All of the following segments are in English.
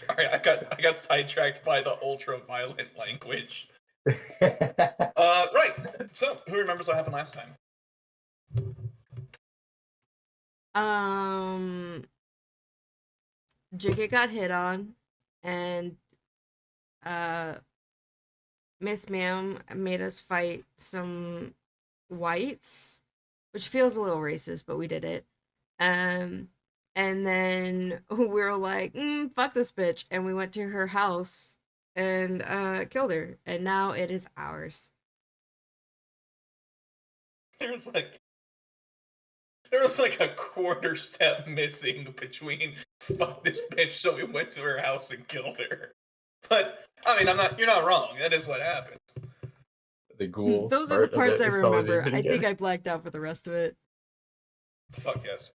Sorry, I got sidetracked by the ultra-violent language. Right. So, who remembers what happened last time? JK got hit on, and uh, Miss Ma'am made us fight some whites, which feels a little racist, but we did it. Um, and then we were like, fuck this bitch, and we went to her house and killed her, and now it is ours. There was like there was like a quarter step missing between fuck this bitch, so we went to her house and killed her. But I mean, you're not wrong. That is what happened. The ghouls Those are the part of parts I it probably remember. didn't I get think it. I blacked out for the rest of it. Fuck yes.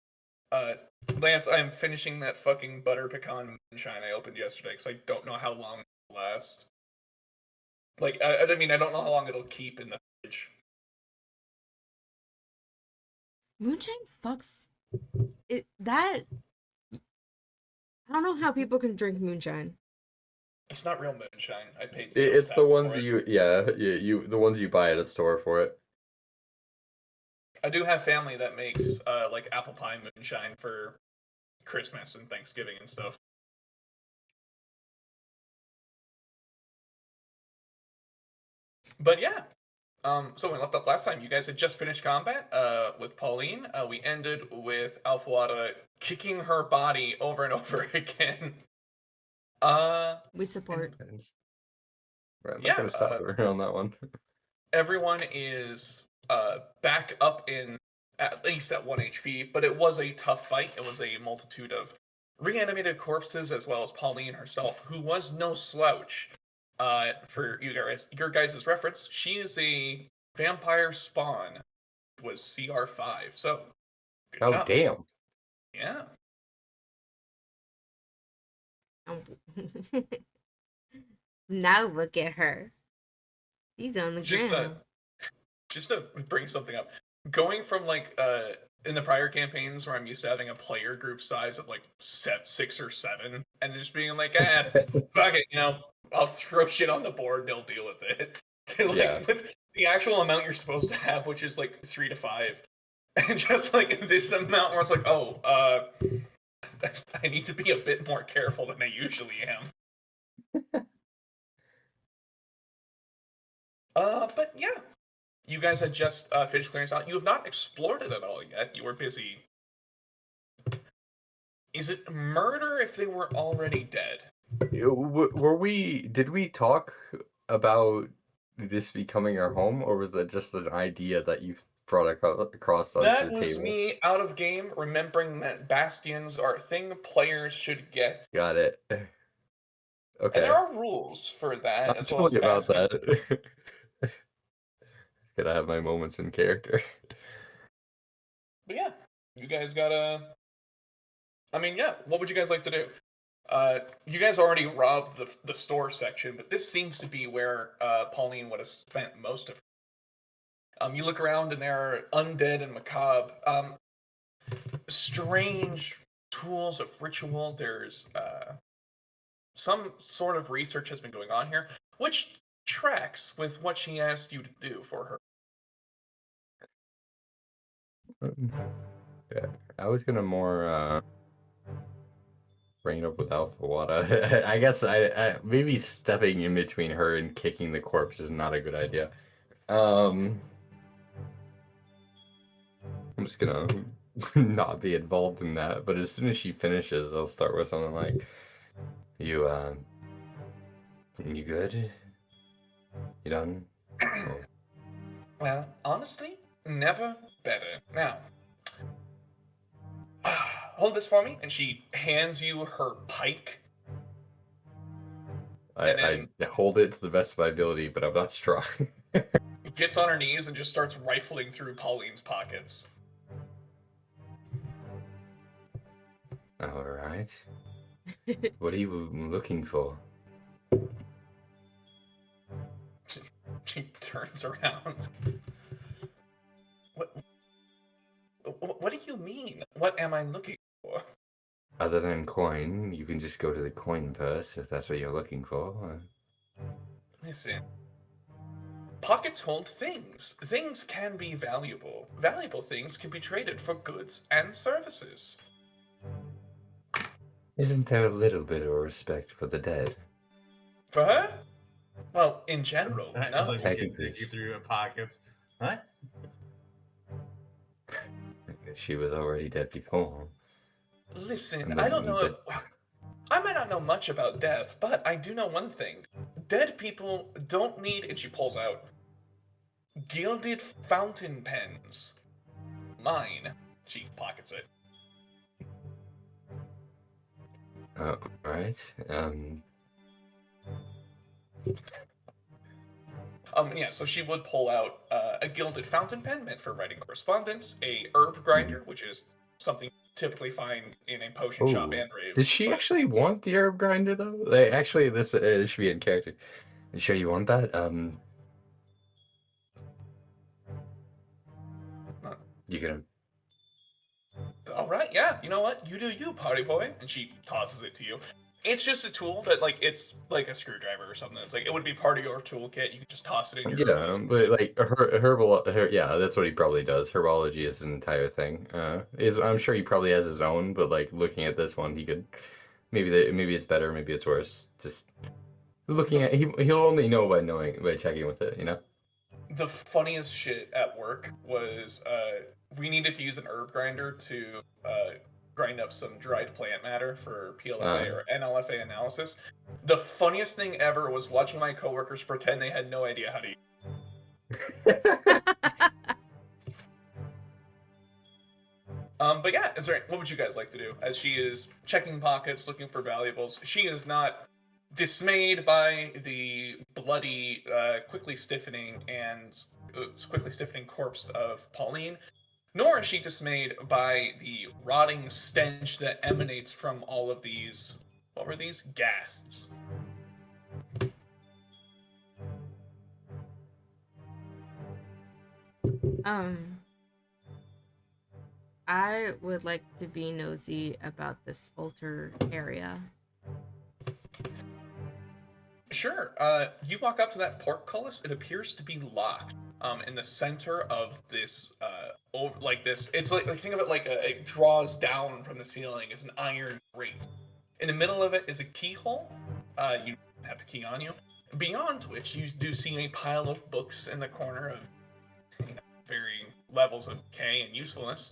Lance, I'm finishing that fucking butter pecan moonshine I opened yesterday because I don't know how long it'll last. Like, I mean, I don't know how long it'll keep in the fridge. Moonshine fucks it. That I don't know how people can drink moonshine. It's not real moonshine. I paid sales It's tax the ones for it. the ones you buy at a store for it. I do have family that makes like apple pie moonshine for Christmas and Thanksgiving and stuff. But yeah, so we left off last time. You guys had just finished combat with Pauline. We ended with Alfawada kicking her body over and over again. We support. Right, I'm not Yeah, gonna stop her on that one. everyone is back up in at least at 1 HP, but it was a tough fight. It was a multitude of reanimated corpses as well as Pauline herself, who was no slouch. For your guys' reference, she is a vampire spawn. It was CR5, so good Oh job. damn. Yeah. Now look at her. She's on the Just ground. just to bring something up, going from like in the prior campaigns where I'm used to having a player group size of like 6 or 7, and just being like, fuck it, I'll throw shit on the board, they'll deal with it. To like Yeah. with the actual amount you're supposed to have, which is like 3 to 5, and just like this amount where it's like, oh, I need to be a bit more careful than I usually am. But yeah, you guys had just finished clearing out. You have not explored it at all yet. You were busy. Is it murder if they were already dead? Did we talk about this becoming our home, or was that just an idea that you brought across onto That the was table? me out of game, remembering that bastions are a thing players should get. Got it. And there Okay. are rules for that, I'm as well as totally about bastion. that. Gotta have my moments in character. But yeah, you guys gotta. I mean, yeah, what would you guys like to do? You guys already robbed the store section, but this seems to be where Pauline would have spent most of her. You look around and there are undead and macabre. Strange tools of ritual. There's some sort of research has been going on here, which tracks with what she asked you to do for her. Yeah, I was gonna more bring it up with Alpha. I guess I maybe stepping in between her and kicking the corpse is not a good idea. I'm just gonna not be involved in that. But as soon as she finishes, I'll start with something like, "You you good? You done?" Oh. Well, honestly, never better. Now, hold this for me, and she hands you her pike. And then I hold it to the best of my ability, but I'm not strong. gets on her knees and just starts rifling through Pauline's pockets. All right. What are you looking for? She turns around. What? What do you mean? What am I looking for? Other than coin, you can just go to the coin purse if that's what you're looking for. Listen, pockets hold things. Things can be valuable. Valuable things can be traded for goods and services. Isn't there a little bit of respect for the dead? For her? Well, in general, It's no. like you can dig through your pockets. What? She was already dead before. Listen, And I don't know if... the I might not know much about death, but I do know one thing. Dead people don't need, and she pulls out, gilded fountain pens. Mine. She pockets it. right. Yeah, so she would pull out a gilded fountain pen meant for writing correspondence, a herb grinder, which is something you typically find in a potion shop Oh, and raves. does she but- actually want the herb grinder though? Like, actually, this should be in character. You sure you want that? You can. All right, yeah, you know what? You do you, party boy. And she tosses it to you. It's just a tool that, like, it's like a screwdriver or something. It's like, it would be part of your toolkit. You can just toss it in your Yeah, but like yeah, that's what he probably does. Herbology is an entire thing. I'm sure he probably has his own, but like looking at this one, he could maybe it's better, maybe it's worse. Just looking at he'll only know by checking with it, you know. The funniest shit at work was we needed to use an herb grinder to grind up some dried plant matter for PLFA or NLFA analysis. The funniest thing ever was watching my coworkers pretend they had no idea how to use but yeah, what would you guys like to do? As she is checking pockets, looking for valuables, she is not dismayed by the bloody, quickly stiffening corpse of Pauline, nor is she dismayed by the rotting stench that emanates from all of these. What were these? Gasps. I would like to be nosy about this altar area. Sure. You walk up to that portcullis. It appears to be locked. In the center of this, it's like think of it like it draws down from the ceiling. It's an iron grate. In the middle of it is a keyhole. You have the key on you. Beyond which, you do see a pile of books in the corner of varying levels of decay and usefulness.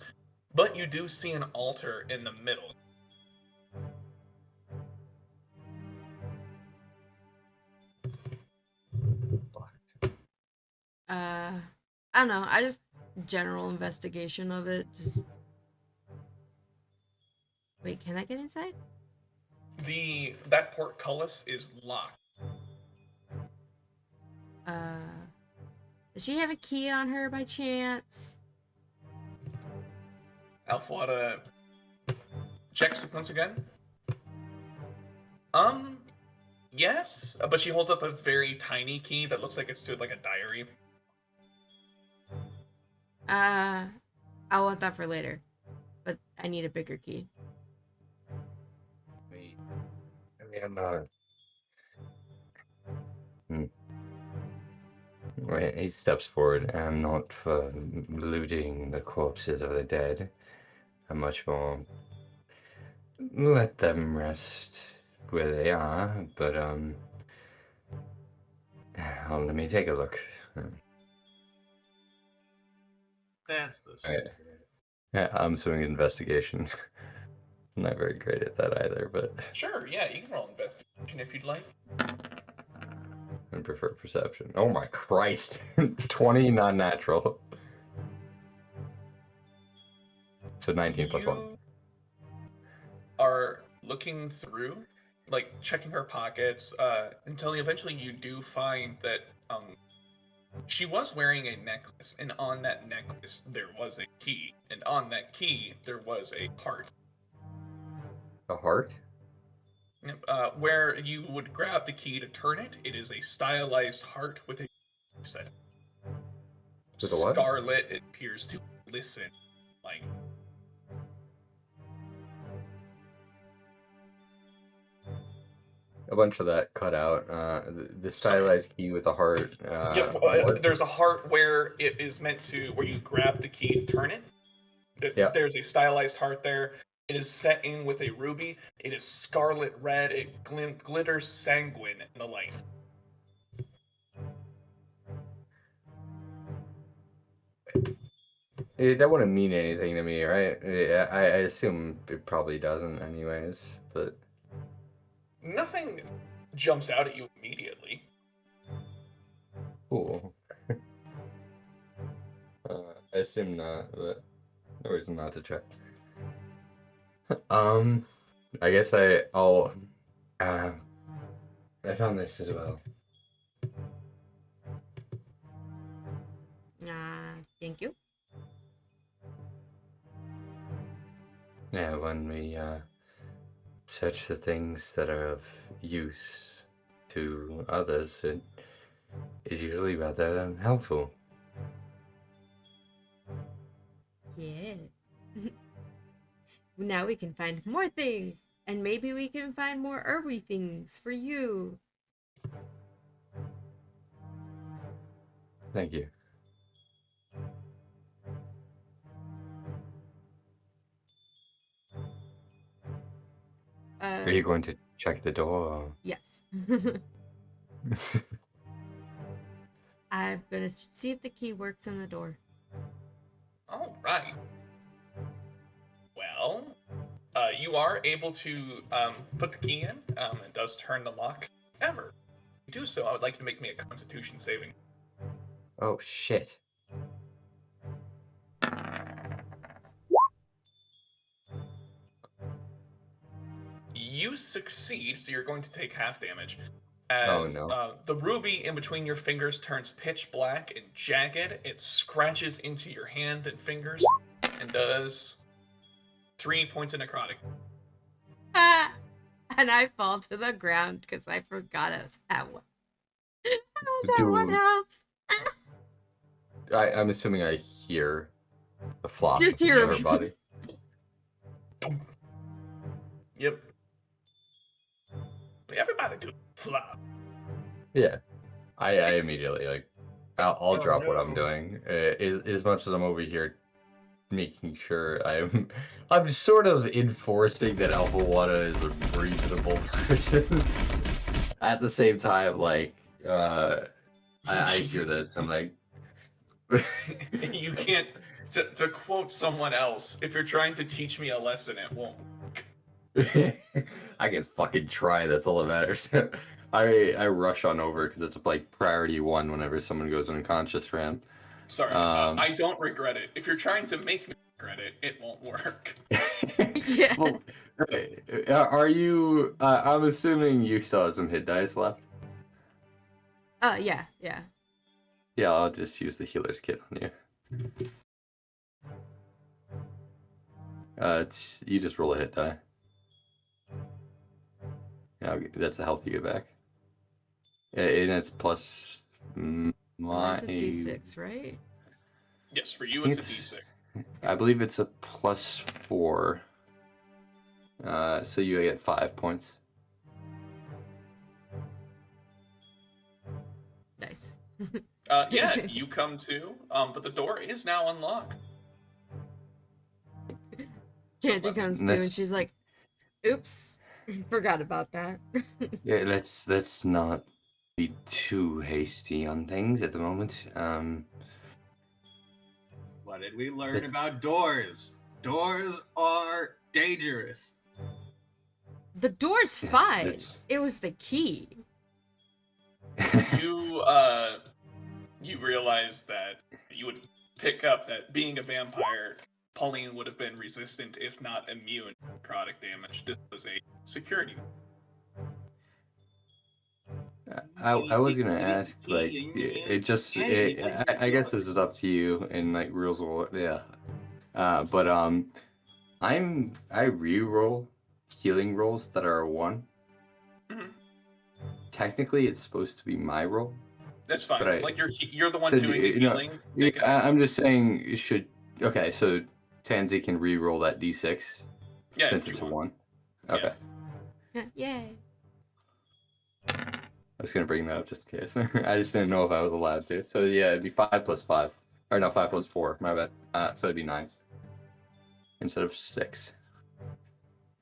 But you do see an altar in the middle. I don't know. I just general investigation of it. Just wait. Can I get inside? That portcullis is locked. Does she have a key on her by chance? Alfwada checks it once again. Yes, but she holds up a very tiny key that looks like it's to like a diary. I want that for later, but I need a bigger key. I'm not. Right, he steps forward. I'm not for looting the corpses of the dead. I'm much more let them rest where they are, but let me take a look. That's the Right. secret. Yeah, I'm doing investigation. I'm not very great at that either, but Sure, yeah, you can roll investigation if you'd like. I prefer perception. Oh my Christ. 20 non-natural. So 19 plus 1. You are looking through, like checking her pockets, until eventually you do find that she was wearing a necklace, and on that necklace there was a key, and on that key there was a heart. A heart? Where you would grab the key to turn it, it is a stylized heart with a set. With a what? Scarlet, it appears to listen like. a bunch of that cut out. The stylized key with the heart. Yep. What? There's a heart where it is meant to, where you grab the key to turn it. Yeah. There's a stylized heart there. It is set in with a ruby. It is scarlet red. It glitters sanguine in the light. That wouldn't mean anything to me, right? I assume it probably doesn't, anyways. But Nothing jumps out at you immediately. cool. I assume not, but no reason not to check. I guess I'll. I found this as well. Thank you. Yeah, when we search the things that are of use to others, it is usually rather helpful. Yes. Now we can find more things, and maybe we can find more herby things for you. Thank you. Are you going to check the door? Yes. I'm gonna see if the key works on the door. All right. Well, you are able to put the key in. It does turn the lock. However, to do so, I would like you to make me a Constitution saving. Oh shit. You succeed, so you're going to take half damage. As Oh, no. the ruby in between your fingers turns pitch black and jagged, it scratches into your hand and fingers and does 3 points of necrotic. And I fall to the ground because I forgot I was at one. I was at one Dude. health. I'm assuming I hear the flop Just of hear her body. Yep. Everybody do flop. Yeah. I immediately, like, I'll Oh, drop what I'm no. doing. As much as I'm over here making sure I'm sort of enforcing that Alphawada is a reasonable person. At the same time, like, I hear this, I'm like... You can't, to quote someone else, if you're trying to teach me a lesson, it won't. I can fucking try, that's all that matters. I rush on over because it's like priority 1 whenever someone goes unconscious for him. Sorry, I don't regret it. If you're trying to make me regret it, it won't work. Yeah. Well, okay. Are you, I'm assuming you still have some hit dice left? Yeah. Yeah, I'll just use the healer's kit on you. You just roll a hit die. Yeah, that's the health you get back. And it's plus my... It's a D6, right? Yes, for you it's a D6. I believe it's a plus 4. So you get 5 points. Nice. Yeah, you come to, but the door is now unlocked. Chansey comes to and she's like, oops, forgot about that. Yeah, let's not be too hasty on things at the moment. What did we learn about doors? Doors are dangerous. The door's Yes, fine. that's- It was the key. You realize that you would pick up that being a vampire, Pauline would have been resistant, if not immune, to necrotic damage. This was a security. I was gonna ask, like, I guess this is up to you and like rules will, yeah. But I re-roll healing rolls that are a 1. Mhm. Technically, it's supposed to be my roll. That's fine. But Like you're the one so doing the you know, healing. I'm just saying you should. Okay, so Tansy can re-roll that d6 Yeah, since if it's you a want. 1. Okay. Yay. was gonna bring that up just in case. I just didn't know if I was allowed to. So yeah, it'd be 5 plus 5. Or no, 5 plus 4. My bad. So it'd be 9 instead of 6.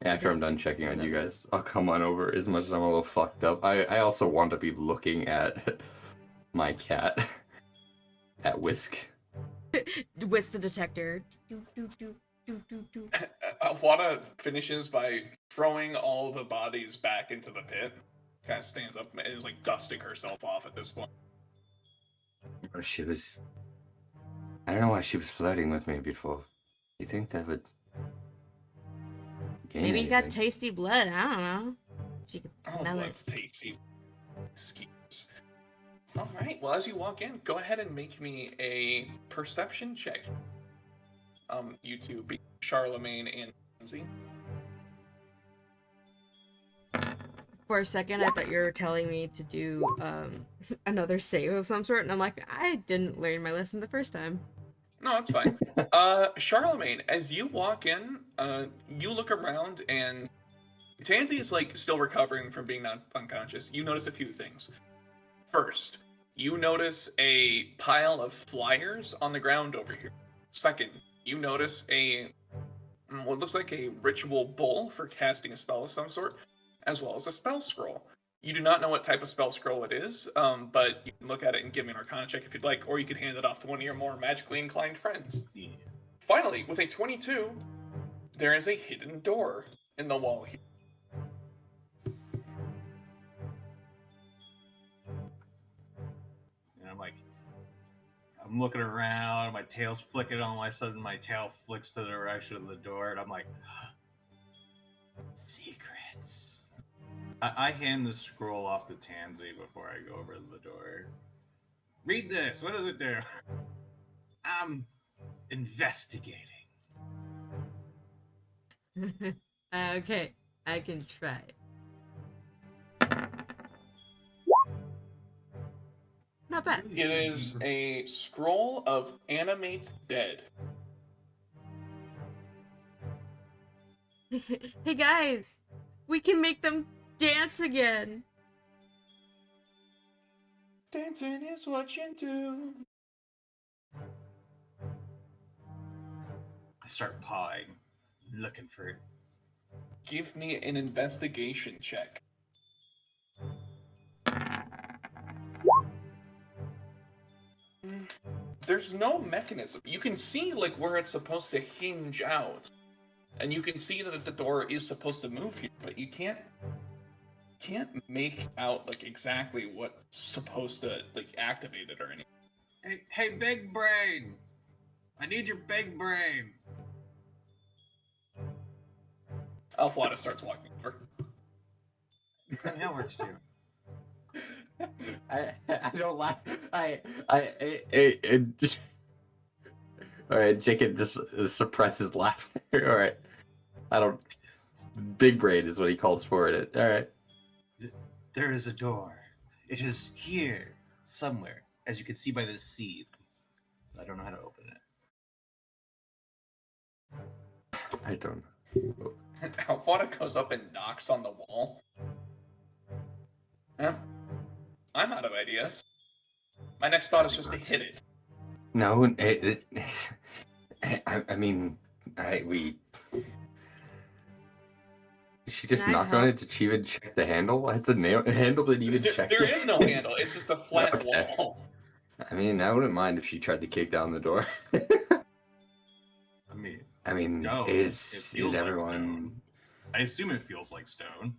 Yeah, after I'm done checking on you guys, I'll come on over. As much as I'm a little fucked up, I also want to be looking at my cat at Whisk. Whisk the detector. Do, do, do, do, do, do. Alfwada finishes by throwing all the bodies back into the pit. Kind of stands up and is like dusting herself off at this point. She was. I don't know why she was flirting with me before. You think that would. Gain Maybe you got anything? tasty blood. I don't know. She could Oh, smell that's it. tasty. Schemes. All right. Well, as you walk in, go ahead and make me a perception check. You two, be Charlemagne and Lindsay. For a second, I thought you were telling me to do another save of some sort, and I'm like, I didn't learn my lesson the first time. No, that's fine. Charlemagne, as you walk in, you look around and Tansy is like still recovering from being unconscious. You notice a few things. First, you notice a pile of flyers on the ground over here. Second, you notice what looks like a ritual bowl for casting a spell of some sort, as well as a spell scroll. You do not know what type of spell scroll it is, but you can look at it and give me an Arcana check if you'd like, or you could hand it off to one of your more magically inclined friends. Yeah. Finally, with a 22, there is a hidden door in the wall here. And I'm looking around, my tail's flicking on my sudden my tail flicks to the direction of the door, and I'm like, secrets. I hand the scroll off to Tansy before I go over to the door. Read this. What does it do? I'm investigating. Okay, I can try. Not bad. It is a scroll of animates dead. Hey guys, we can make them dance again. Dancing is what you do. I start pawing, looking for it. Give me an investigation check. There's no mechanism. You can see like where it's supposed to hinge out, and you can see that the door is supposed to move here, but you can't make out like exactly what's supposed to like activate it or anything. Hey, big brain! I need your big brain. Alfwada starts walking over. That works too. I don't laugh. I just. All right, Jacob just suppresses laughter. All right, I don't. Big brain is what he calls for it. All right. There is a door. It is here somewhere, as you can see by this seed. I don't know how to open it. I don't. Alfwada goes up and knocks on the wall. I'm out of ideas. My next thought is just to hit it. No, I mean, we. She just Can I knocked on help? it. Did she even check the handle? Has the handle been even checked? There is no handle. It's just a flat Okay. wall. I mean, I wouldn't mind if she tried to kick down the door. I mean, stone. It is feels like everyone? stone. I assume it feels like stone.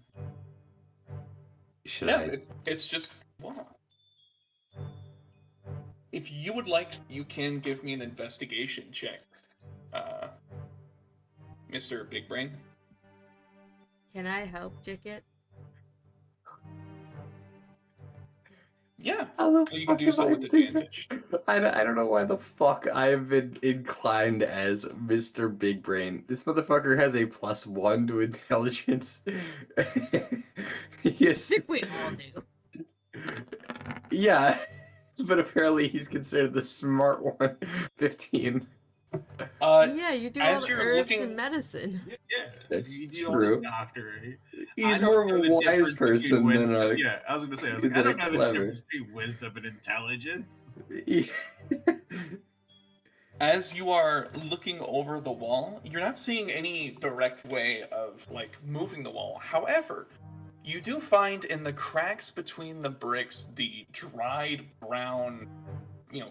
Should Yeah, I? it's just wall. If you would like, you can give me an investigation check, Mr. Big Brain. Can I help, Jicket? Yeah, How the so you can fuck do am so I with doing- advantage. I don't know why the fuck I've been inclined as Mr. Big Brain. This motherfucker has a +1 to intelligence. Yes. I think we all do. Yeah, but apparently he's considered the smart one. 15. Yeah, you do all as the you're herbs looking- and medicine. Yeah, That's you do all true. the doctor. He's don't more know of a the wise difference between person wisdom. than a Yeah, I was gonna say, I was like, I than a don't know the clever. difference between wisdom and intelligence. As you are looking over the wall, you're not seeing any direct way of like moving the wall. However, you do find in the cracks between the bricks the dried brown,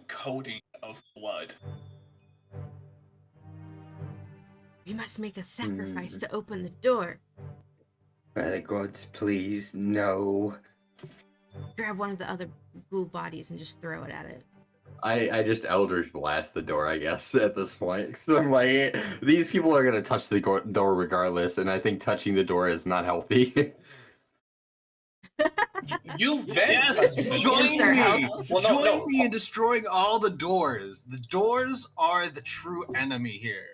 coating of blood. We must make a sacrifice Hmm. to open the door. By the gods, please, no. Grab one of the other ghoul bodies and just throw it at it. I just Eldritch Blast the door, I guess, at this point. Because I'm like, these people are going to touch the door regardless, and I think touching the door is not healthy. You've been Yes, touching the door. Against our join me. Well, no, Join no. me in destroying all the doors. The doors are the true enemy here.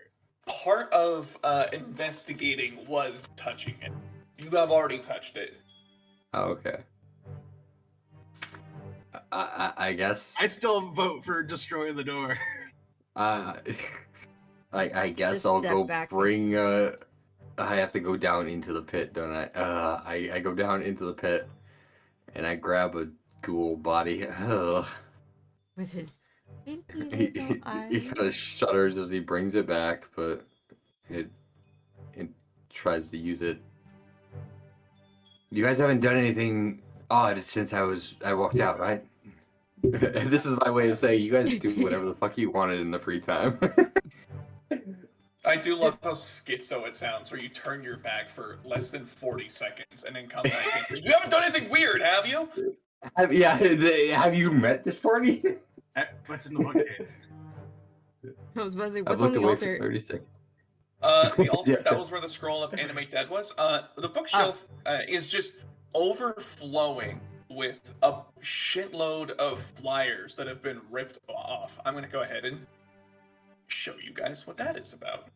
Part of investigating was touching it. You have already touched it. Oh, okay. I guess. I still vote for destroying the door. I guess Just I'll step go back. bring. I have to go down into the pit, don't I? I go down into the pit, and I grab a ghoul body. With his He, little he kind of eyes. shudders as he brings it back, but it tries to use it. You guys haven't done anything odd since I walked out, right? This is my way of saying you guys do whatever the fuck you wanted in the free time. I do love how schizo it sounds, where you turn your back for less than 40 seconds and then come back in. You haven't done anything weird, have you? Have you met this party? What's in the bookcase? I was buzzing. I've What's on looked the away for altar? 30 seconds. The altar, Yeah. that was where the scroll of Animate Dead was. The bookshelf is just overflowing with a shitload of flyers that have been ripped off. I'm going to go ahead and show you guys what that is about.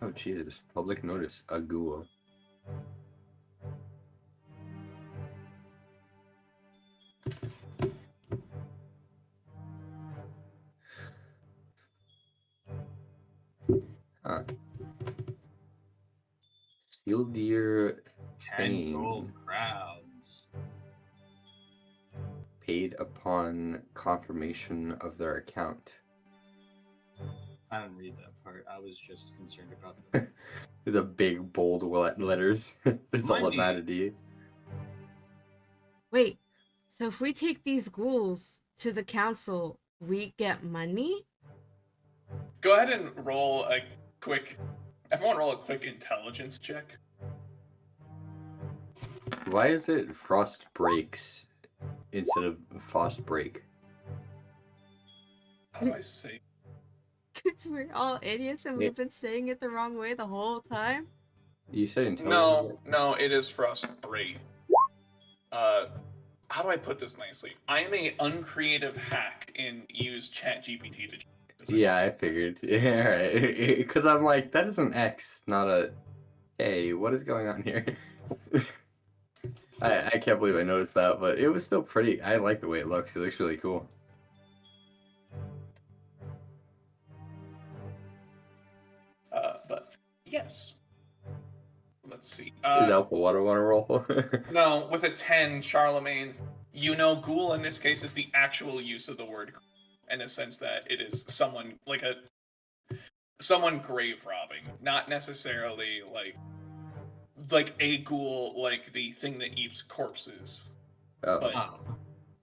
Oh Jesus! Public notice: a ghoul. Huh. Seal deer 10 gold crowns. paid upon confirmation of their account. I didn't read that part. I was just concerned about The big bold letters. That's all that Money. mattered to you. Wait, so if we take these ghouls to the council, we get money? Go ahead and roll a quick. Everyone, roll a quick intelligence check. Why is it frost breaks instead of frost break? How do I say? Because we're all idiots and we've been saying it the wrong way the whole time? You said intelligent. No, it is Frostbreak. How do I put this nicely? I am a uncreative hack and use ChatGPT to. Yeah, I figured. Yeah, right. Because I'm like, that is an X, not a. Hey, what is going on here? I can't believe I noticed that, but it was still pretty. I like the way it looks. It looks really cool. But yes. Let's see. Is Alpha Water want to roll? No, with a 10, Charlemagne, ghoul in this case is the actual use of the word ghoul, in a sense that it is someone someone grave robbing, not necessarily like a ghoul, like the thing that eats corpses. Oh. But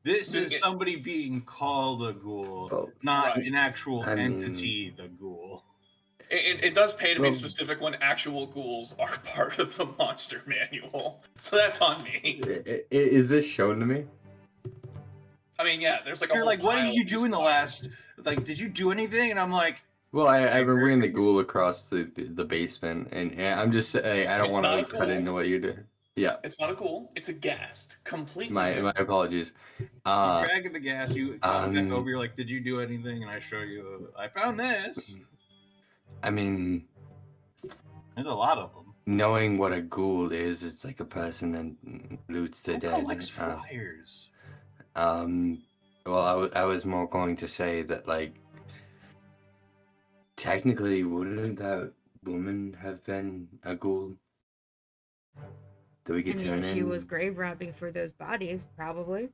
This is somebody being called a ghoul, Oh, not right. an actual I mean- entity, the ghoul. It does pay to be Well- specific when actual ghouls are part of the monster manual, so that's on me. Is this shown to me? I mean, yeah, there's like a You're whole like, what pile did you of do these in the flyers. last? Like, did you do anything? And I'm like, Well, I've been bringing the ghoul across the basement, and I'm just I don't It's want not a to cut ghoul. into what you do. Yeah, It's not a ghoul, it's a ghast. Completely my different. apologies. you drag the gas, you come back um, over, you're like, did you do anything? And I show you, I found this. I mean, There's a lot of them. knowing what a ghoul is, it's like a person that loots the Who dead. collects flyers? Well, I was more going to say that, like, technically, wouldn't that woman have been a ghoul? that we I could turn mean, she in. was grave robbing for those bodies, probably.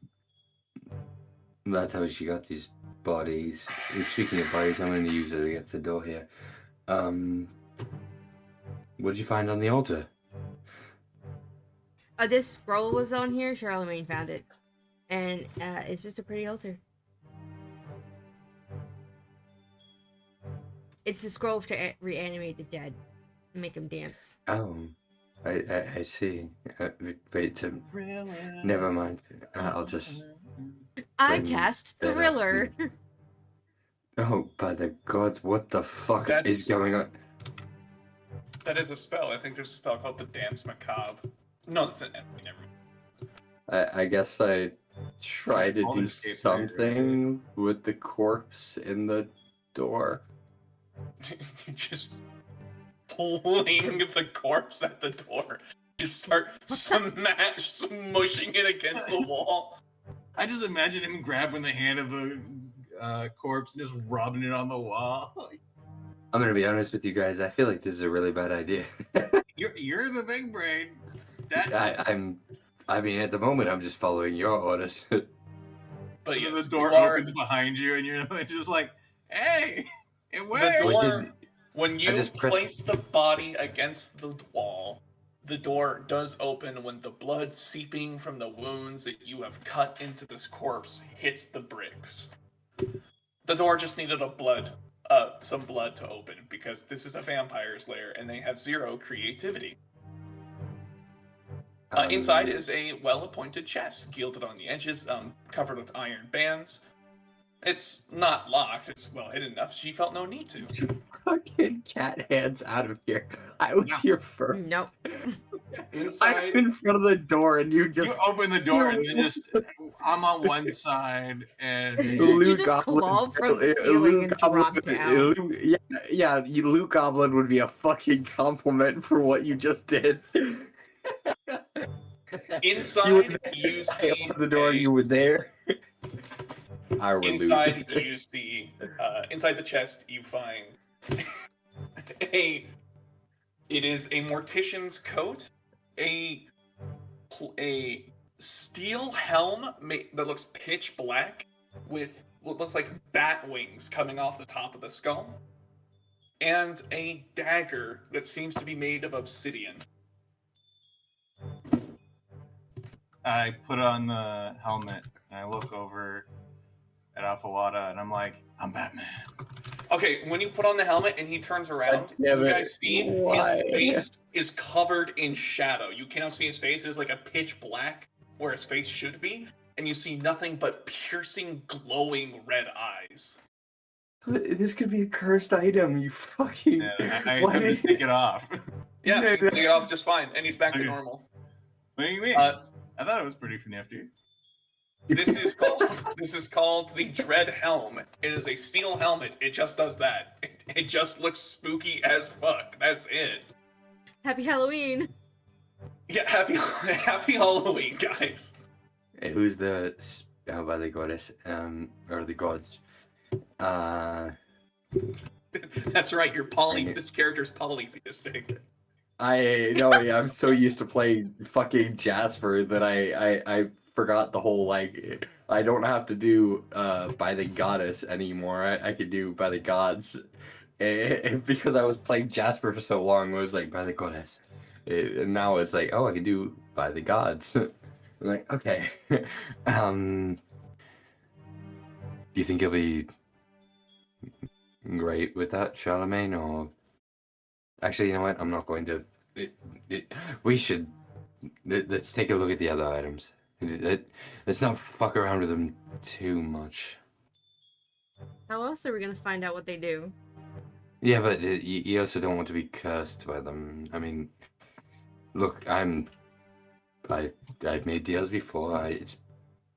That's how she got these bodies. And speaking of bodies, I'm going to use it against the door here. What did you find on the altar? This scroll was on here. Charlemagne found it, and it's just a pretty altar. It's a scroll to reanimate the dead, and make them dance. Oh, I see. Wait, never mind. I'll just. I bring cast that up. Thriller. Oh, by the gods, what the fuck is That's- going on? That is a spell. I think there's a spell called the Dance Macabre. No, that's an enemy. Never mind. I guess I try It's to do Baldur's Gate 3, something with the corpse in the door. Just pulling the corpse at the door. You start smushing it against the wall. I just imagine him grabbing the hand of the corpse and just rubbing it on the wall. I'm gonna be honest with you guys. I feel like this is a really bad idea. You're the big brain. I mean, at the moment, I'm just following your orders. But yes, The door you are, opens behind you, and you're just like, "Hey, it the worked!" door. When I you just pressed- place the body against the wall, the door does open when the blood seeping from the wounds that you have cut into this corpse hits the bricks. The door just needed some blood to open because this is a vampire's lair and they have zero creativity. Inside is a well-appointed chest, gilded on the edges, covered with iron bands. It's not locked, it's well hidden enough, she felt no need to. Fucking cat hands out of here. I was here first. Nope. Inside, I'm in front of the door and you You just. open the door, and then I'm on one side, and You just claw from the ceiling and drop down. Yeah, Luke Goblin would be a fucking compliment for what you just did. inside you I see opened the door, you were there. I were inside Luke. you see inside the chest you find it is a mortician's coat, a steel helm that looks pitch black with what looks like bat wings coming off the top of the skull, and a dagger that seems to be made of obsidian. I put on the helmet, and I look over at Alphawada, and I'm like, "I'm Batman." Okay, when you put on the helmet and he turns around, God damn you it. guys see Why? his face is covered in shadow. You cannot see his face. It is like a pitch black where his face should be, and you see nothing but piercing, glowing red eyes. This could be a cursed item, you fucking. And I Why attempt to did- take it off. Yeah, No, you can take it off just fine, and he's back to Okay. normal. What do you mean? I thought it was pretty nifty. This is called the Dread Helm. It is a steel helmet. It just does that. It just looks spooky as fuck. That's it. Happy Halloween. Yeah, happy Halloween, guys. Who's the by the goddess or the gods? That's right. This character's polytheistic. I know. Yeah, I'm so used to playing fucking Jasper that I forgot the whole like I don't have to do by the goddess anymore. I could do by the gods. Because I was playing Jasper for so long, it was like by the goddess. And now it's like, oh, I can do by the gods. I'm like, okay. Do you think you'll be great with that, Charlemagne? Or actually, you know what? I'm not going to. We should. Let's take a look at the other items. Let's not fuck around with them too much. How else are we gonna find out what they do? Yeah, but you also don't want to be cursed by them. I mean, look, I've made deals before. It's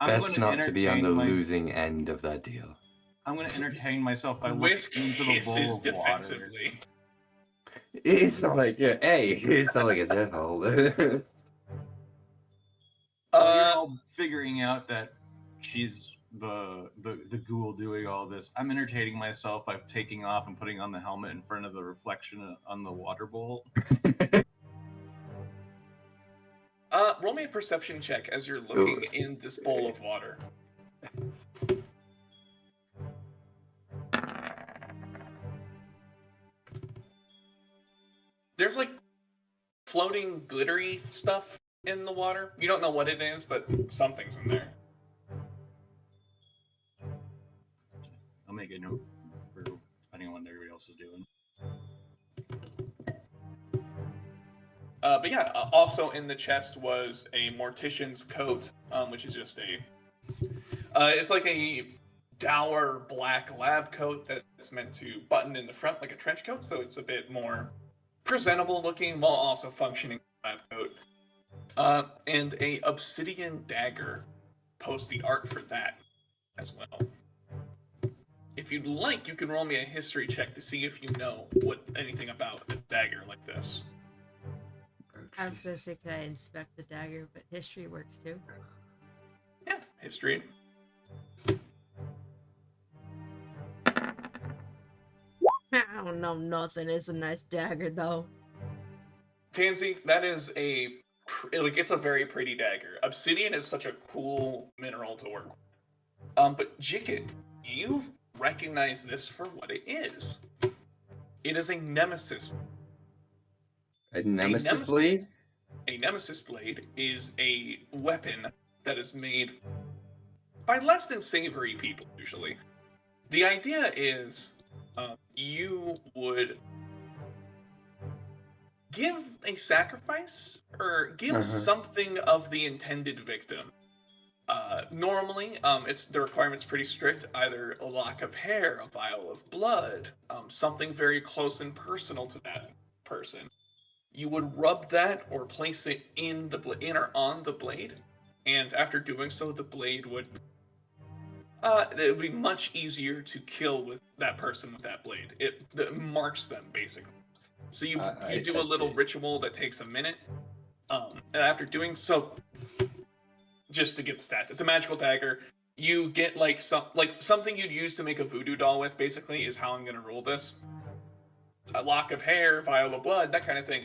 I'm best gonna not to be on the entertain losing end of that deal. I'm going to entertain myself by Whisk looking into the hisses bowl of water. defensively. It's not like, hey, it's not like it's their fault. While you're all figuring out that she's the ghoul doing all this, I'm entertaining myself by taking off and putting on the helmet in front of the reflection on the water bowl. Roll me a perception check as you're looking in this bowl of water. There's like floating glittery stuff in the water. You don't know what it is, but something's in there. I'll make a note for depending on what everybody else is doing. But yeah, also in the chest was a mortician's coat, which is just it's like a dour black lab coat that's meant to button in the front like a trench coat, so it's a bit more presentable looking while also functioning lab coat. And a obsidian dagger. Post the art for that as well. If you'd like, you can roll me a history check to see if you know anything about a dagger like this. I was gonna say, could I inspect the dagger? But history works too. Yeah, history. I don't know nothing. It's a nice dagger, though. Tansy, that is it's a very pretty dagger. Obsidian is such a cool mineral to work with. But Jikit, you recognize this for what it is. It is a nemesis. A nemesis blade? A nemesis blade is a weapon that is made by less than savory people, usually. The idea is you would give a sacrifice or give something of the intended victim. Normally, the requirement's pretty strict. Either a lock of hair, a vial of blood, something very close and personal to that person. You would rub that or place it in or on the blade, and after doing so, the blade would it would be much easier to kill with that person with that blade. It marks them basically. So you do a little ritual that takes a minute, and after doing so, just to get stats, it's a magical dagger. You get something you'd use to make a voodoo doll with. Basically, is how I'm going to rule this. A lock of hair, vial of blood, that kind of thing.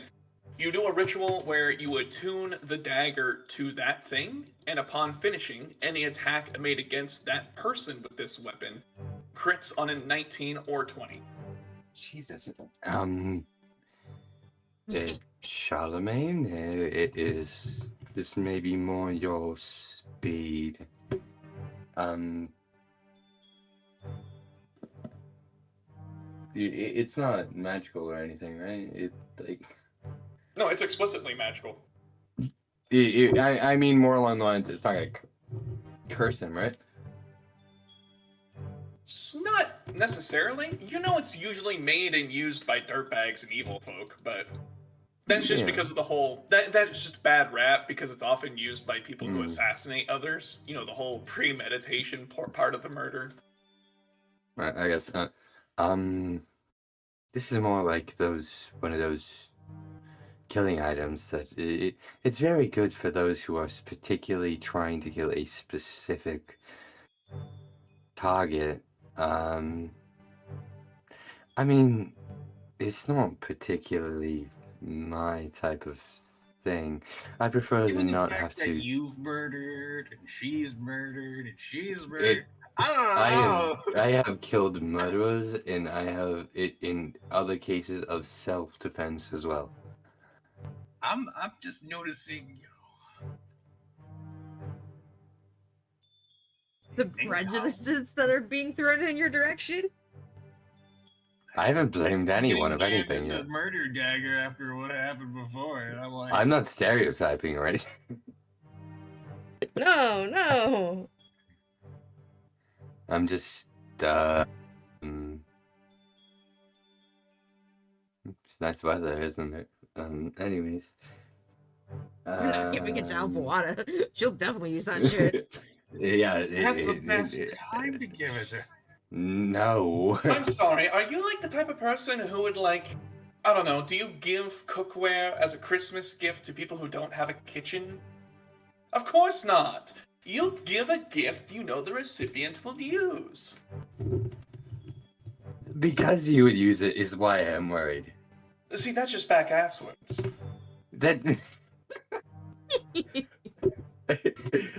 You do a ritual where you attune the dagger to that thing, and upon finishing, any attack made against that person with this weapon crits on a 19 or 20. Jesus. Charlemagne, is this maybe more your speed? It's not magical or anything, right? No, it's explicitly magical. I mean more along the lines, it's not gonna curse him, right? It's not necessarily. You know, it's usually made and used by dirtbags and evil folk, but that's just because of the whole... That's just bad rap, because it's often used by people who assassinate others. You know, the whole premeditation part of the murder. Right, I guess. This is more like one of those killing items that it's very good for those who are particularly trying to kill a specific target. I mean, it's not particularly my type of thing. I prefer to not have to. You've murdered, and she's murdered, and she's murdered. I don't know. I have killed murderers, and I have it in other cases of self-defense as well. I'm just noticing, the prejudices that are being thrown in your direction. I haven't blamed anyone of anything the yet. murder dagger after what happened before, and I'm like, I'm not stereotyping or anything. No. I'm just it's nice weather, isn't it? Anyways. I'm not giving it down for water. She'll definitely use that shit. Yeah. that's the best time to give it to. No. I'm sorry, are you like the type of person who would I don't know, do you give cookware as a Christmas gift to people who don't have a kitchen? Of course not. You give a gift you know the recipient will use. Because you would use it is why I'm worried. See, that's just back asswards. That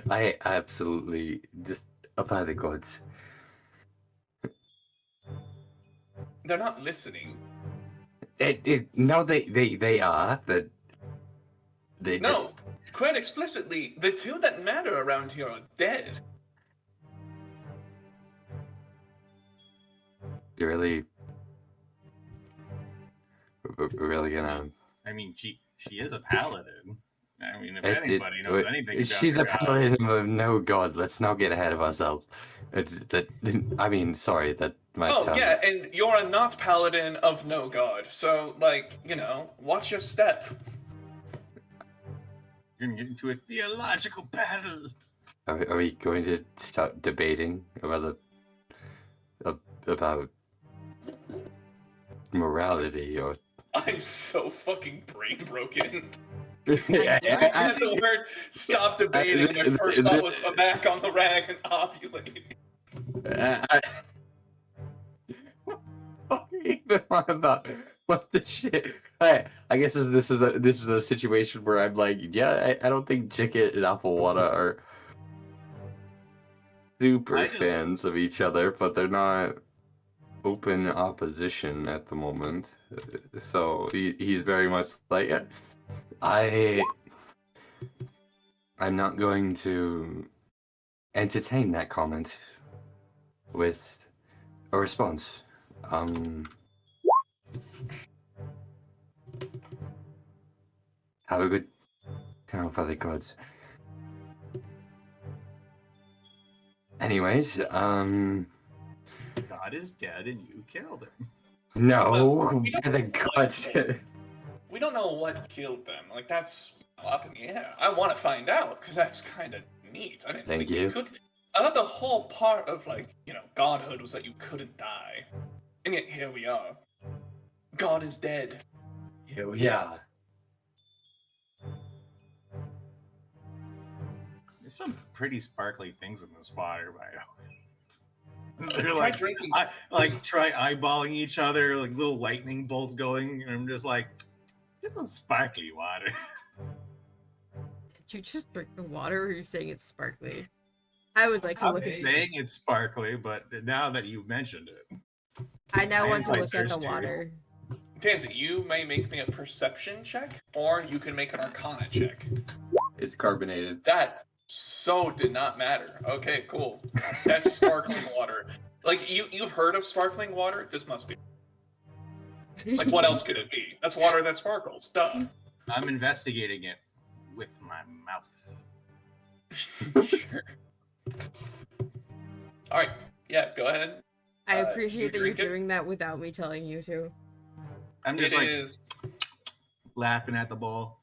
I absolutely just by the gods. They're not listening. No, they are. That they No, just quite explicitly, the two that matter around here are dead. you're really, we're really gonna. I mean, she is a paladin. I mean, if It, anybody knows anything about she's a the god, paladin of no god. Let's not get ahead of ourselves. I mean, sorry, that might Oh, sound. yeah, and you're a not paladin of no god, so, like, watch your step. you're gonna get into a theological battle. Are we going to start debating about morality or? I'm so fucking brain broken. Yeah, I said the word stop debating, my first thought was back on the rag and ovulating. What the shit? I guess this is a situation where I'm like, yeah, I don't think Chicken and Apple are super fans of each other, but they're not open opposition at the moment. So he's very much like, I'm not going to entertain that comment with a response. Have a good time, Father Gods. Anyways, God is dead and you killed him. no, Well, we don't by the know gods. We don't know what killed them. Like, that's up in the air. I want to find out, because that's kind of neat. I didn't Thank think you. you could. I thought the whole part of, like, godhood was that you couldn't die. And yet, here we are. God is dead. Yeah. There's some pretty sparkly things in this water, by the way. They're Try like, drinking. try eyeballing each other, like little lightning bolts going, and I'm just like, get some sparkly water. Did you just drink the water, or are you saying it's sparkly? I would like to I'm look at saying these. it's sparkly, but now that you've mentioned it, I now I want to am look at the thirsty. water. Tansy, you may make me a perception check, or you can make an arcana check. It's carbonated. That so did not matter. Okay, cool. That's sparkling water. Like, you've heard of sparkling water? This must be. Like, what else could it be? That's water that sparkles. Duh. I'm investigating it with my mouth. Sure. Alright, yeah, go ahead. I You appreciate that you're drink it? doing that without me telling you to. I'm just It like is laughing at the bowl.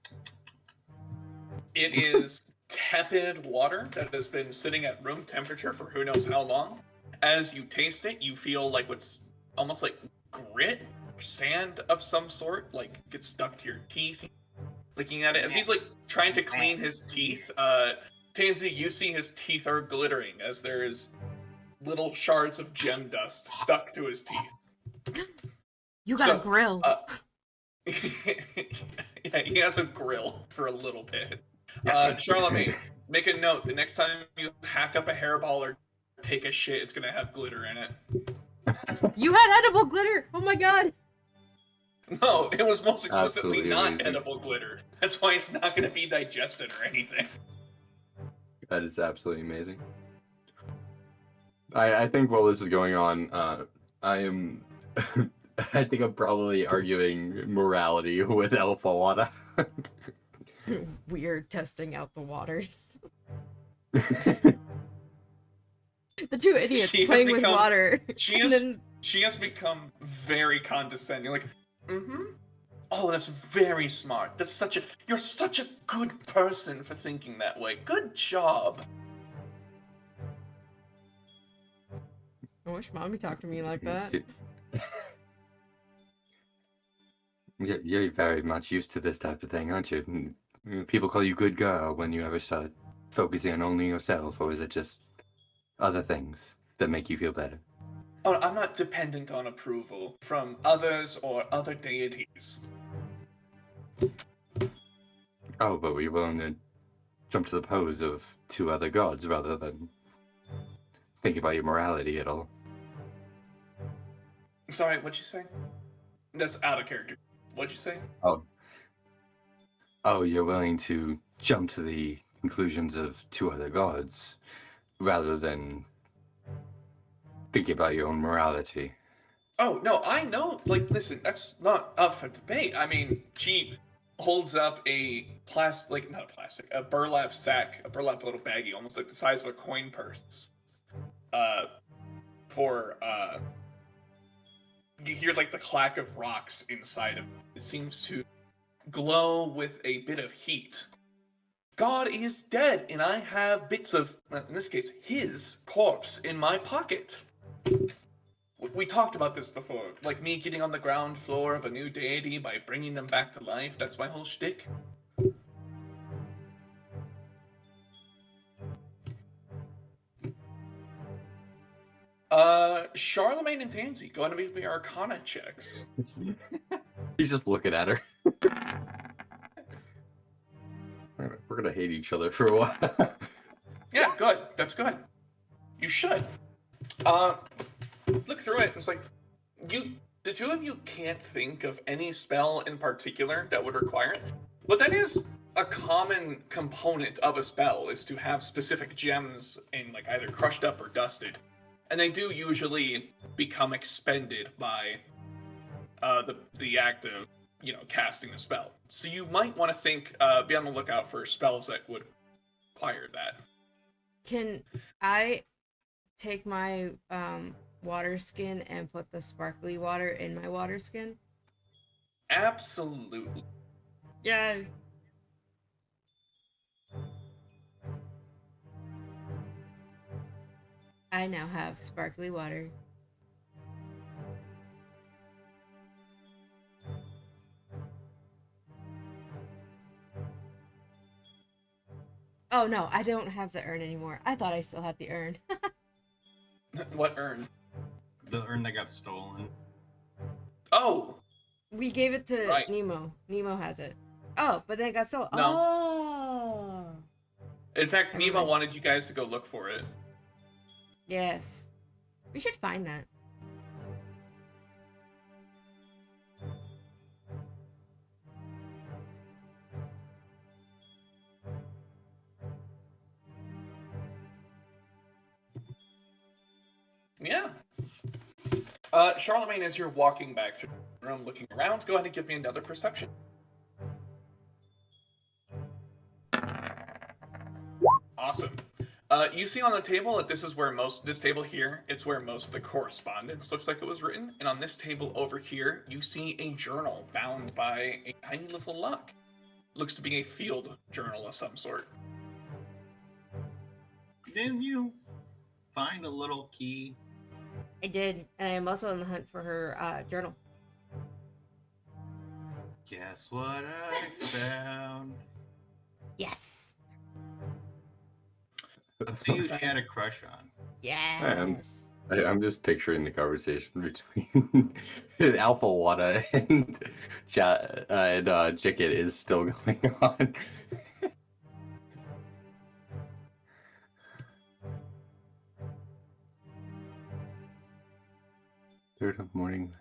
it is tepid water that has been sitting at room temperature for who knows how long. As you taste it, you feel like what's almost like grit or sand of some sort, like gets stuck to your teeth. Looking at it as he's like trying to clean his teeth, Tansy, you see his teeth are glittering as there's little shards of gem dust stuck to his teeth. You got So, a grill. Yeah, he has a grill for a little bit. Charlemagne, make a note. The next time you hack up a hairball or take a shit, it's gonna have glitter in it. You had edible glitter! Oh my god! No, it was most explicitly Absolutely not amazing. edible glitter. That's why it's not gonna be digested or anything. That is absolutely amazing. I think while this is going on, I am. I think I'm probably arguing morality with Alpha Weird testing out the waters. The two idiots She has playing with become- water. She and is- then She has become very condescending. Like, oh, that's very smart. You're such a good person for thinking that way. Good job. I wish mommy talked to me like that. You're very much used to this type of thing, aren't you? People call you good girl when you ever start focusing on only yourself, or is it just other things that make you feel better? Oh, I'm not dependent on approval from others or other deities. Oh, but we're willing to jump to the pose of two other gods rather than think about your morality at all. Sorry, what'd you say? That's out of character. What'd you say? Oh, you're willing to jump to the conclusions of two other gods rather than thinking about your own morality. Oh, no, I know. Like, listen, that's not up for debate. I mean, she holds up a a burlap sack, a burlap little baggie, almost like the size of a coin purse. Uh, you hear like the clack of rocks inside of it. It seems to glow with a bit of heat. God is dead, and I have bits of, in this case, his corpse in my pocket. We talked about this before, like me getting on the ground floor of a new deity by bringing them back to life. That's my whole shtick. Charlemagne and Tansy, go ahead and make me Arcana checks. He's just looking at her. We're gonna hate each other for a while. Yeah, good. That's good. You should. Look through it. It's like the two of you can't think of any spell in particular that would require it, but that is a common component of a spell is to have specific gems in like either crushed up or dusted, and they do usually become expended by the act of casting a spell. So you might want to think, be on the lookout for spells that would require that. Can I take my water skin and put the sparkly water in my water skin? Absolutely. Yeah. I now have sparkly water. Oh no, I don't have the urn anymore. I thought I still had the urn. What urn? The urn that got stolen. Oh, We gave it to Right. Nemo. Nemo has it. Oh, but then it got stolen. No. Oh. in fact, Never Nemo mind. wanted you guys to go look for it. Yes. We should find that. Yeah. Charlemagne, as you're walking back through the room looking around, go ahead and give me another perception. Awesome. You see on the table that this table here, it's where most of the correspondence looks like it was written. And on this table over here, you see a journal bound by a tiny little lock. Looks to be a field journal of some sort. Didn't you find a little key? I did, and I am also on the hunt for her journal. Guess what I found? Yes. Let's see who she had a crush on. Yes. I'm just picturing the conversation between Alpha Wada and Jicket is still going on. Third of morning.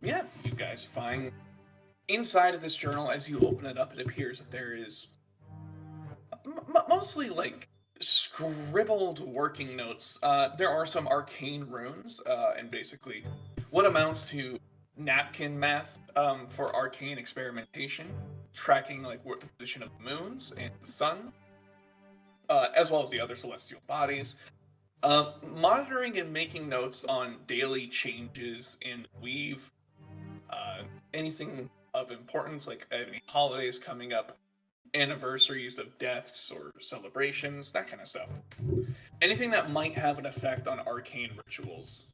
Yeah, you guys find inside of this journal, as you open it up, it appears that there is mostly like scribbled working notes. There are some arcane runes, and basically what amounts to napkin math for arcane experimentation, tracking like the position of the moons and the sun, as well as the other celestial bodies. Monitoring and making notes on daily changes in weave, anything of importance, like any holidays coming up, anniversaries of deaths or celebrations, that kind of stuff. Anything that might have an effect on arcane rituals,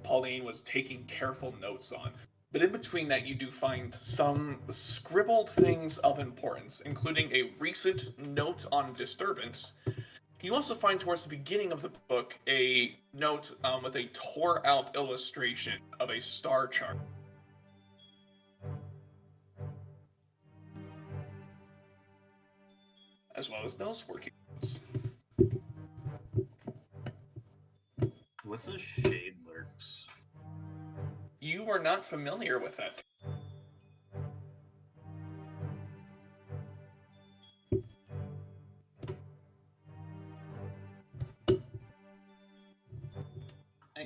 Pauline was taking careful notes on. But in between that, you do find some scribbled things of importance, including a recent note on disturbance. You also find towards the beginning of the book a note with a tore out illustration of a star chart. As well as those working notes. What's a shade lurks? You are not familiar with that.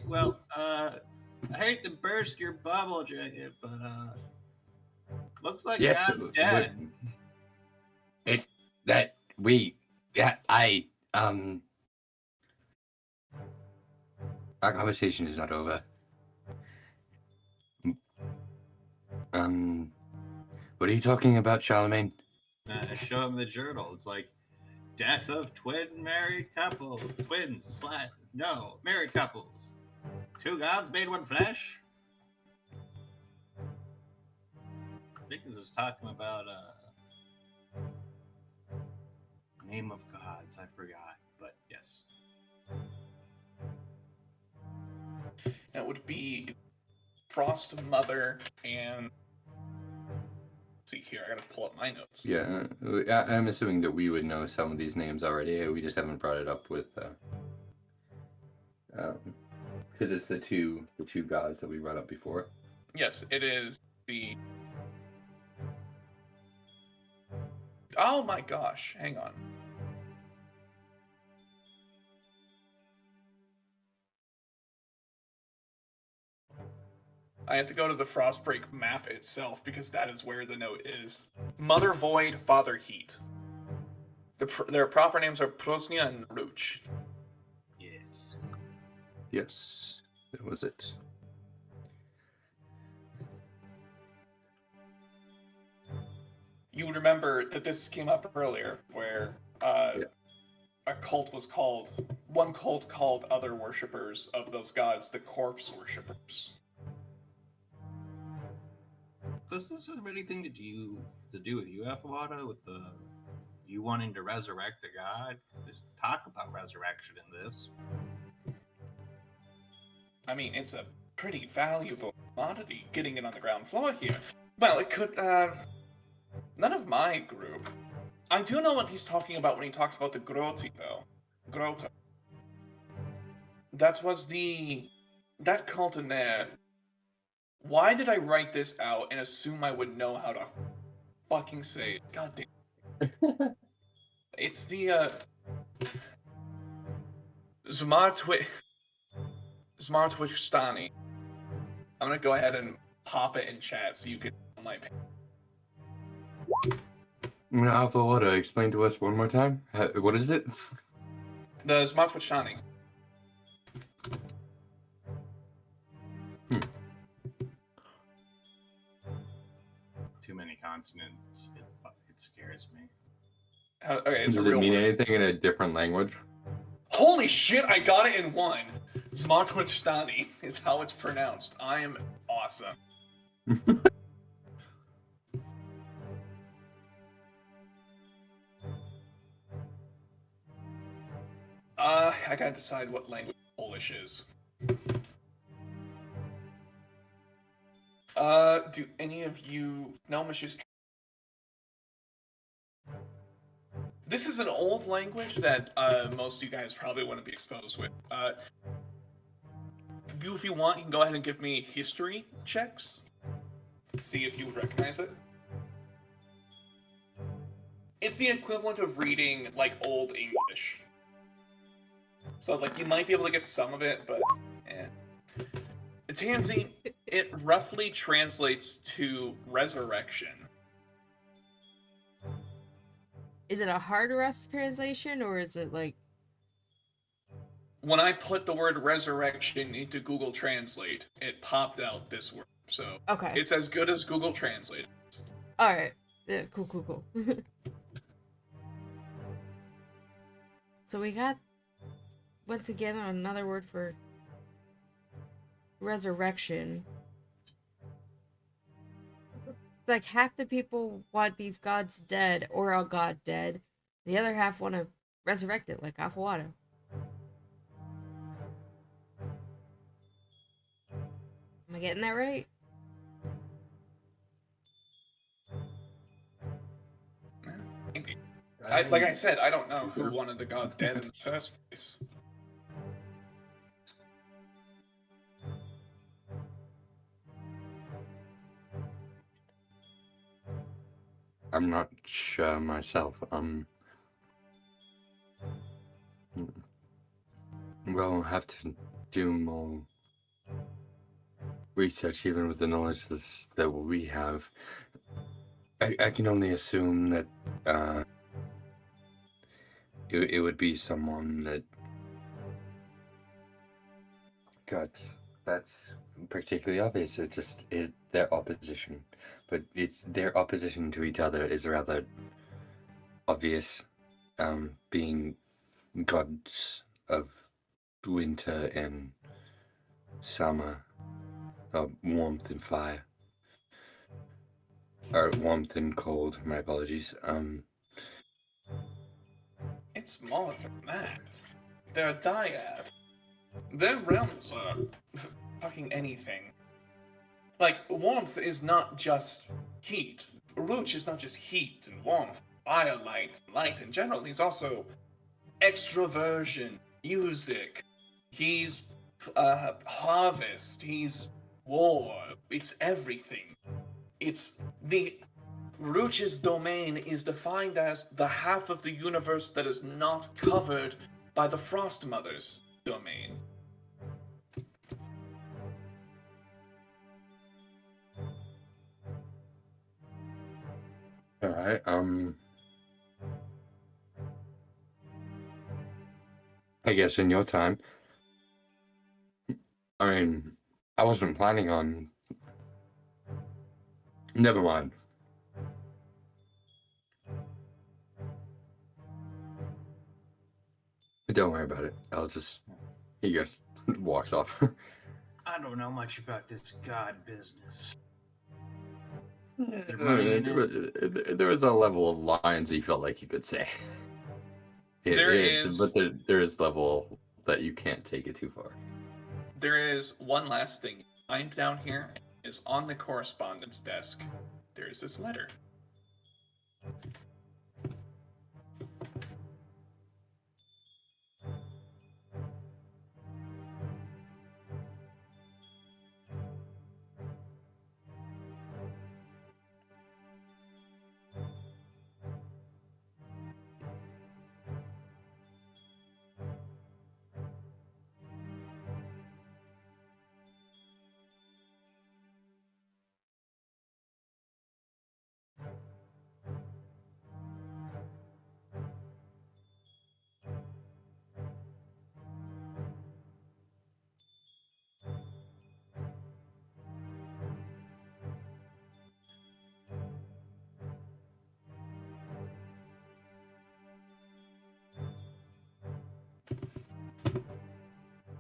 Well, I hate to burst your bubble, Jacob, but looks like Yes, God's dead. Our conversation is not over. What are you talking about, Charlemagne? I show him the journal. It's like, death of twin married couple. Twins, married couples. Two gods made one flesh. I think this is talking about name of gods. I forgot, but yes. That would be Frost Mother and... Let's see here, I gotta pull up my notes. Yeah, I'm assuming that we would know some of these names already. We just haven't brought it up with, because it's the two gods that we brought up before. Yes, it is the... Oh my gosh, hang on. I have to go to the Frostbreak map itself because that is where the note is. Mother Void, Father Heat. Their proper names are Prosnia and Ruch. Yes. Yes, that was it. You would remember that this came up earlier, where a cult was called... One cult called other worshippers of those gods the corpse worshippers. Does this have anything to do with you, Afawada, with you wanting to resurrect the god? 'Cause there's talk about resurrection in this. I mean, it's a pretty valuable commodity getting it on the ground floor here. Well, it could, none of my group. I do know what he's talking about when he talks about the Groti, though. Grota. That was that cult in there. Why did I write this out and assume I would know how to fucking say it? God damn. It's the, Zmartwistani. I'm gonna go ahead and pop it in chat so you can on my page. Afawada, explain to us one more time. What is it? The Zmartwistani. Too many consonants. It scares me. Okay, it's Does a it real mean word. anything in a different language? Holy shit, I got it in one! Zmartwistani is how it's pronounced. I am awesome. I gotta decide what language Polish is. Do any of you know Mrs. This is an old language that most of you guys probably wouldn't be exposed with. If you want, you can go ahead and give me history checks. See if you would recognize it. It's the equivalent of reading, like, Old English. So, like, you might be able to get some of it, but, eh. Tansy, it roughly translates to resurrection. Is it a hard rough translation, or is it like... When I put the word resurrection into Google Translate, it popped out this word. So Okay. it's as good as Google Translate. Alright. Yeah, cool. So we got, once again, another word for resurrection. It's like half the people want these gods dead or a god dead. The other half want to resurrect it like Afawado. Am I getting that right? Maybe. Like I said, I don't know who wanted the gods dead in the first place. I'm not sure myself. We'll have to do more research, even with the knowledge that we have. I can only assume that it would be someone that. God, that's particularly obvious. It just is their opposition, but it's their opposition to each other is rather obvious. Being gods of winter and summer, of warmth and fire, or warmth and cold. My apologies. It's more than that. They're a dyad. Their realms are fucking anything. Like, warmth is not just heat. Ruch is not just heat and warmth, firelight, light in general. He's also extroversion, music. He's harvest. He's war. It's everything. It's the Ruch's domain is defined as the half of the universe that is not covered by the Frost Mother's domain. All right. I guess in your time. I mean, I wasn't planning on. Never mind. Don't worry about it. I'll just. He just walks off. I don't know much about this god business. Is there money in it? There was a level of lines he felt like you could say. But there is level that you can't take it too far. There is one last thing. Find down here is on the correspondence desk. There is this letter.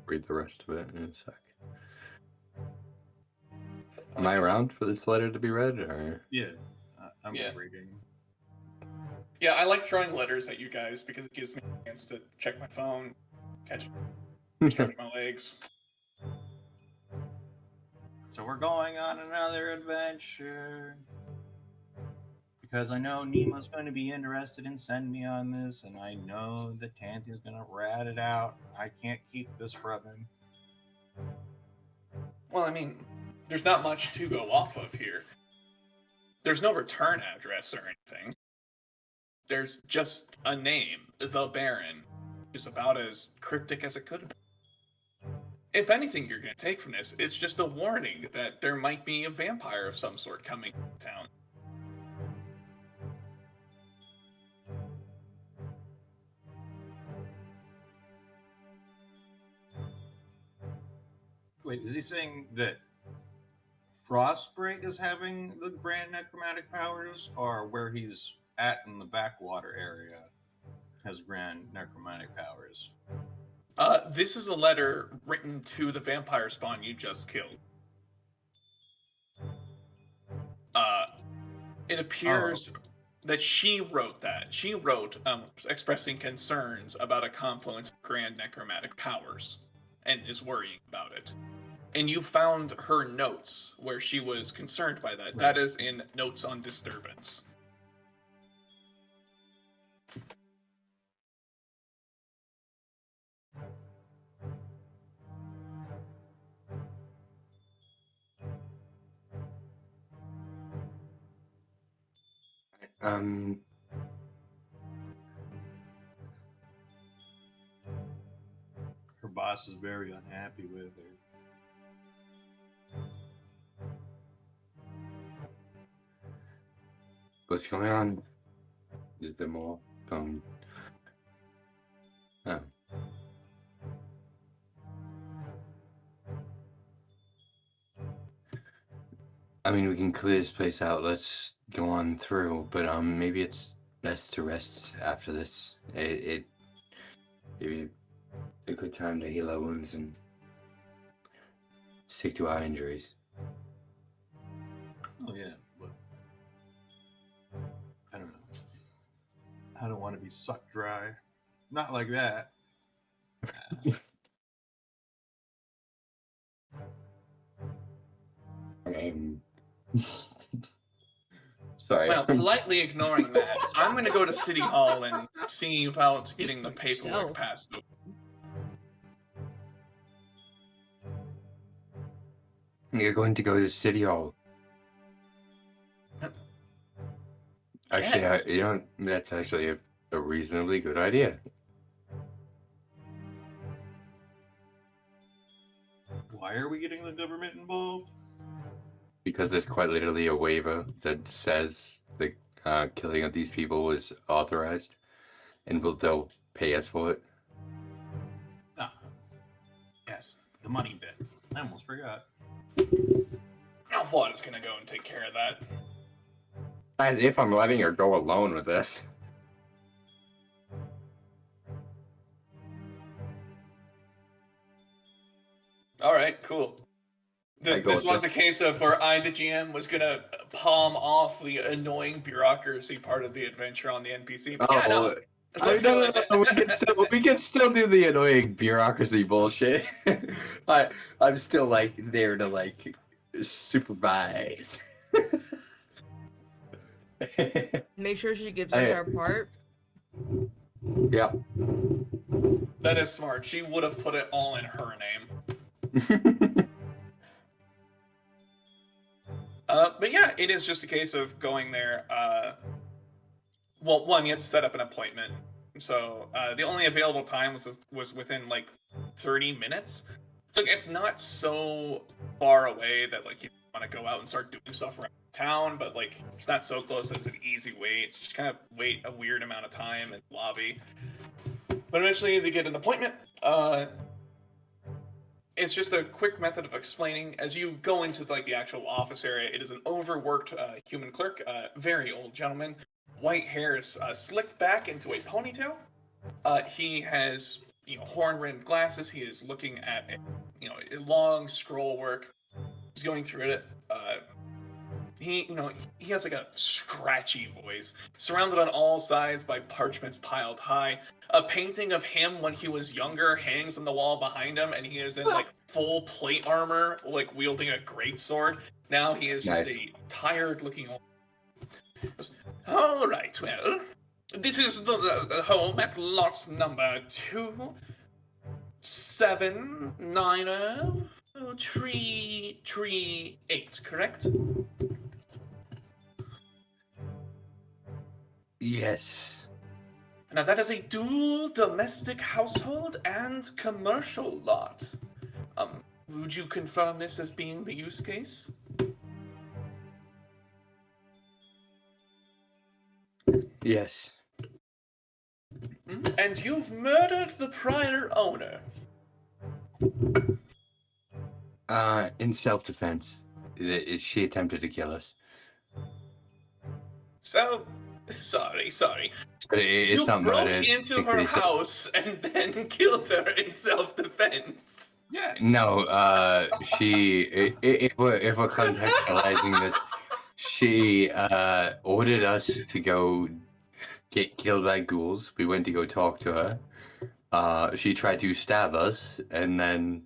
Read the rest of it in a sec. Am I around for this letter to be read, or? Yeah, I'm Yeah. reading. Yeah, I like throwing letters at you guys because it gives me a chance to check my phone, stretch my legs. So we're going on another adventure. Because I know Nemo's going to be interested in sending me on this, and I know that Tansy's going to rat it out. I can't keep this from him. Well, I mean, there's not much to go off of here. There's no return address or anything. There's just a name, the Baron, which is about as cryptic as it could be. If anything you're going to take from this, it's just a warning that there might be a vampire of some sort coming to town. Wait, is he saying that Frostbreak is having the grand necromantic powers, or where he's at in the backwater area has grand necromantic powers? This is a letter written to the vampire spawn you just killed. It appears that she wrote that. She wrote expressing concerns about a confluence of grand necromantic powers and is worrying about it. And you found her notes where she was concerned by that. Right. That is in Notes on Disturbance. Her boss is very unhappy with her. What's going on? Is there more? Oh. I mean, we can clear this place out. Let's go on through, but maybe it's best to rest after this. It maybe a good time to heal our wounds and stick to our injuries. Oh yeah, but I don't know. I don't want to be sucked dry. Not like that. Sorry. Well, politely ignoring that, I'm going to go to City Hall and see about getting the paperwork yourself. passed over. You're going to go to City Hall. Actually, Yes. that's actually a reasonably good idea. Why are we getting the government involved? Because there's quite literally a waiver that says the killing of these people was authorized, and they'll pay us for it. Ah, yes, the money bit. I almost forgot. Alphawad is going to go and take care of that. As if I'm letting her go alone with this. All right, cool. I go This with was a case of where I, the GM, was going to palm off the annoying bureaucracy part of the adventure on the NPC. But yeah, no. Let's go with it. We can still do the annoying bureaucracy bullshit. I'm still like there to like supervise. Make sure she gives us Hey. our part. Yeah. That is smart. She would have put it all in her name. But yeah, it is just a case of going there. Well, one, you have to set up an appointment. So the only available time was within like 30 minutes. So it's not so far away that like you want to go out and start doing stuff around town, but like it's not so close that it's an easy wait. It's just kind of wait a weird amount of time in the lobby. But eventually they get an appointment. It's just a quick method of explaining. As you go into like the actual office area, it is an overworked human clerk, very old gentleman. White hair is slicked back into a ponytail. He has, horn-rimmed glasses. He is looking at, a long scroll work. He's going through it. He has like a scratchy voice, surrounded on all sides by parchments piled high. A painting of him when he was younger hangs on the wall behind him, and he is in like full plate armor, like wielding a greatsword. Now he is just Nice. a tired-looking old. All right, well, this is the home at lot number 2790338, correct? Yes. Now that is a dual domestic household and commercial lot. Would you confirm this as being the use case? Yes. And you've murdered the prior owner. In self-defense. She attempted to kill us. So, sorry. But it's You not broke murder. into her house and then killed her in self-defense. Yes. No, if we're contextualizing this, she ordered us to go get killed by ghouls. We went to go talk to her. She tried to stab us, and then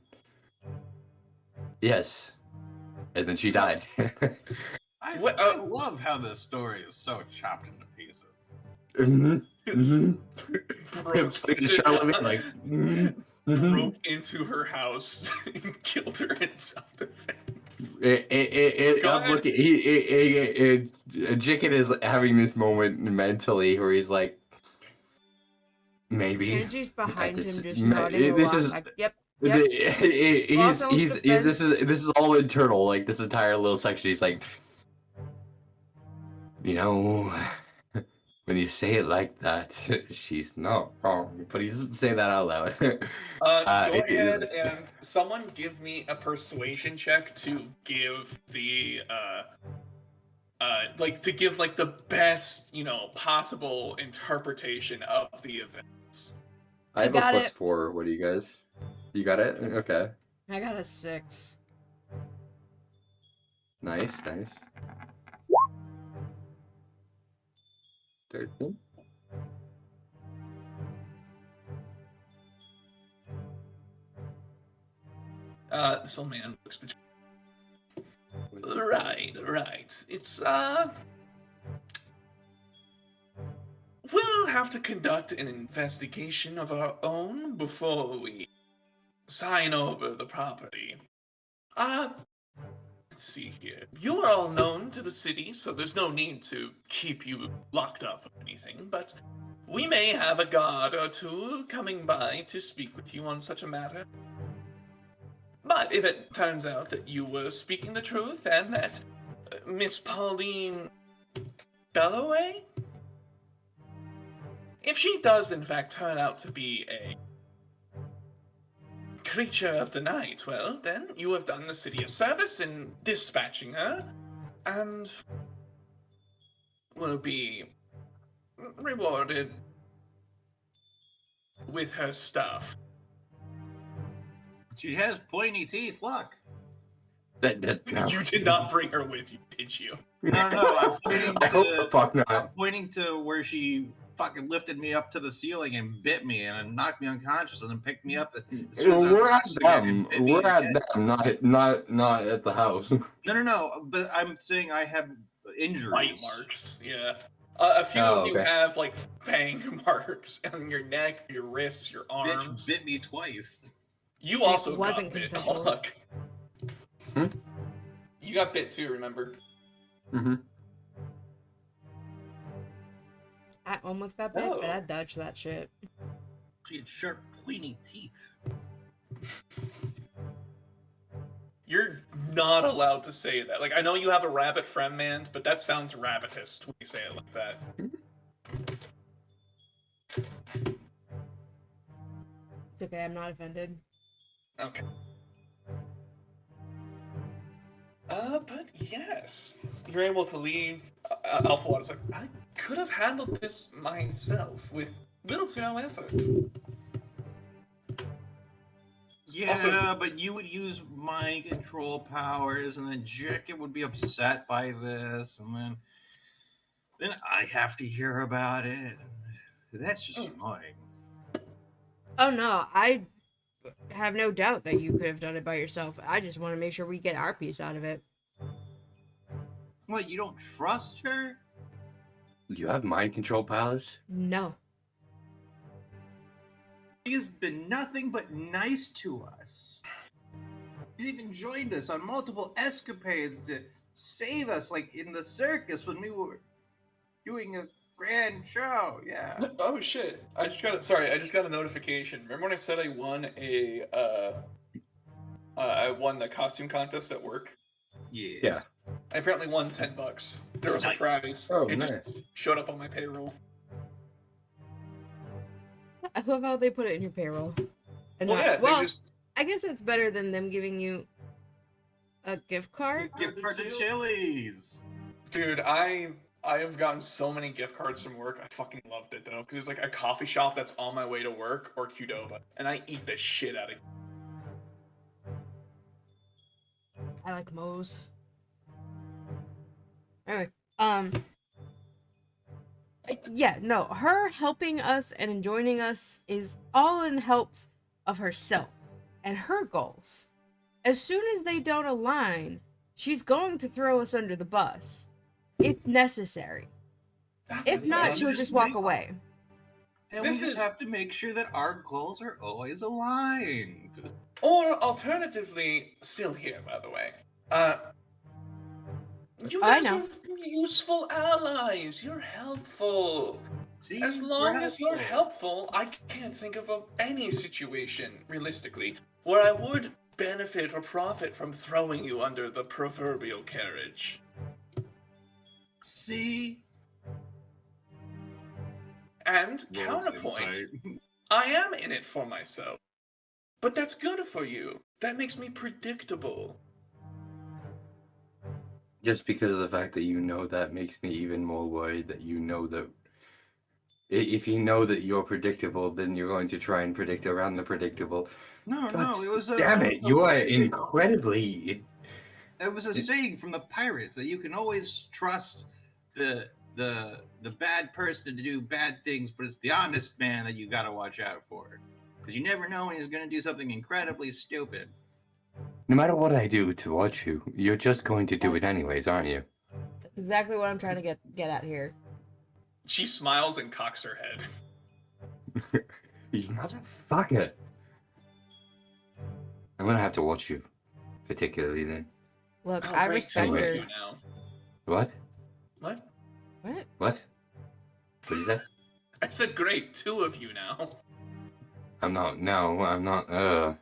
yes, and then she died. I What, love how this story is so chopped into pieces. Mhm, mhm. broke, It's like Charlemagne, like, mhm, mhm. broke into her house and killed her in self-defense. Go I'm ahead. looking. Jicken is having this moment mentally where he's like, maybe. Kenji's behind This- him, just ma- nodding this along, is- like, yep. He's self-defense. this is all internal. Like this entire little section. He's like, you know, when you say it like that, she's not wrong. But he doesn't say that out loud. Go it is- ahead and someone give me a persuasion check to give the to give like the best possible interpretation of the events. I have a got plus it. 4. What do you guys? You got it? Okay. I got a 6. Nice. 13. So man looks between. Right. It's we'll have to conduct an investigation of our own before we sign over the property. Let's see here. You are all known to the city, so there's no need to keep you locked up or anything, but we may have a guard or two coming by to speak with you on such a matter. But if it turns out that you were speaking the truth and that Miss Pauline Dalloway, if she does in fact turn out to be a creature of the night, well, then you have done the city a service in dispatching her, and will be rewarded with her stuff. She has pointy teeth. Look. No. You did not bring her with you, did you? No. I'm pointing I hope the to. fuck not. I'm pointing to where she fucking lifted me up to the ceiling and bit me and knocked me unconscious and then picked me up. As soon as I was We're at close again and them. bit me We're at again. them, not at the house. No. But I'm saying I have injuries. Bite marks, yeah. A few Oh, of you okay. have like fang marks on your neck, your wrists, your arms. Bitch bit me twice. You also wasn't got bit. consensual. Look. Hmm? You got bit too, remember? Mm-hmm. I almost got bit, but Oh. I dodged that shit. She had sharp, pointy teeth. You're not allowed to say that. Like, I know you have a rabbit friend, man, but that sounds rabbitist when you say it like that. It's okay, I'm not offended. Okay. But yes, you're able to leave. Alpha Water's like, I could have handled this myself with little to no effort. Yeah, Also- but you would use mind control powers, and then Jicken would be upset by this, and then I have to hear about it. That's just annoying. Oh no, I have no doubt that you could have done it by yourself. I just want to make sure we get our piece out of it. What, you don't trust her? Do you have mind control powers? No. She's been nothing but nice to us. She's even joined us on multiple escapades to save us, like in the circus when we were doing a grand show. Yeah. Oh shit! I just got a notification. Remember when I said I won I won the costume contest at work? Yes. Yeah. I apparently won $10. There was a Nice. prize. Oh, it nice. just showed up on my payroll. I love how they put it in your payroll. And Well, not- yeah, they well, just I guess it's better than them giving you A gift card? Gift card to Chili's. Dude, I have gotten so many gift cards from work. I fucking loved it though, because it's like a coffee shop that's on my way to work or Qdoba, and I eat the shit out of it. I like Moe's. Anyway, yeah, no, her helping us and joining us is all in helps of herself and her goals. As soon as they don't align, she's going to throw us under the bus, if necessary. If not, she'll just walk away. And This we just is- have to make sure that our goals are always aligned. Or alternatively, still here, by the way. You I guys know. are useful allies. You're helpful. See, As we're long as you're helpful, I can't think of any situation, realistically, where I would benefit or profit from throwing you under the proverbial carriage. See? And Will's counterpoint, insight. I am in it for myself. But that's good for you. That makes me predictable. Just because of the fact that you know that makes me even more worried that you know that if you know that you're predictable, then you're going to try and predict around the predictable. No, But no, it was a. damn it it, was a you are very- incredibly. It was a saying from the pirates that you can always trust the bad person to do bad things, but it's the honest man that you gotta watch out for, because you never know when he's gonna do something incredibly stupid. No matter what I do to watch you, you're just going to do it anyways, aren't you? That's exactly what I'm trying to get at here. She smiles and cocks her head. You motherfucker. I'm gonna have to watch you, particularly then. Look, Oh, I great, respect two of her. you now. What? What? What? What? What is that? I said great, two of you now. I'm not. No, I'm not.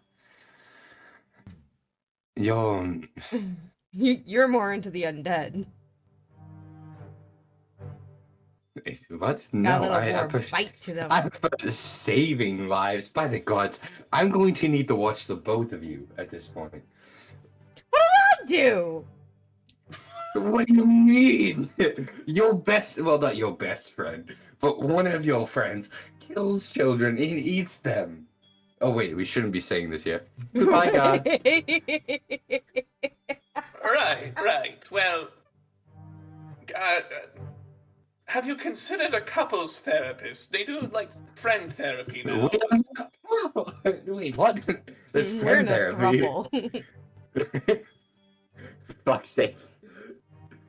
Yo, You're more into the undead. what? Got No, a little I more prefer, bite to them. I prefer saving lives. By the gods, I'm going to need to watch the both of you at this point. What do I do? What do you mean? Your best, well, not your best friend, but one of your friends kills children and eats them. Oh wait, we shouldn't be saying this yet. Goodbye, God. Right. Well, have you considered a couples therapist? They do like friend therapy now. Wait, what? This We're friend in a therapy. throuple. Fuck's sake.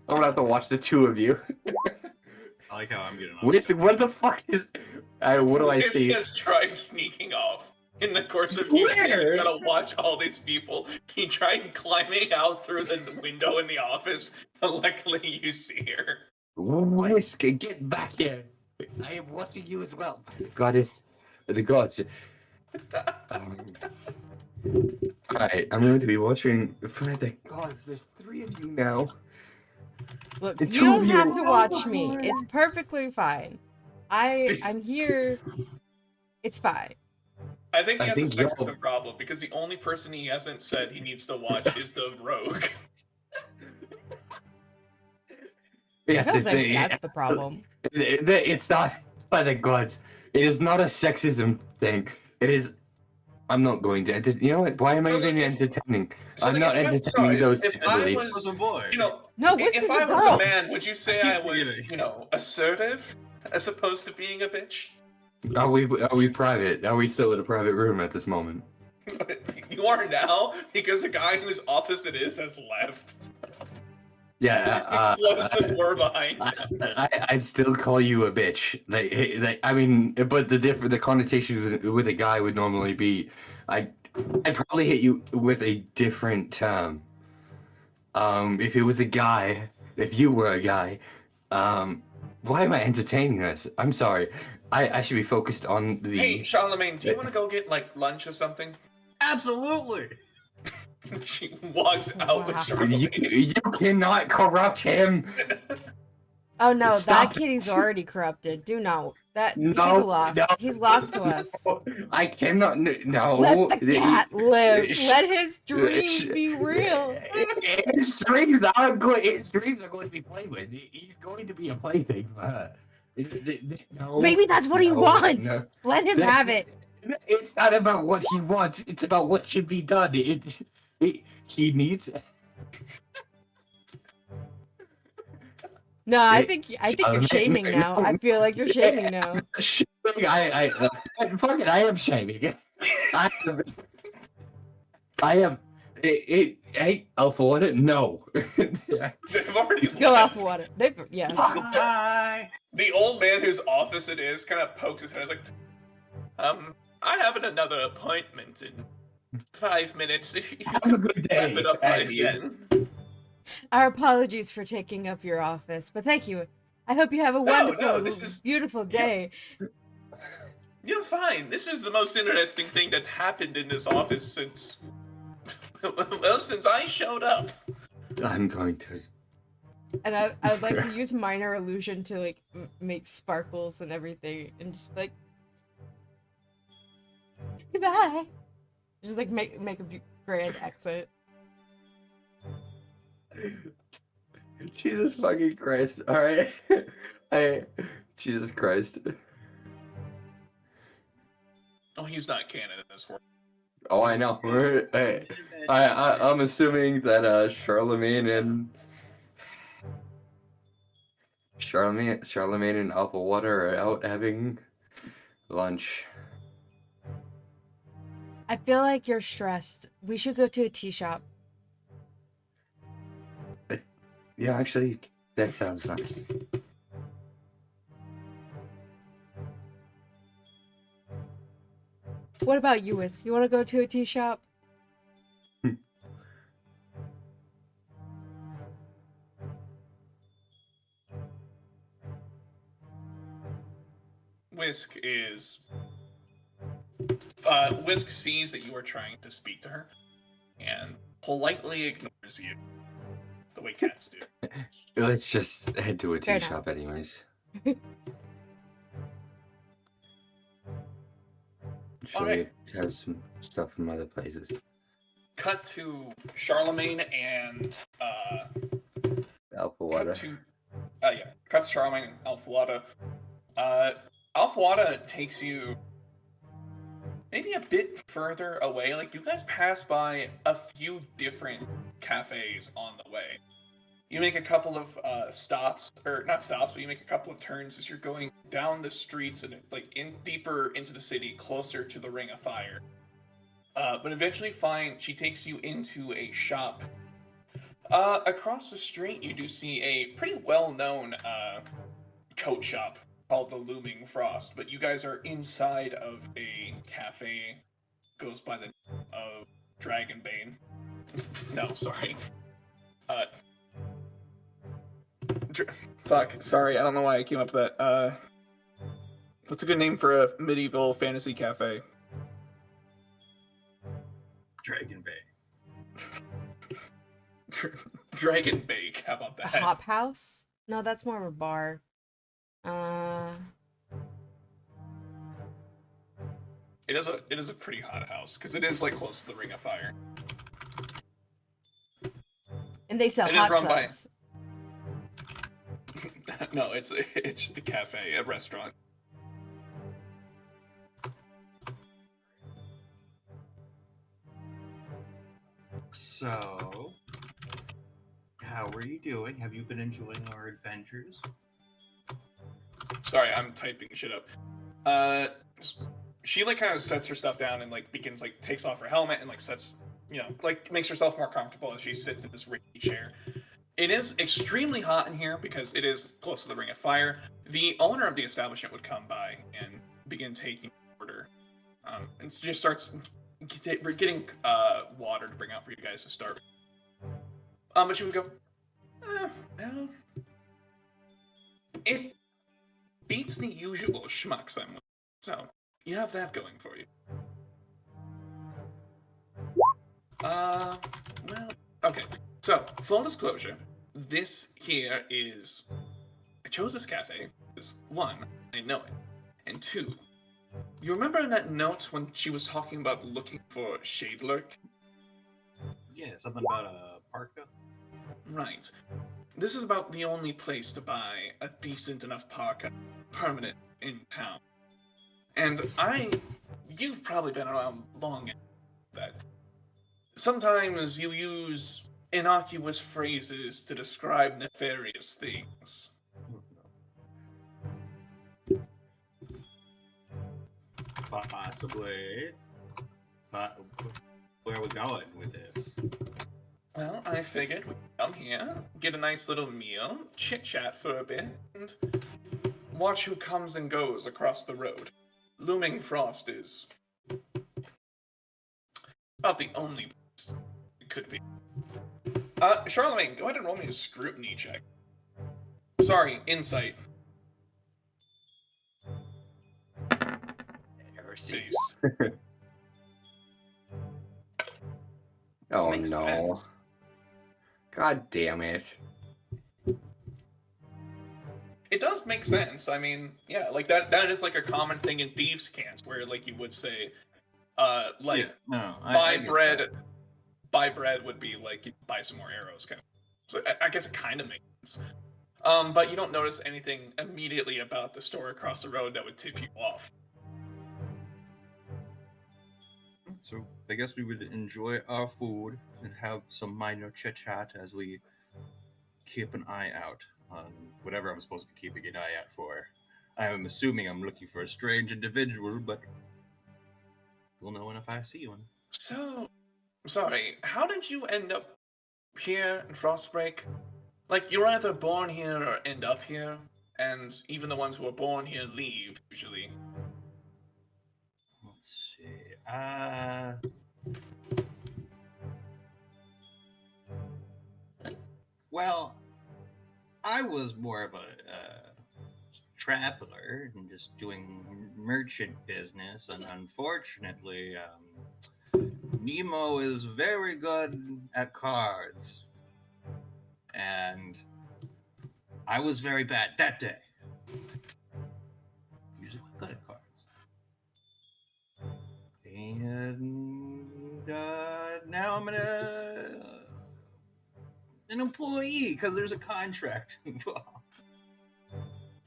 I'm gonna have to watch the two of you. I like how I'm getting. What the fuck is? What do I Wiz see? just tried sneaking off. In the course of you saying Where? you gotta watch all these people, he tried climbing out through the window in the office, but luckily you see her. Whisk, get back here! I am watching you as well. Goddess, the gods. Alright, I'm going to be watching. For the gods, there's three of you now. Look, The you two don't of have you- to watch me. It's perfectly fine. I'm here. It's fine. I think he I has a think y'all- sexism problem because the only person he hasn't said he needs to watch is the rogue. I Yes, don't it's think that's the problem. it's not. By the gods, it is not a sexism thing. It is. I'm not going to. You know what? Why am I So, even like, entertaining? so, I'm like, not if you're- entertaining sorry, those if I beliefs. This was a boy. You know, No, what's if with I the was girl? a man, would you say I I keep was, forgetting. you know, assertive as opposed to being a bitch? Are we private? Are we still in a private room at this moment? You are now because the guy whose office it is has left. Yeah. Close the door behind him. I'd still call you a bitch. I mean, but the connotation with a guy would normally be, I'd probably hit you with a different term. If it was a guy, if you were a guy, why am I entertaining this? I'm sorry. I should be focused on the. Hey, Charlemagne, do you want to go get like lunch or something? Absolutely. She walks out with Wow. Charlemagne. You cannot corrupt him. Oh no, Stop that kitty's it. already corrupted. Do not. He's lost. He's lost to us. I cannot. No. Let the cat live. Let his dreams be real. His dreams are good. His dreams are going to be played with. He's going to be a plaything for her. No. Maybe that's what he wants. No. Let him have it. It's not about what he wants. It's about what should be done. He needs. No, I think you're shaming now. I feel like you're shaming now. Fuck it. I am shaming. I am. Hey, Alpha Water, no. They've already Go left. Alpha Water. Yeah. Bye. The old man whose office it is kind of pokes his head. He's like, I have another appointment in 5 minutes. If you Have a good day. wrap it up by then. Our apologies for taking up your office, but thank you. I hope you have a wonderful, beautiful day. You're fine. This is the most interesting thing that's happened in this office since, well, since I showed up. I'm going to. And I would like to use minor illusion to like make sparkles and everything, and just like goodbye. Just like make a grand exit. Jesus fucking Christ! All right, Jesus Christ. Oh, he's not canon in this world. Oh, I know. I'm assuming that Charlemagne and Alpha Water are out having lunch. I feel like you're stressed. We should go to a tea shop. Yeah, actually, that sounds nice. What about you, Whisk? You want to go to a tea shop? Whisk sees that you are trying to speak to her, and politely ignores you, the way cats do. Let's just head to a tea Fair shop, anyways. Should Alright. we have some stuff from other places? Cut to Charlemagne and Alpha Water. Cut to Charlemagne and Alpha Wada takes you maybe a bit further away. Like, you guys pass by a few different cafes on the way. You make a couple of stops, or not stops, but you make a couple of turns as you're going down the streets and deeper into the city, closer to the Ring of Fire. But eventually she takes you into a shop. Across the street, you do see a pretty well-known coat shop called the Looming Frost, but you guys are inside of a cafe, goes by the name of Dragonbane. No, sorry. Fuck, sorry, I don't know why I came up with that. What's a good name for a medieval fantasy cafe? Dragon Bay. Dragon Bake, how about A that? hop house? No, that's more of a bar. It is a pretty hot house, because it is like close to the Ring of Fire. And they sell It is hot run by- subs. No, it's just a cafe, a restaurant. So, how are you doing? Have you been enjoying our adventures? Sorry, I'm typing shit up. She like kind of sets her stuff down and like begins like takes off her helmet and like sets, like makes herself more comfortable as she sits in this rickety chair. It is extremely hot in here because it is close to the Ring of Fire. The owner of the establishment would come by and begin taking order, and just starts getting water to bring out for you guys to start. But she would go, well, it beats the usual schmucks I'm with, so you have that going for you. Well, okay. So, full disclosure, this here is... I chose this cafe because, one, I know it. And two, you remember in that note when she was talking about looking for Shade Lurk? Yeah, something about a parka. Right. This is about the only place to buy a decent enough parka, permanent in town. And you've probably been around long enough that sometimes you use innocuous phrases to describe nefarious things. Possibly. But where are we going with this? Well, I figured we'd come here, get a nice little meal, chit-chat for a bit, and watch who comes and goes across the road. Looming Frost is about the only place it could be. Charlemagne, go ahead and roll me a scrutiny check. Sorry, insight. Heresy. Base. Oh Makes no. sense. God damn it. It does make sense. I mean, yeah, like that is like a common thing in thieves' camps where like you would say, like Yeah, no, I buy get bread. that. Buy bread would be like you buy some more arrows, kind of. So I guess it kind of makes sense. But you don't notice anything immediately about the store across the road that would tip you off. So I guess we would enjoy our food and have some minor chit chat as we keep an eye out on whatever I'm supposed to be keeping an eye out for. I'm assuming I'm looking for a strange individual, but we'll know if I see one. So, sorry, how did you end up here in Frostbreak? Like, you're either born here or end up here, and even the ones who are born here leave, usually. Let's see. Well, I was more of a traveler and just doing merchant business, and unfortunately, Nemo is very good at cards, and I was very bad that day. Usually, I'm good at cards, and now I'm an employee because there's a contract involved.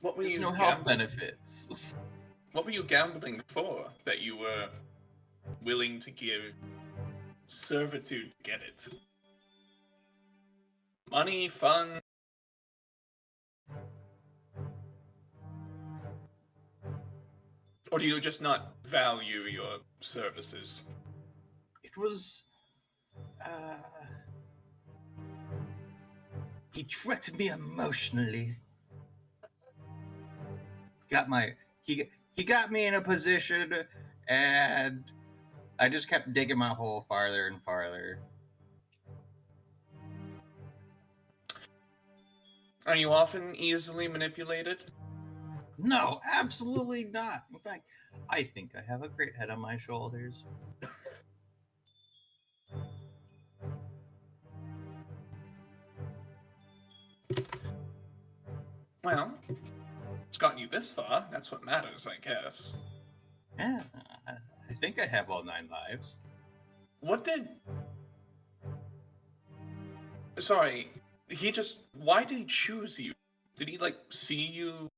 What were There's you no health gambling? benefits. What were you gambling for that you were willing to give servitude to get it? Money, fun? Or do you just not value your services? It was. Uh, he tricked me emotionally. He got me in a position, and I just kept digging my hole farther and farther. Are you often easily manipulated? No, absolutely not. In fact, I think I have a great head on my shoulders. Well, it's gotten you this far. That's what matters, I guess. Yeah, I think I have all 9 lives. What did... Sorry, why did he choose you? Did he, like, see you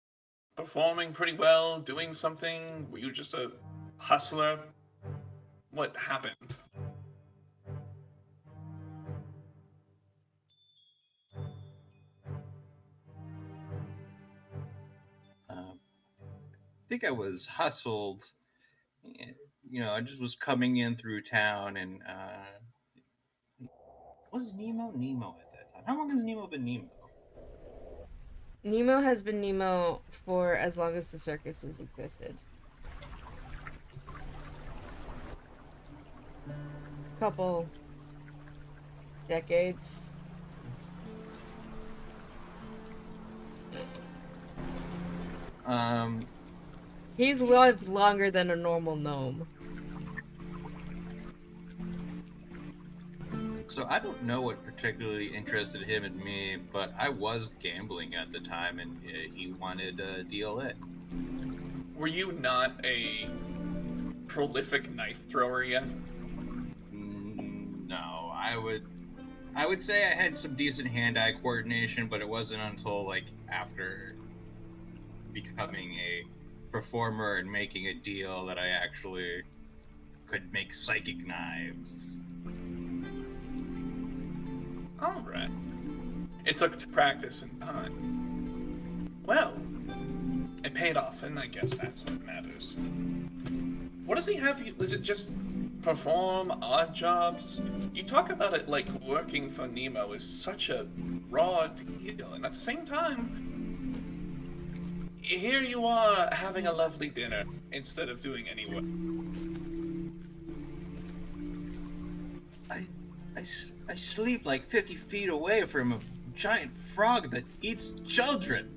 performing pretty well, doing something? Were you just a hustler? What happened? I think I was hustled. I just was coming in through town, and was Nemo at that time? How long has Nemo been Nemo? Nemo has been Nemo for as long as the circus has existed. Couple decades. He's lived longer than a normal gnome. So I don't know what particularly interested him in me, but I was gambling at the time, and he wanted to deal it. Were you not a prolific knife thrower yet? No, I would say I had some decent hand-eye coordination, but it wasn't until like after becoming a performer and making a deal that I actually could make psychic knives. Alright. It took practice and time. Well, it paid off, and I guess that's what matters. What does he have you? Is it just perform odd jobs? You talk about it like working for Nemo is such a raw deal, and at the same time, here you are having a lovely dinner instead of doing any work. I sleep like 50 feet away from a giant frog that eats children.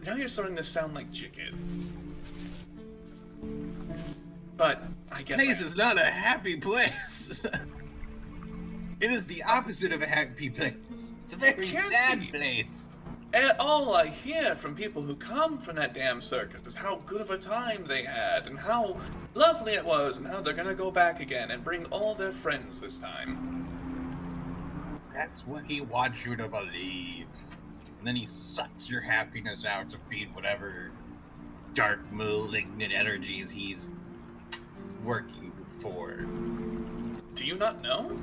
Now you're starting to sound like Chicken. But I guess This place is not a happy place. It is the opposite of a happy place. It's a very Can't sad be. place. And all I hear from people who come from that damn circus is how good of a time they had, and how lovely it was, and how they're gonna go back again and bring all their friends this time. That's what he wants you to believe. And then he sucks your happiness out to feed whatever dark, malignant energies he's working for. Do you not know?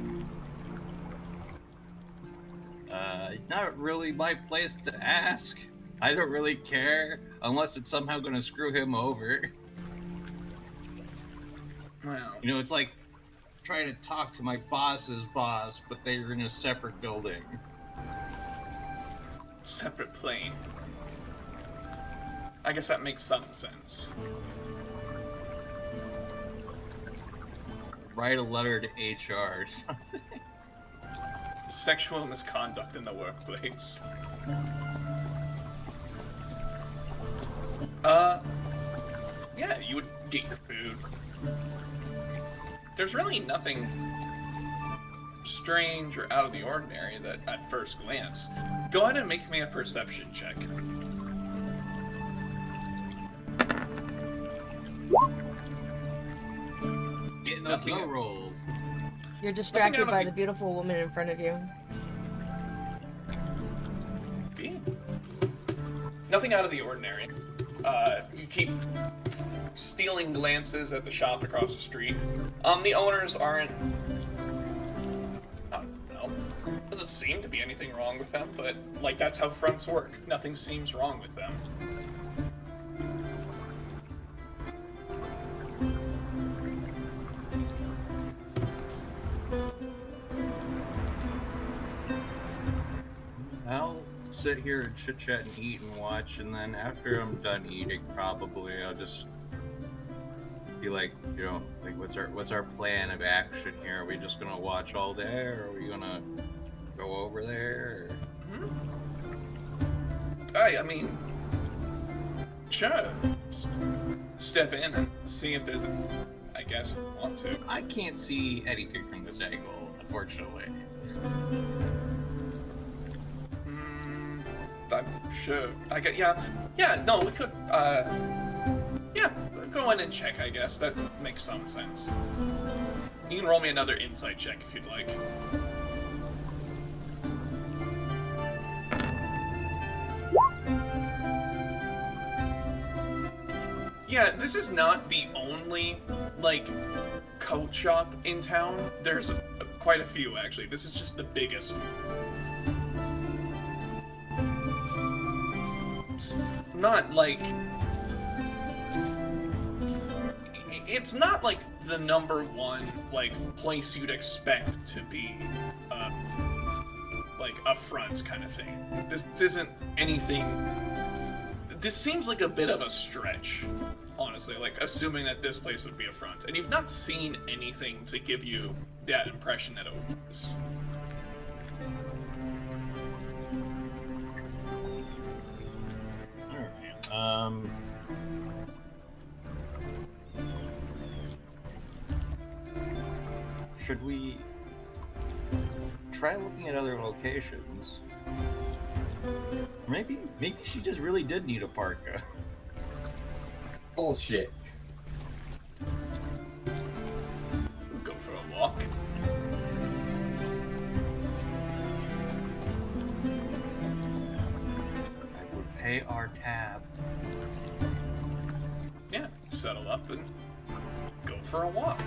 Not really my place to ask. I don't really care, unless it's somehow going to screw him over. Well, You know, it's like trying to talk to my boss's boss, but they're in a separate building. separate plane. I guess that makes some sense. Write a letter to HR or something. Sexual misconduct in the workplace. Yeah, you would get your food. There's really nothing strange or out of the ordinary that at first glance. Go ahead and make me a perception check. Getting those Nothing- low rolls. You're distracted out of by the- the beautiful woman in front of you. Nothing out of the ordinary. You keep stealing glances at the shop across the street. The owners aren't... I don't know. Doesn't seem to be anything wrong with them, but, like, that's how fronts work. Nothing seems wrong with them. I'll sit here and chit chat and eat and watch, and then after I'm done eating, probably I'll just be like, you know, like what's our plan of action here? Are we just gonna watch all day, or are we gonna go over there? Or... I mean, sure. Just step in and see if there's, I guess, want to. I can't see anything from this angle, unfortunately. I'm sure. No, we could, yeah, go in and check, I guess. That makes some sense. You can roll me another insight check if you'd like. Yeah, this is not the only, like, coat shop in town. There's quite a few, actually. This is just the biggest. It's not like... It's not like the number one, like, place you'd expect to be, like, a front kind of thing. This isn't anything... This seems like a bit of a stretch, honestly, like, assuming that this place would be a front. And you've not seen anything to give you that impression that it was. Alright, should we try looking at other locations? Maybe she just really did need a parka. Bullshit. Go for a walk. I would pay our tab. Yeah, settle up and go for a walk.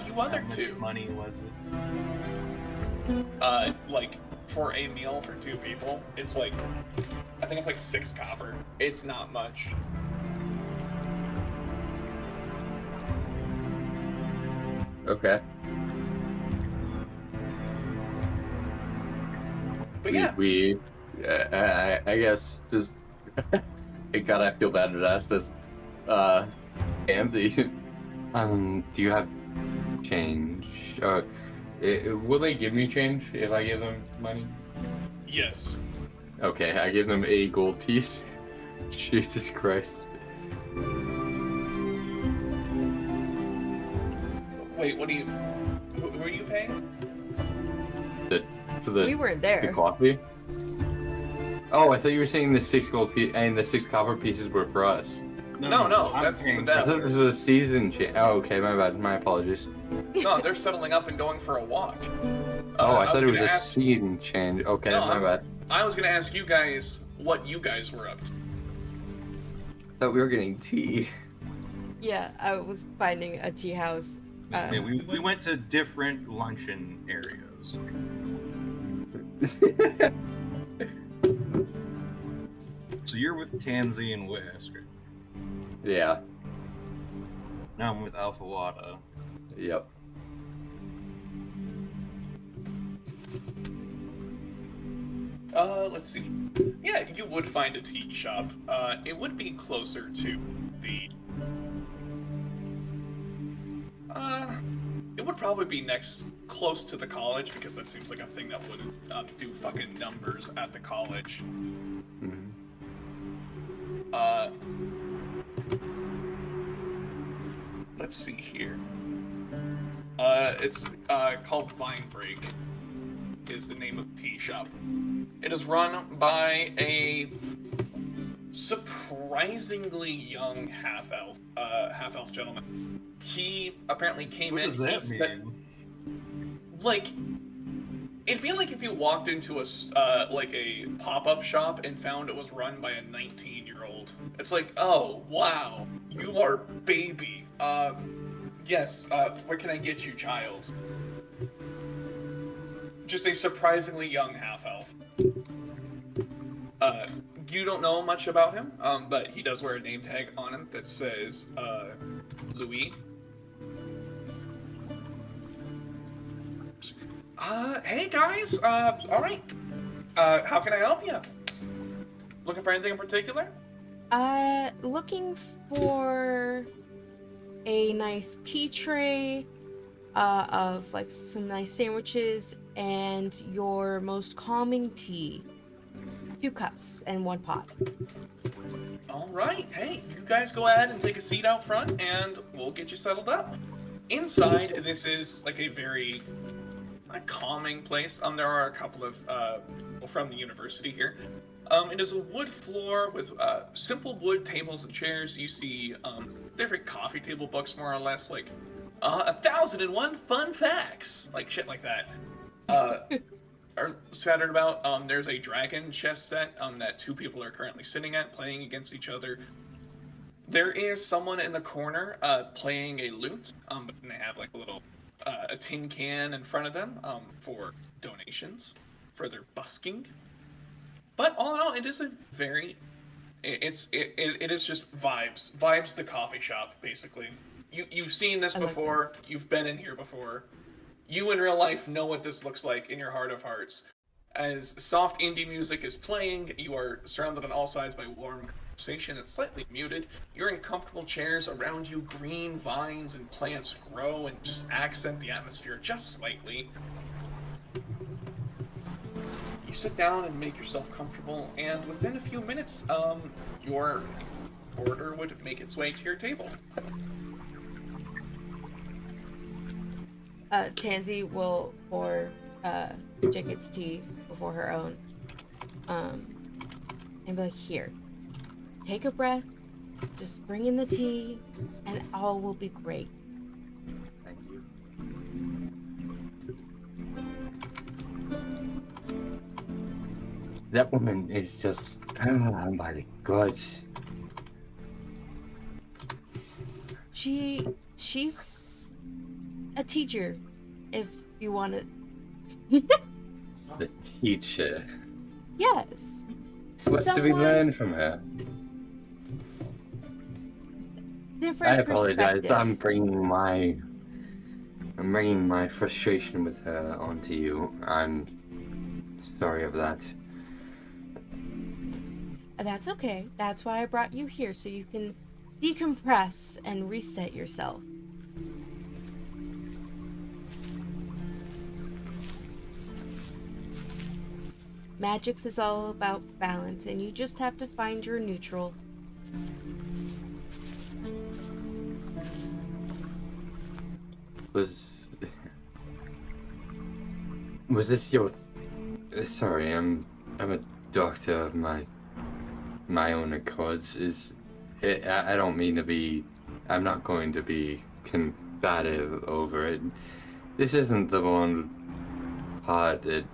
You other How much two. money was it? Like for a meal for 2 people, it's like, I think it's like 6 copper. It's not much. Okay. But yeah, I guess just. God, I feel bad to ask this. Andy, do you have change? Will they give me change if I give them money? yes. Okay, I give them a gold piece. Jesus Christ. Wait, what do you? Who are you paying? For the We weren't the there. coffee. Oh, I thought you were saying the 6 gold piece and the 6 copper pieces were for us. No, I'm that's paying with I them. thought this was a season change. Oh, okay, my bad. My apologies. No, they're settling up and going for a walk. Oh, I thought it was gonna a ask, season change. Okay, No, my bad. I was gonna ask you guys what you guys were up to. I thought we were getting tea. Yeah, I was finding a tea house. Yeah, we went to different luncheon areas. So you're with Tansy and Wesker. Yeah. Now I'm with Alpha Wada. Yep. Let's see. Yeah, you would find a tea shop. It would be closer to the. It would probably be close to the college, because that seems like a thing that would do fucking numbers at the college. Mhm. Let's see here. It's called Vine Break, is the name of the tea shop. It is run by a surprisingly young half-elf gentleman. He apparently came What in. does that he said- mean? Like, it'd be like if you walked into like a pop-up shop and found it was run by a 19-year-old. It's like, oh wow, you are baby. Yes. What can I get you, child? Just a surprisingly young half-elf. You don't know much about him, but he does wear a name tag on him that says, Louis. Hey guys, alright. How can I help you? Looking for anything in particular? Looking for a nice tea tray, of like some nice sandwiches and your most calming tea. 2 cups and 1 pot. Alright, hey, you guys go ahead and take a seat out front and we'll get you settled up. Inside, this is like a very calming place. There are a couple of people from the university here. It is a wood floor with simple wood tables and chairs. You see different coffee table books, more or less, like 1,001 fun facts, like shit like that. Are scattered about. There's a dragon chess set that 2 people are currently sitting at, playing against each other. There is someone in the corner playing a lute, but they have like a tin can in front of them for donations for their busking. But all in all, it is a very, it is just vibes the coffee shop, basically. You've seen this I like before. this. You've been in here before. You in real life know what this looks like in your heart of hearts. As soft indie music is playing, you are surrounded on all sides by warm conversation. It's slightly muted. You're in comfortable chairs. Around you, green vines and plants grow and just accent the atmosphere just slightly. You sit down and make yourself comfortable, and within a few minutes, your order would make its way to your table. Tansy will pour Jacket's tea before her own. And be like, here, take a breath, Just bring in the tea, and all will be great. Thank you. That woman is just, oh my god. She's a teacher, if you want to. The teacher. Yes. What's to be Someone learned from her? different I apologize. perspective. I'm bringing my frustration with her onto you. I'm sorry of that. That's okay. That's why I brought you here, so you can decompress and reset yourself. Magics is all about balance, and you just have to find your neutral. Was this your? Sorry, I'm a doctor of my own accords. I don't mean to be. I'm not going to be combative over it. This isn't the one part that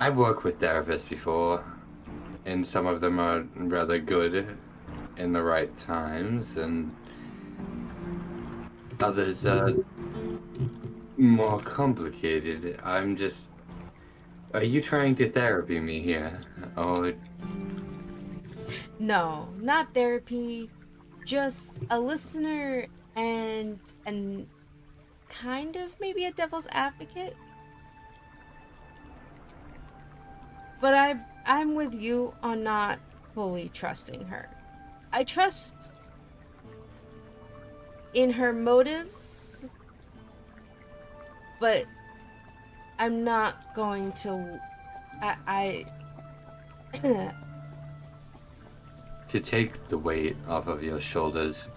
I've worked with therapists before, and some of them are rather good in the right times, and others are more complicated. I'm just. Are you trying to therapy me here? Or No, not therapy, just a listener and kind of maybe a devil's advocate. But I'm with you on not fully trusting her. I trust in her motives, but I'm not going to I to take the weight off of your shoulders.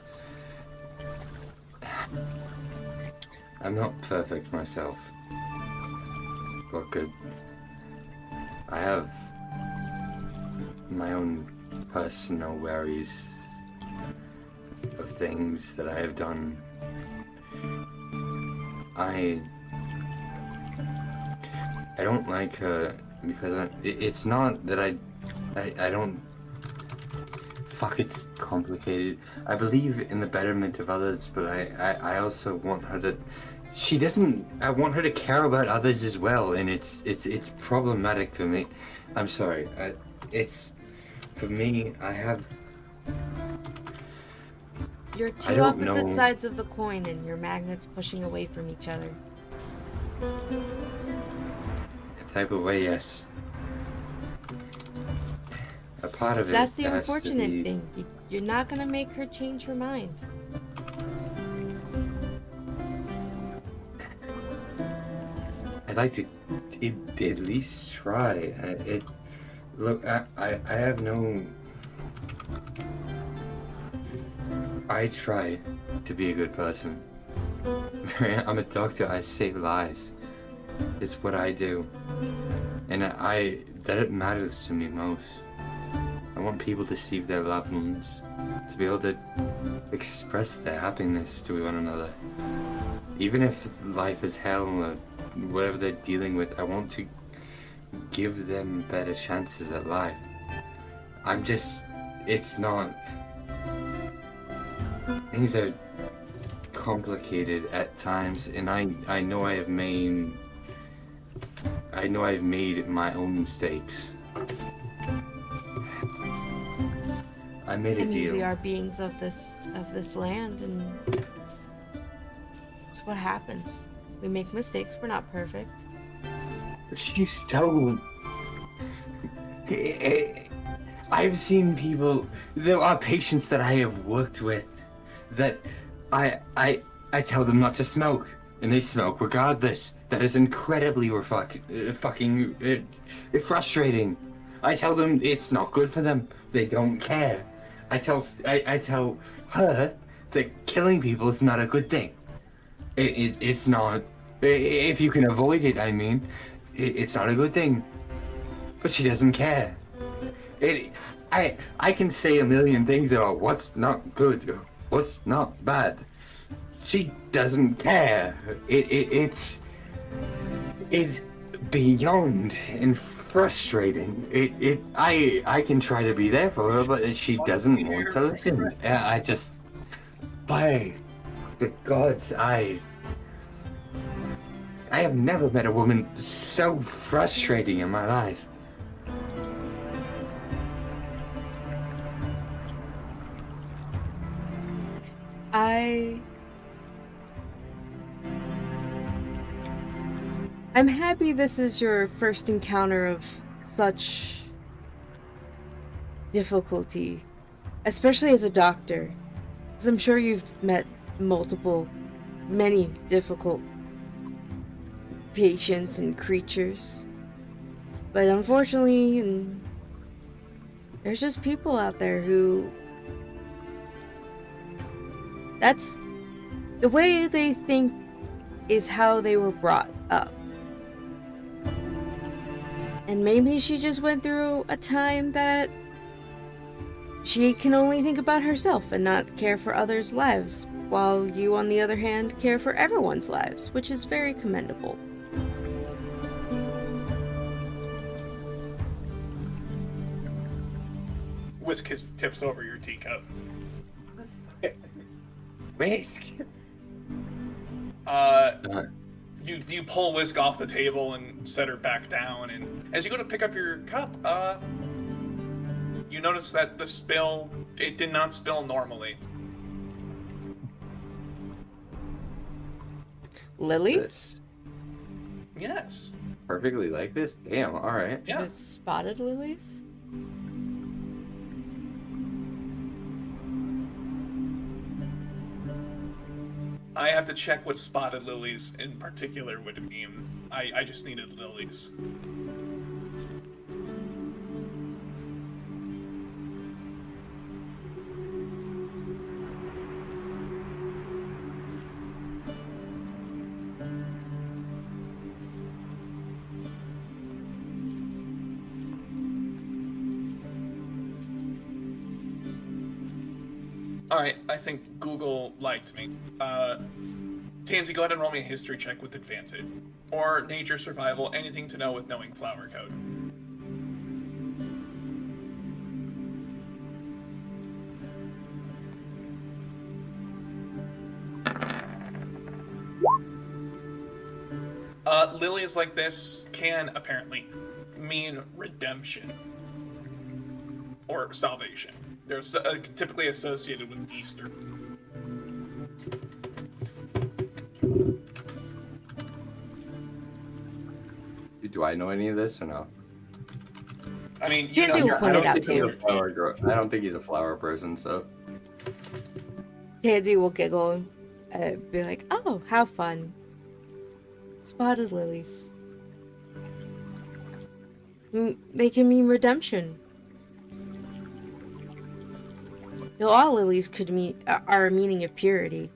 I'm not perfect myself. But good. I have my own personal worries of things that I have done. I don't like her because it's not that I don't. Fuck, it's complicated. I believe in the betterment of others, but I also want her to. She doesn't. I want her to care about others as well, and it's problematic for me. I'm sorry. It's for me. I have. You're I two don't opposite know. sides of the coin, and your magnets pushing away from each other. A type of way, yes. A part of it. That's the has to unfortunate be- thing. You're not gonna make her change her mind. I'd like to at least try. Look, I have no. I try to be a good person. I'm a doctor. I save lives. It's what I do, and that it matters to me most. I want people to see their loved ones, to be able to express their happiness to one another. Even if life is hell or whatever they're dealing with, I want to give them better chances at life. It's not. Things are complicated at times, and I know I've made my own mistakes. I made a I mean, deal. we are beings of this land, and it's what happens. We make mistakes. We're not perfect. She's so. I've seen people. There are patients that I have worked with that I tell them not to smoke, and they smoke regardless. That is incredibly fucking frustrating. I tell them it's not good for them. They don't care. I tell her that killing people is not a good thing. It's not. If you can avoid it, I mean, it's not a good thing. But she doesn't care. I can say a million things about what's not good, what's not bad. She doesn't care. It's beyond and frustrating. I can try to be there for her, but she doesn't want to listen. I just, by the gods, I have never met a woman so frustrating in my life. I'm happy this is your first encounter of such difficulty, especially as a doctor, because I'm sure you've met many difficult patients and creatures. But unfortunately, there's just people out there who... that's the way they think is how they were brought up. And maybe she just went through a time that she can only think about herself and not care for others' lives, while you, on the other hand, care for everyone's lives, which is very commendable. Whisk tips over your teacup. Whisk. You pull Whisk off the table and set her back down, and as you go to pick up your cup, you notice that it did not spill normally. Lilies? Yes. Perfectly like this? Damn, alright. Yeah. Is it spotted lilies? I have to check what spotted lilies in particular would mean. I just needed lilies. Alright, I think Google liked me. Tansy, go ahead and roll me a history check with advantage. Or nature, survival, anything to know with knowing flower code. Lilies like this can apparently mean redemption or salvation. They're typically associated with Easter. Do I know any of this or no? I mean, you Tansy know, will point it out to you. I don't think he's a flower person, so. Tansy will giggle and be like, oh, how fun. Spotted lilies. They can mean redemption. Though all lilies are a meaning of purity.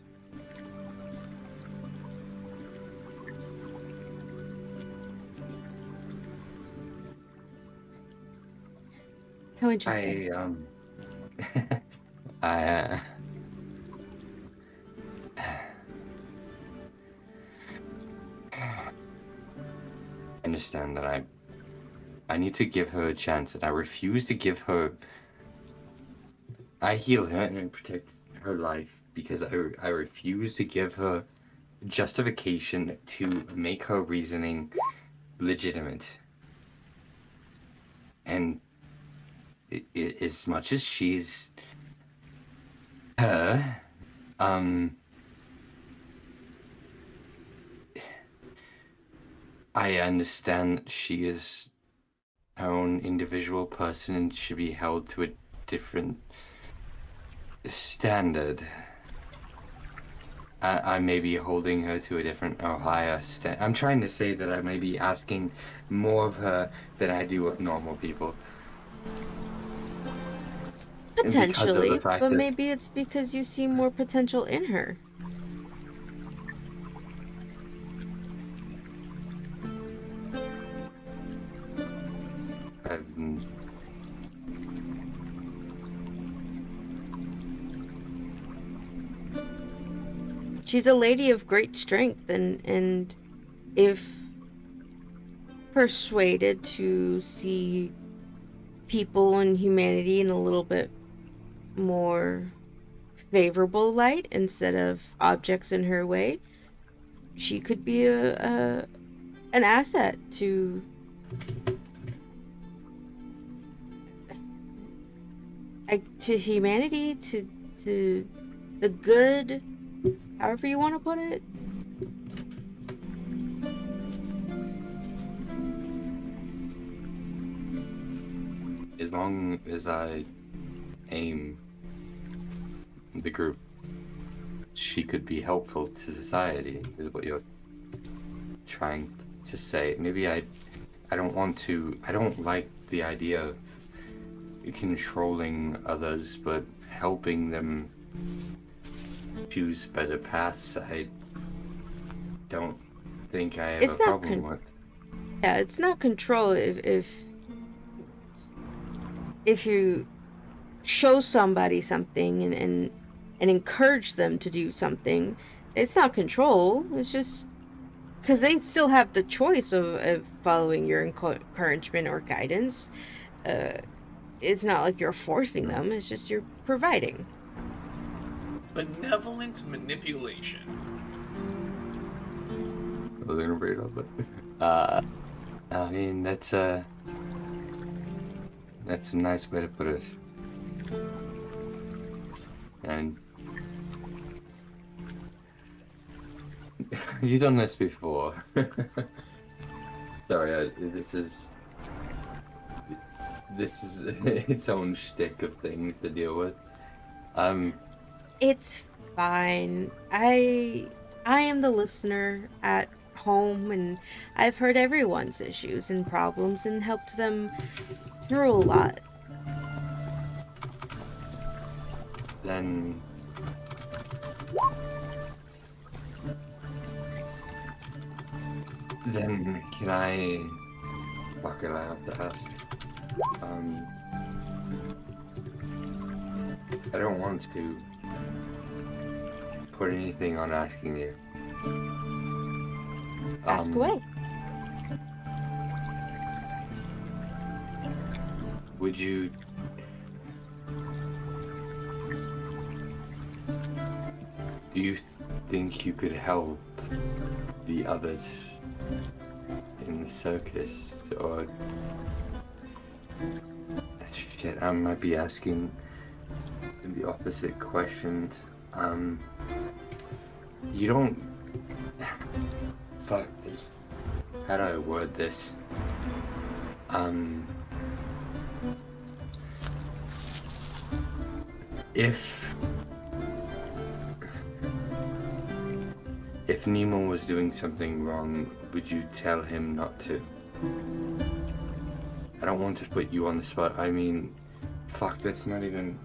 How interesting. I understand that I need to give her a chance, and I refuse to give her. I heal her and I protect her life because I refuse to give her justification to make her reasoning legitimate. And as much as she's her, I understand that she is her own individual person and should be held to a different standard. I may be holding her to a different or higher standard. I'm trying to say that I may be asking more of her than I do of normal people. Potentially, but that... maybe it's because you see more potential in her. she's a lady of great strength, and if persuaded to see people and humanity in a little bit more favorable light instead of objects in her way, she could be an asset to humanity, to the good, however you want to put it. As long as I aim the group, she could be helpful to society, is what you're trying to say. Maybe I don't like the idea of controlling others, but helping them choose better paths, I don't think I have It's a not problem with. Yeah, it's not control if you show somebody something and encourage them to do something. It's not control. It's just because they still have the choice of following your encouragement or guidance. It's not like you're forcing them. It's just you're providing. Benevolent manipulation. I was gonna bring it up, but I mean that's a nice way to put it. And you've done this before. Sorry, this is its own shtick of things to deal with. It's fine. I am the listener at home, and I've heard everyone's issues and problems and helped them through a lot. Then can I? Fuck it, I have to ask. I don't want to put anything on asking you. Ask away. Would you do you think you could help the others in the circus, or shit, I might be asking the opposite questions. You don't fuck this. How do I word this? If Nemo was doing something wrong, would you tell him not to? I don't want to put you on the spot. I mean, fuck, that's not even...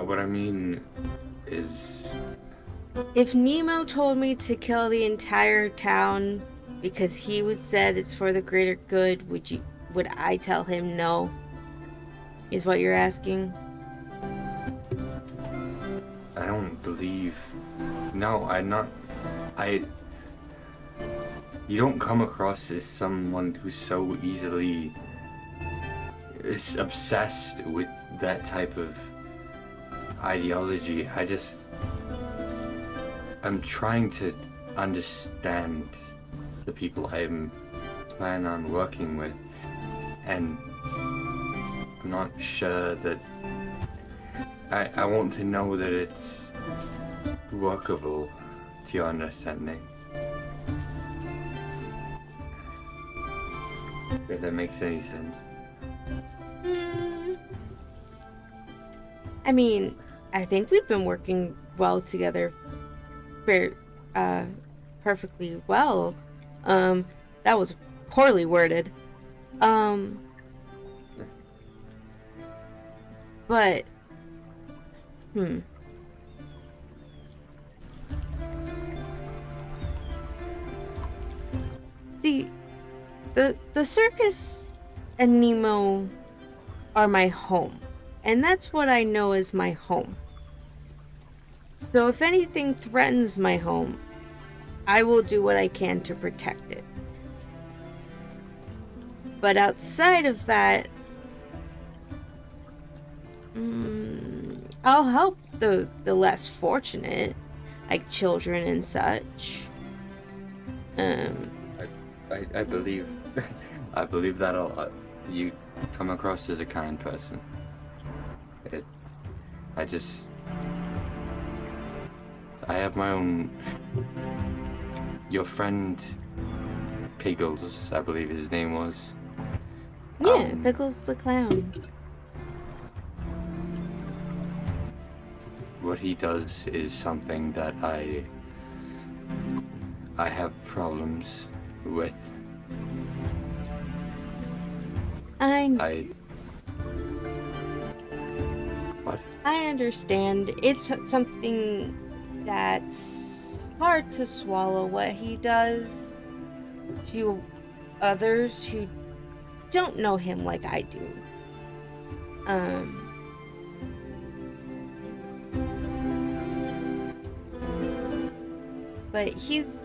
What I mean is... If Nemo told me to kill the entire town because he said it's for the greater good, would I tell him no? Is what you're asking? I don't believe... No, I'm not... You don't come across as someone who's so easily... is obsessed with that type of ideology. I'm trying to understand the people I'm planning on working with, and I'm not sure that I want to know that it's workable to your understanding. If that makes any sense. I mean, I think we've been working well together, perfectly well. That was poorly worded. But, See, the circus and Nemo are my home. And that's what I know as my home. So if anything threatens my home, I will do what I can to protect it. But outside of that, I'll help the less fortunate, like children and such. I believe, I believe that a lot. You come across as a kind person. I have my own. Your friend Piggles, I believe his name was. Yeah, Pickles the clown. What he does is something that I have problems with. What? I understand. It's something that's hard to swallow what he does to others who don't know him like I do. But he's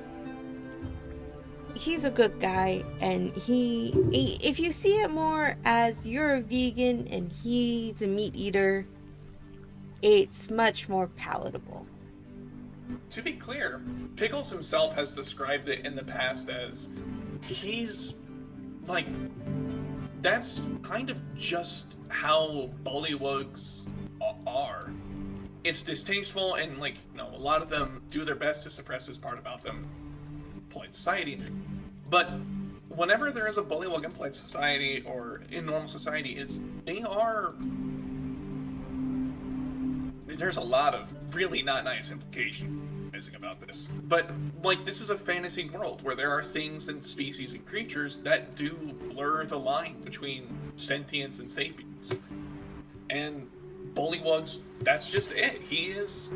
a good guy, and he if you see it more as you're a vegan and he's a meat eater, it's much more palatable. To be clear, Pickles himself has described it in the past as he's like, that's kind of just how bullywugs are. It's distasteful, and like, you know, a lot of them do their best to suppress this part about them, polite society. But whenever there is a bullywug in polite society or in normal society, there's a lot of really not nice implications about this. But like, this is a fantasy world where there are things and species and creatures that do blur the line between sentience and sapience. And bullywugs, that's just it. He is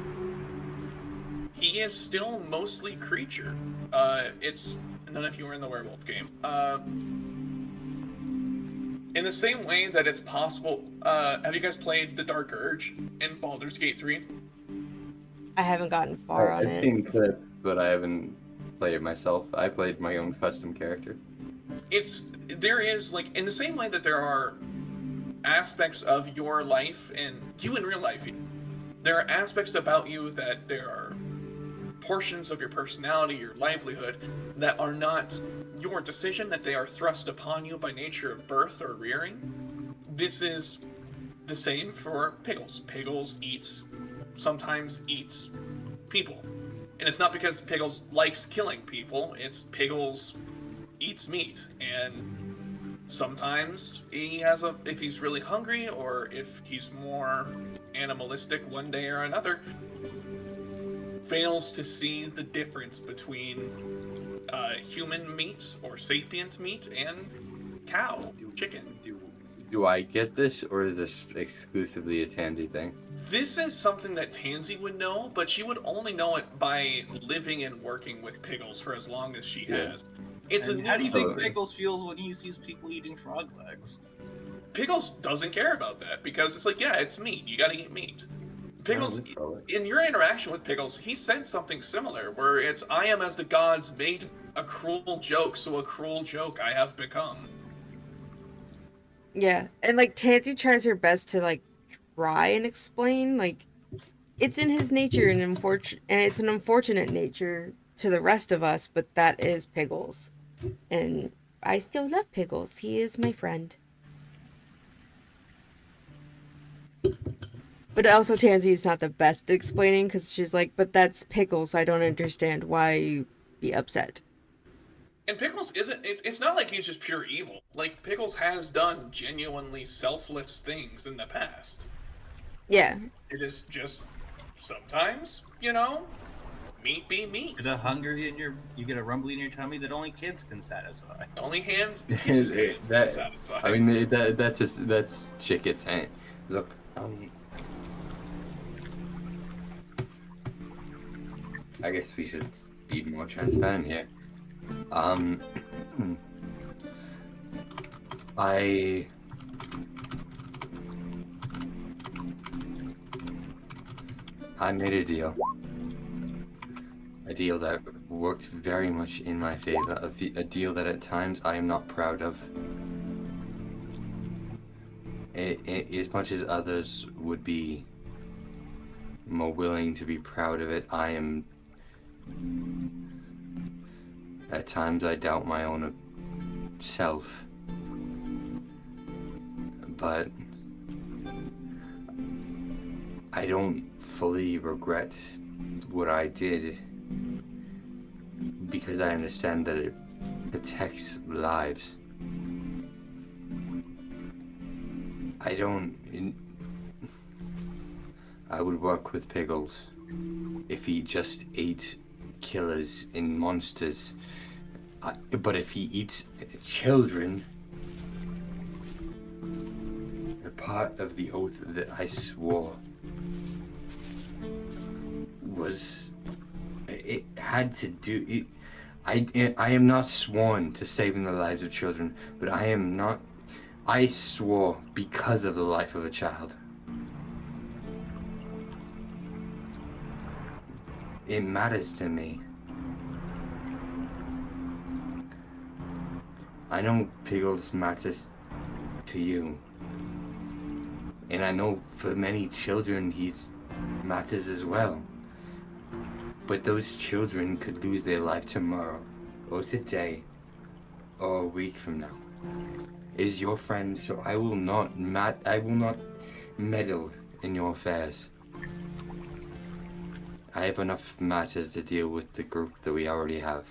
still mostly creature. It's none of you are in the werewolf game. In the same way that it's possible, have you guys played The Dark Urge in Baldur's Gate 3? I haven't gotten far on I've it. seen clips, but I haven't played it myself. I played my own custom character. There is, like, in the same way that there are aspects of your life and you in real life, there are aspects about you that there are portions of your personality, your livelihood, that are not your decision, that they are thrust upon you by nature of birth or rearing. This is the same for Piggles. Piggles sometimes eats people. And it's not because Piggles likes killing people, it's Piggles eats meat. And sometimes if he's really hungry, or if he's more animalistic one day or another, fails to see the difference between human meat or sapient meat and cow, chicken. Do I get this, or is this exclusively a Tansy thing? This is something that Tansy would know, but she would only know it by living and working with Piggles for as long as she has. How do you think Pickles feels when he sees people eating frog legs? Piggles doesn't care about that, because it's like, yeah, it's meat. You gotta eat meat. Piggles, in your interaction with Piggles, he said something similar, where it's, I am as the gods made a cruel joke, so a cruel joke I have become. Yeah, and like Tansy tries her best to like try and explain, like, it's in his nature, and it's an unfortunate nature to the rest of us, but that is Piggles. And I still love Piggles. He is my friend. But also Tansy is not the best at explaining, because she's like, but that's Piggles. I don't understand why you be upset. And Pickles it's not like he's just pure evil. Like, Pickles has done genuinely selfless things in the past. Yeah. It is just, sometimes, you know, meat be meat. Get a hunger you get a rumbly in your tummy that only kids can satisfy. Only kids can satisfy. I mean, that's Chicket's hand. Look, I guess we should be more transparent here. I made a deal A deal that worked very much in my favor. A deal that at times I am not proud of. As much as others would be more willing to be proud of it, I am... At times I doubt my own self. But I don't fully regret what I did because I understand that it protects lives. I would work with Piggles if he just ate killers and monsters. But if he eats children, a part of the oath that I swore was, it had to do it. I am not sworn to saving the lives of children, but I swore because of the life of a child. It matters to me. I know Piggles matters to you. And I know for many children he matters as well. But those children could lose their life tomorrow, or today, or a week from now. It is your friend, so I will not meddle in your affairs. I have enough matters to deal with the group that we already have.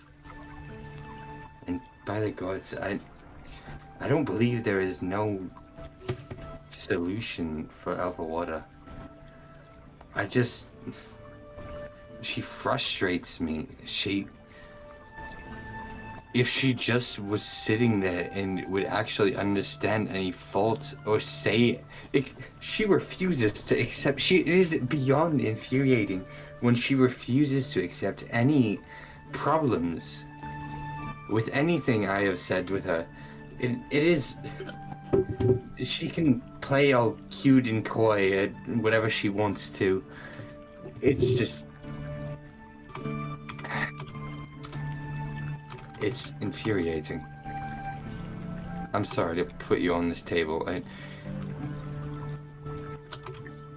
And by the gods, I don't believe there is no solution for Alpha Water. She frustrates me. If she just was sitting there and would actually understand any fault or say it, she refuses to accept. It is beyond infuriating when she refuses to accept any problems with anything I have said with her. It is. She can play all cute and coy at whatever she wants to. It's just. It's infuriating. I'm sorry to put you on this table.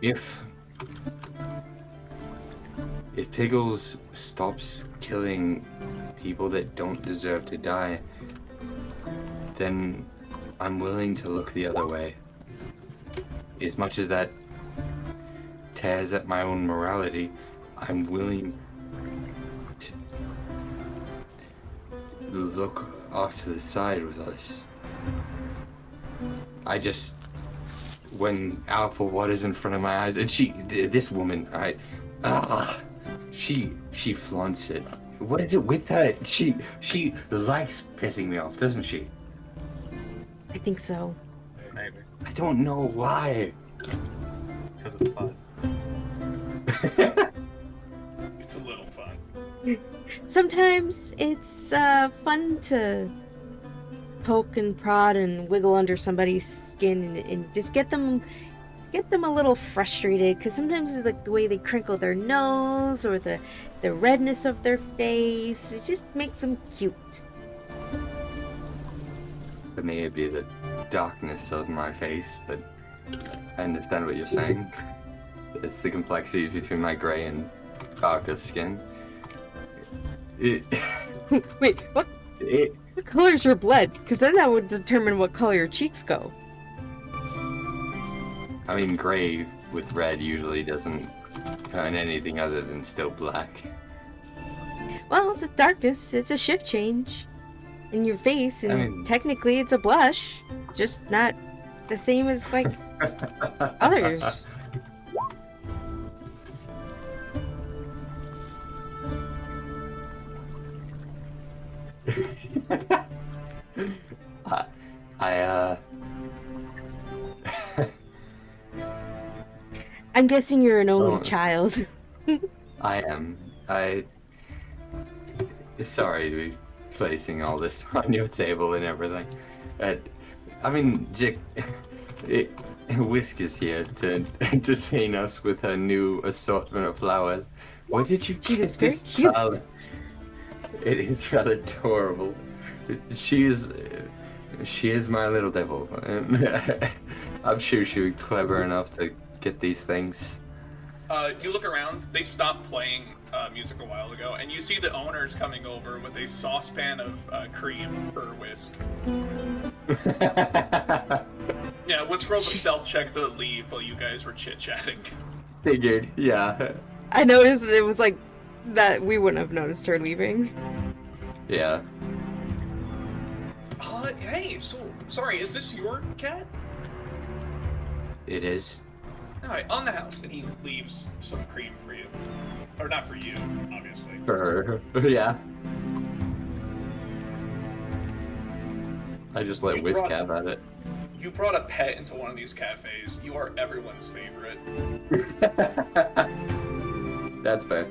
If Piggles stops killing people that don't deserve to die, then I'm willing to look the other way. As much as that tears at my own morality, I'm willing to look off to the side with us. When Alpha Water's in front of my eyes, and this woman, she flaunts it. What is it with her? She likes pissing me off, doesn't she? I think so. Maybe. I don't know why. Because it's fun. It's a little fun. Sometimes it's fun to poke and prod and wiggle under somebody's skin and just get them a little frustrated, because sometimes the way they crinkle their nose or the redness of their face, it just makes them cute. It may be the darkness of my face, but I understand what you're saying. It's the complexities between my gray and darker skin. Wait, what? What color is your blood? Because then that would determine what color your cheeks go. I mean, gray with red usually doesn't turn anything other than still black. Well, it's a darkness. It's a shift change in your face, and technically it's a blush, just not the same as like others. I'm guessing you're an only child. I am. Sorry to be placing all this on your table and everything. I mean, Whisk is here to entertain us with her new assortment of flowers. Where did you She get looks very this cute. child? It is rather adorable. She is my little devil. I'm sure she was clever enough to get these things. You look around, they stopped playing music a while ago, and you see the owners coming over with a saucepan of cream or whisk. Yeah, Whisk rolled a stealth check to leave while you guys were chit-chatting. Figured, yeah. I noticed that it was like that we wouldn't have noticed her leaving. Yeah. Hey, so, sorry, is this your cat? It is. Alright, on the house, and he leaves some cream for you. Or not for you, obviously. For her. Yeah. I just let You Whisk brought- have at it. You brought a pet into one of these cafes. You are everyone's favorite. That's fair.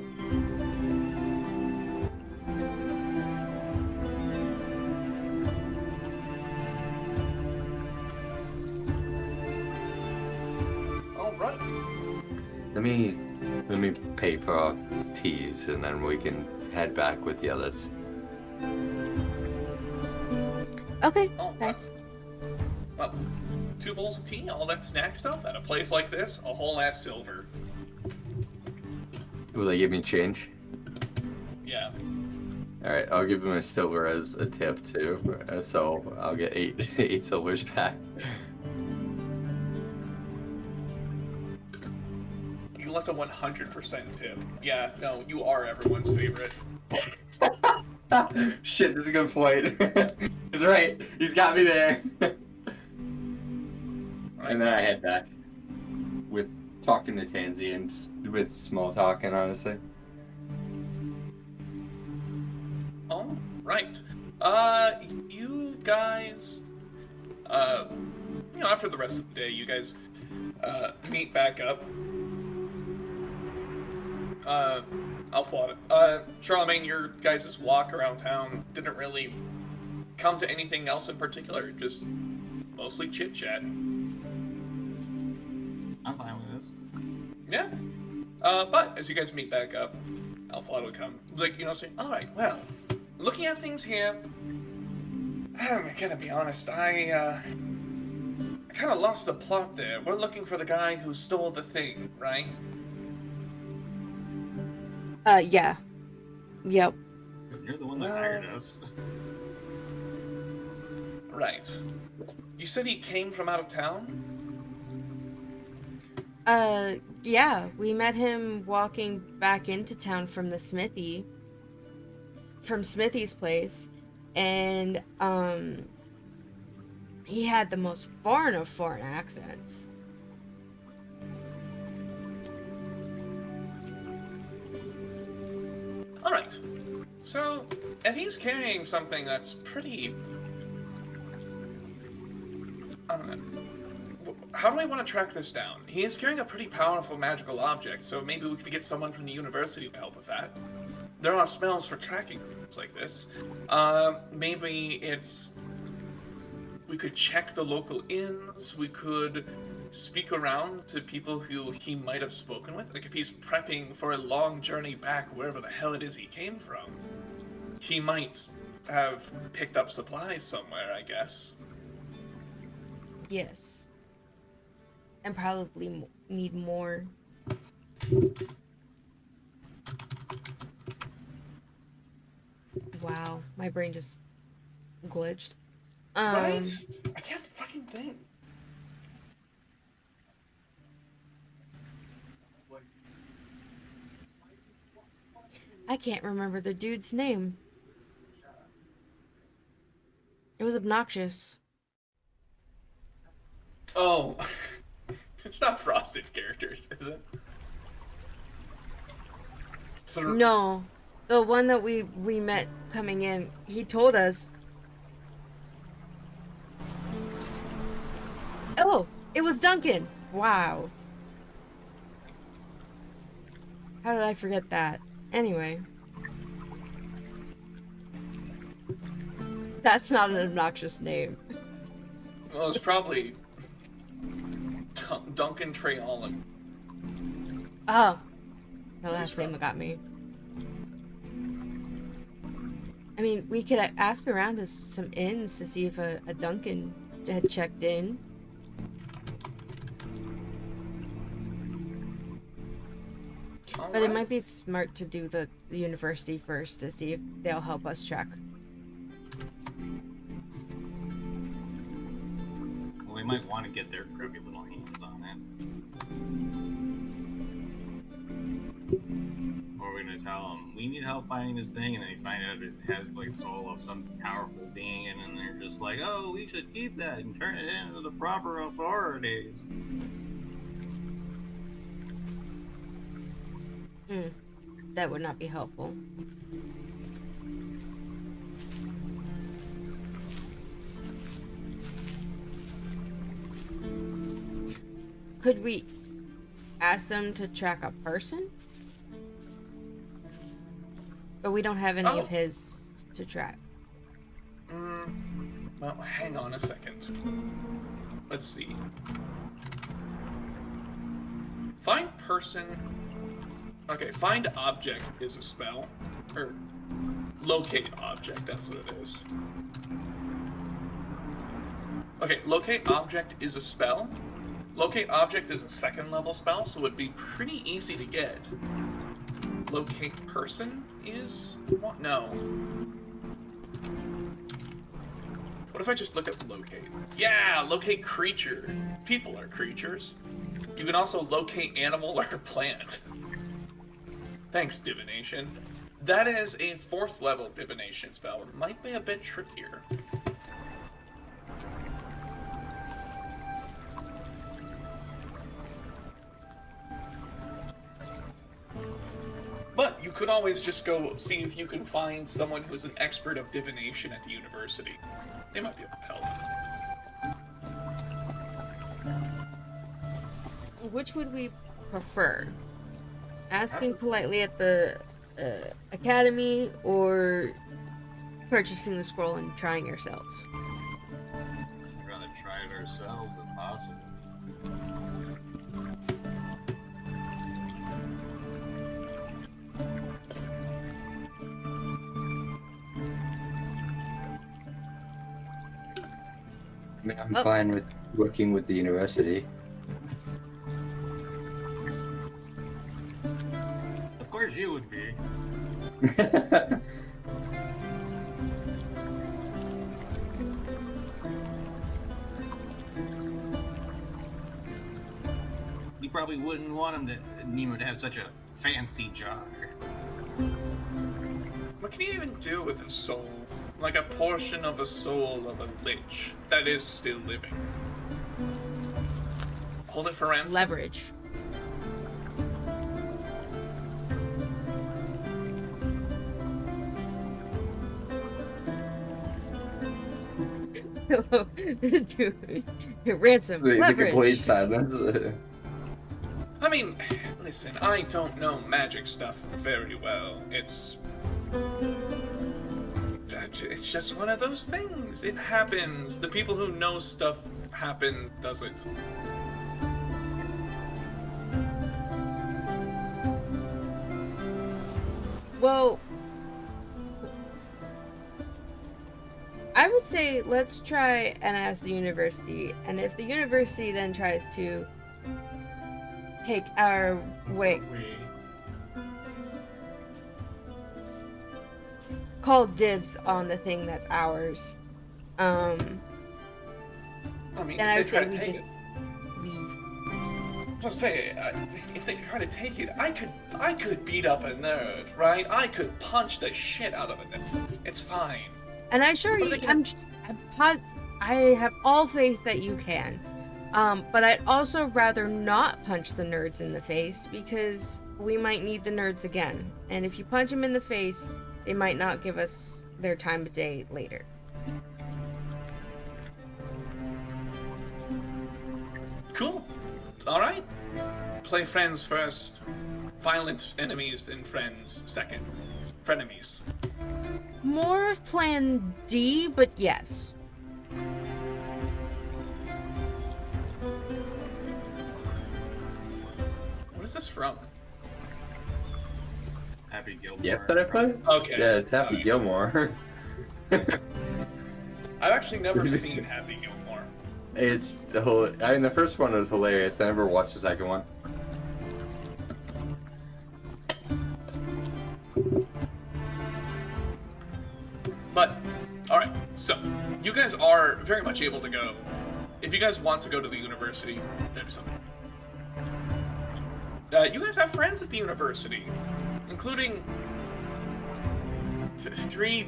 Alright. Let me pay for our teas and then we can head back with the others. Okay, Oh, thanks. Well, 2 bowls of tea, all that snack stuff, at a place like this, a whole ass silver. Will they give me change? Yeah. Alright, I'll give him a silver as a tip too. So I'll get 8 silvers back. You left a 100% tip. Yeah, no, you are everyone's favorite. Shit, this is a good point. He's right. He's got me there. And then I head back with talking to Tansy and with small talking, honestly. All right. You guys, after the rest of the day, you guys, meet back up. Charlemagne, your guys' walk around town didn't really come to anything else in particular, just mostly chit-chat. I'm fine with this. Yeah. But as you guys meet back up, Alphalot would come. Saying, alright, well, looking at things here, I'm gonna be honest, I kind of lost the plot there. We're looking for the guy who stole the thing, right? Yeah. Yep. You're the one that hired us. Right. You said he came from out of town? Yeah, we met him walking back into town from the smithy. From Smithy's place. And, he had the most foreign of foreign accents. Alright. So, if he's carrying something that's pretty... I don't know. How do I want to track this down? He is carrying a pretty powerful magical object, so maybe we could get someone from the university to help with that. There are spells for tracking things like this. Maybe it's... We could check the local inns, we could speak around to people who he might have spoken with. Like, if he's prepping for a long journey back wherever the hell it is he came from, he might have picked up supplies somewhere, I guess. Yes. And probably need more. Wow, my brain just glitched. Right? I can't fucking think. I can't remember the dude's name. It was obnoxious. Oh, it's not Frosted characters, is it? No, the one that we met coming in, he told us. Oh, it was Duncan. Wow. How did I forget that? Anyway. That's not an obnoxious name. Well, it's probably Duncan Trey Allen. Oh. The last Please name run. got me. I mean, we could ask around to some inns to see if a Duncan had checked in. But it might be smart to do the university first to see if they'll help us check. Well, they might want to get their crooked little hands on it. Or we're gonna tell them we need help finding this thing, and they find out it has like the soul of some powerful being, and they're just like, "Oh, we should keep that and turn it into the proper authorities." That would not be helpful. Could we ask them to track a person? But we don't have any of his to track. Well, hang on a second. Let's see. Find person. Okay, find object is a spell. Or locate object, that's what it is. Okay, locate object is a spell. Locate object is a 2nd level spell, so it'd be pretty easy to get. Locate person is what? No. What if I just look at locate? Yeah, locate creature. People are creatures. You can also locate animal or plant. Thanks, divination. That is a 4th level divination spell. It might be a bit trickier. But you could always just go see if you can find someone who's an expert of divination at the university. They might be able to help. Which would we prefer? Asking politely at the academy, or purchasing the scroll and trying ourselves? We'd rather try it ourselves if possible. I mean, I'm fine with working with the university. Of course you would be. You probably wouldn't want Nemo to have such a fancy jar. What can you even do with a soul? Like a portion of a soul of a lich that is still living. Hold it for ransom. Leverage. Dude, ransom. The Leverage. complete silence. I mean, listen, I don't know magic stuff very well. It's just one of those things. It happens. The people who know stuff does it. Well, I would say let's try and ask the university, and if the university then tries to take our way, call dibs on the thing that's ours, I mean, then I would if they try say to we take just it, leave. just say, if they try to take it, I could beat up a nerd, right? I could punch the shit out of a nerd. It's fine. And I assure you, I have all faith that you can. But I'd also rather not punch the nerds in the face, because we might need the nerds again. And if you punch them in the face, they might not give us their time of day later. Cool. All right. Play friends first. Violent enemies and friends second. Frenemies. More of Plan D, but yes. What is this from? Happy Gilmore. Yep, that I play? Okay. Yeah, it's Happy alright. Gilmore. I've actually never seen Happy Gilmore. It's the whole. I mean, the first one was hilarious. I never watched the second one. But, alright, so, you guys are very much able to go. If you guys want to go to the university, that'd be something. You guys have friends at the university, including three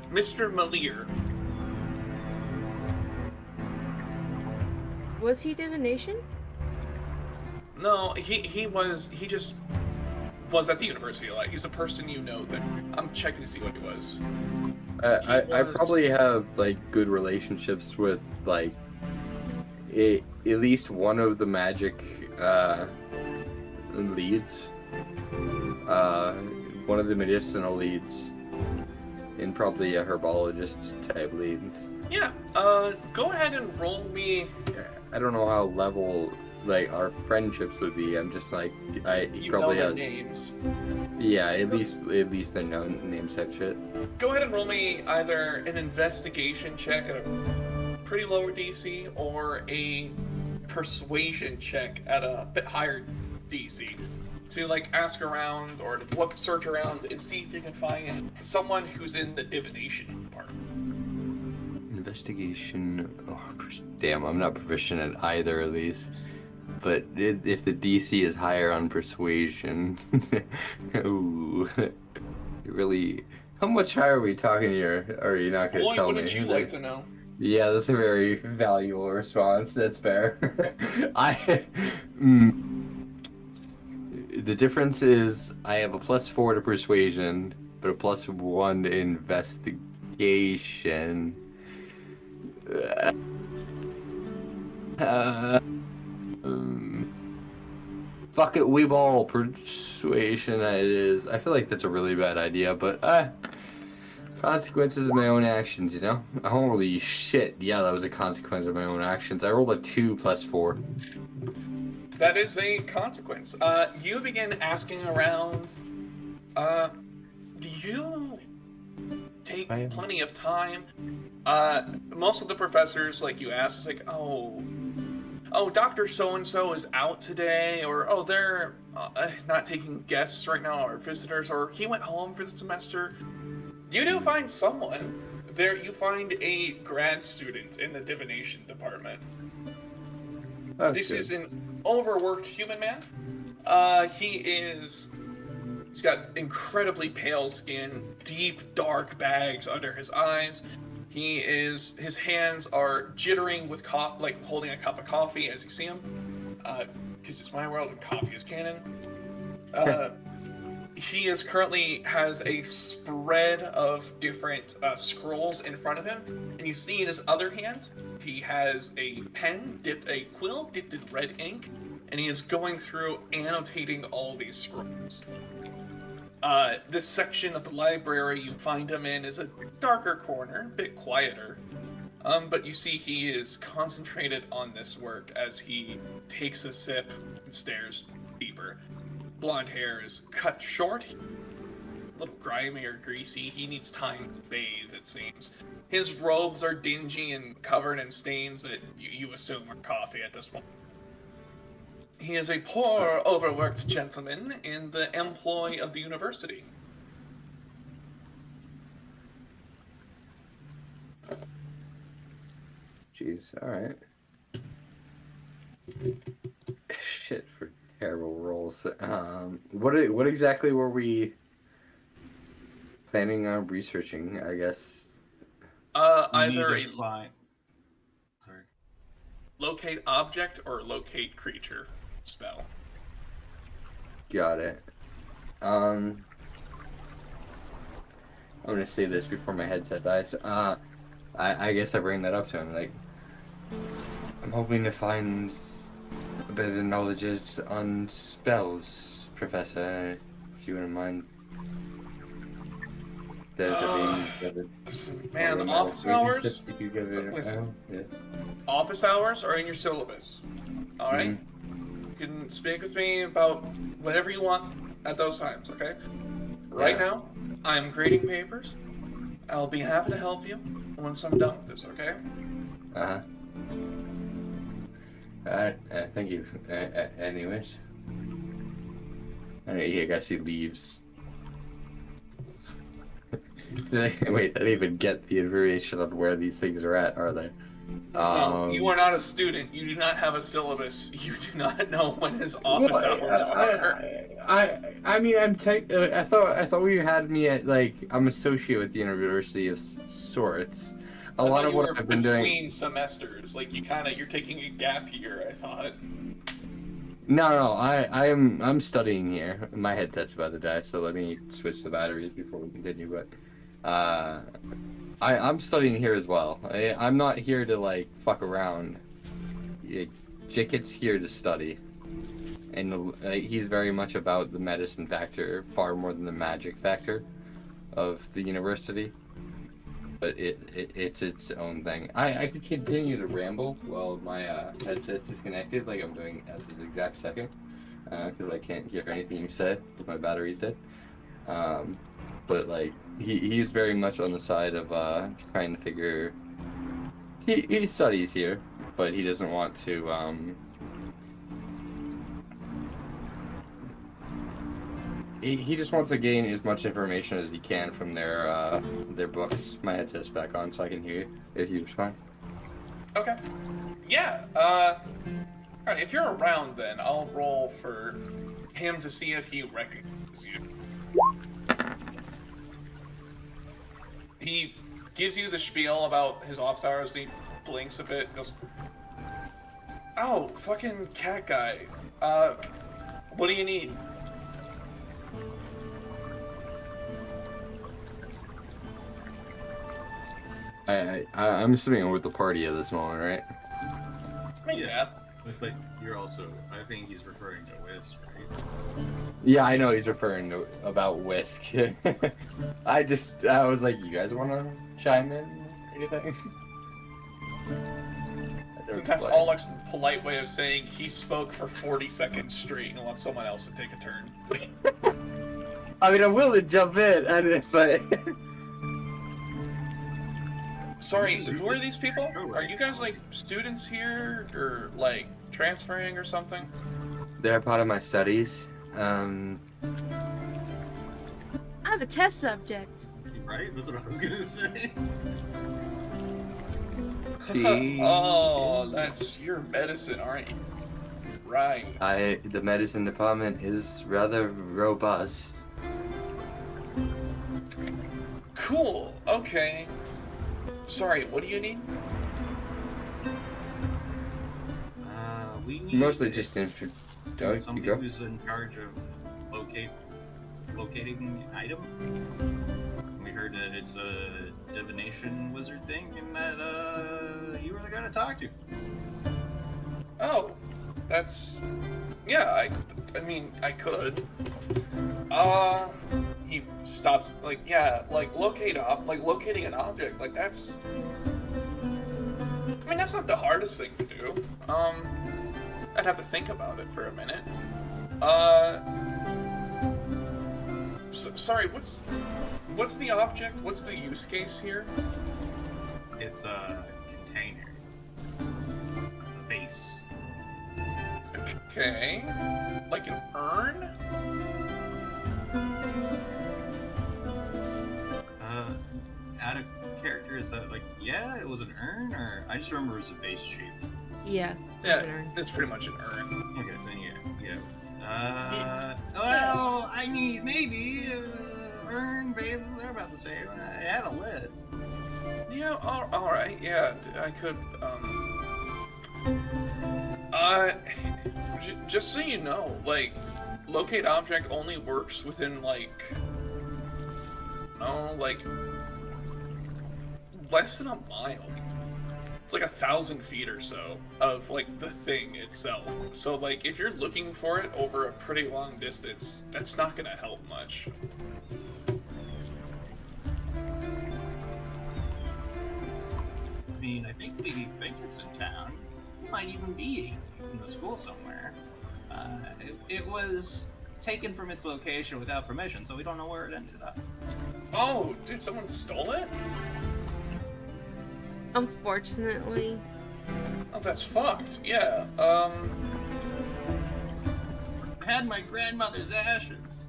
Mr. Malir. Was he divination? No, he just was at the university a lot. He's a person you know that I'm checking to see what he was. I probably have like good relationships with like at least one of the magic leads, one of the medicinal leads, and probably a herbologist type lead. Yeah, go ahead and roll me. I don't know how level like our friendships would be. I'm just like You probably know their has names. yeah at least they know names type shit. Go ahead and roll me either an investigation check at a pretty lower DC or a persuasion check at a bit higher DC. To like ask around or search around and see if you can find someone who's in the divination part. Investigation. Oh, damn, I'm not proficient at either of these. But if the DC is higher on persuasion, ooh, really, how much higher are we talking here? Or are you not going to Boy, tell me? wouldn't you like to know? Yeah, that's a very valuable response. That's fair. The difference is I have a +4 to persuasion, but a +1 to investigation. Fuck it, we ball persuasion. It is. I feel like that's a really bad idea, but consequences of my own actions, you know? Holy shit! Yeah, that was a consequence of my own actions. I rolled a 2 + 4. That is a consequence. You begin asking around. Do you take plenty of time? Most of the professors, like you ask, is like, oh, Dr. So-and-so is out today, or, oh, they're not taking guests right now, or visitors, or he went home for the semester. You do find someone. There, you find a grad student in the divination department. This is an overworked human man. He's got incredibly pale skin, deep dark bags under his eyes. His hands are jittering with like holding a cup of coffee as you see him. Because it's my world and coffee is canon. He currently has a spread of different scrolls in front of him, and you see in his other hand, he has a quill dipped in red ink, and he is going through annotating all these scrolls. This section of the library you find him in is a darker corner, a bit quieter, but you see he is concentrated on this work as he takes a sip and stares deeper. Blonde hair is cut short, a little grimy or greasy. He needs time to bathe, it seems. His robes are dingy and covered in stains that you assume are coffee at this point. He is a poor, overworked gentleman in the employ of the university. Jeez, alright. Shit for terrible rolls. What exactly were we planning on researching, I guess? Either a Sorry. locate object or locate creature spell. Got it. I'm gonna say this before my headset dies. I guess I bring that up to him, like, I'm hoping to find a bit of knowledge on spells, Professor, if you wouldn't mind. Man, office hours? Yes. Office hours are in your syllabus. Alright? Mm-hmm. You can speak with me about whatever you want at those times, okay? Right Yeah. now, I'm grading papers. I'll be happy to help you once I'm done with this, okay? Uh-huh. Alright, thank you. Anyways. Alright, I guess he leaves. Wait, I didn't even get the information on where these things are at, are they? No, you are not a student. You do not have a syllabus. You do not know when his office Well, hours are. I mean, I thought we had me at, like, I'm associate with the University of sorts. A I lot thought of you what were I've been doing. between semesters. Like you're taking a gap year, I thought. No, I'm studying here. My headset's about to die, so let me switch the batteries before we continue. But, I'm studying here as well. I'm not here to like fuck around. Jicket's here to study, and he's very much about the medicine factor far more than the magic factor of the university. But it's its own thing. I could continue to ramble while my headset's disconnected, like I'm doing at this exact second, because I can't hear anything you say if my battery's dead. But like he's very much on the side of trying to figure. He studies here, but he doesn't want to. He just wants to gain as much information as he can from their books. My headset's back on, so I can hear you if you respond. Okay. Yeah. Alright, if you're around, then I'll roll for him to see if he recognizes you. He gives you the spiel about his office hours. He blinks a bit. Goes, "Oh, fucking cat guy. What do you need?" I'm assuming I'm with the party at this moment, right? Yeah. But you're also, I think he's referring to Whis, right? Yeah, I know he's referring to about Whisk. I was like, you guys want to chime in or anything? That's Alex's polite way of saying he spoke for 40 seconds straight and wants someone else to take a turn. I mean, I'm willing to jump in, and if I... Sorry, who are these people? Are you guys like students here or like transferring or something? They're part of my studies. I'm a test subject. Right? That's what I was gonna say. Oh, that's your medicine, aren't you? Right. The medicine department is rather robust. Cool. Okay. Sorry, what do you need? We need Mostly just intro. somebody go. who's in charge of locating an item. We heard that it's a divination wizard thing, and that you were the guy to talk to. Oh, that's... Yeah, I mean, I could. He stops, like, yeah, like, locating an object, like, that's... I mean, that's not the hardest thing to do. I'd have to think about it for a minute. Sorry, what's the object? What's the use case here? It's a container. A vase. Okay. Like an urn? Out of character, is that like, yeah, it was an urn, or I just remember it was a vase shape. Yeah. Yeah, an urn. it's pretty much an urn. Okay, then yeah. Well, I need maybe urn vases. They're about the same. I had a lid. Yeah, alright, yeah, I could, just so you know, like, locate object only works within, like, no, like, less than a mile. It's like 1,000 feet or so of, like, the thing itself. So, like, if you're looking for it over a pretty long distance, that's not gonna help much. I mean, I think we think it's in town. It might even be in the school somewhere. It was taken from its location without permission, so we don't know where it ended up. Oh, dude, someone stole it? Unfortunately. Oh, that's fucked. Yeah, It had my grandmother's ashes.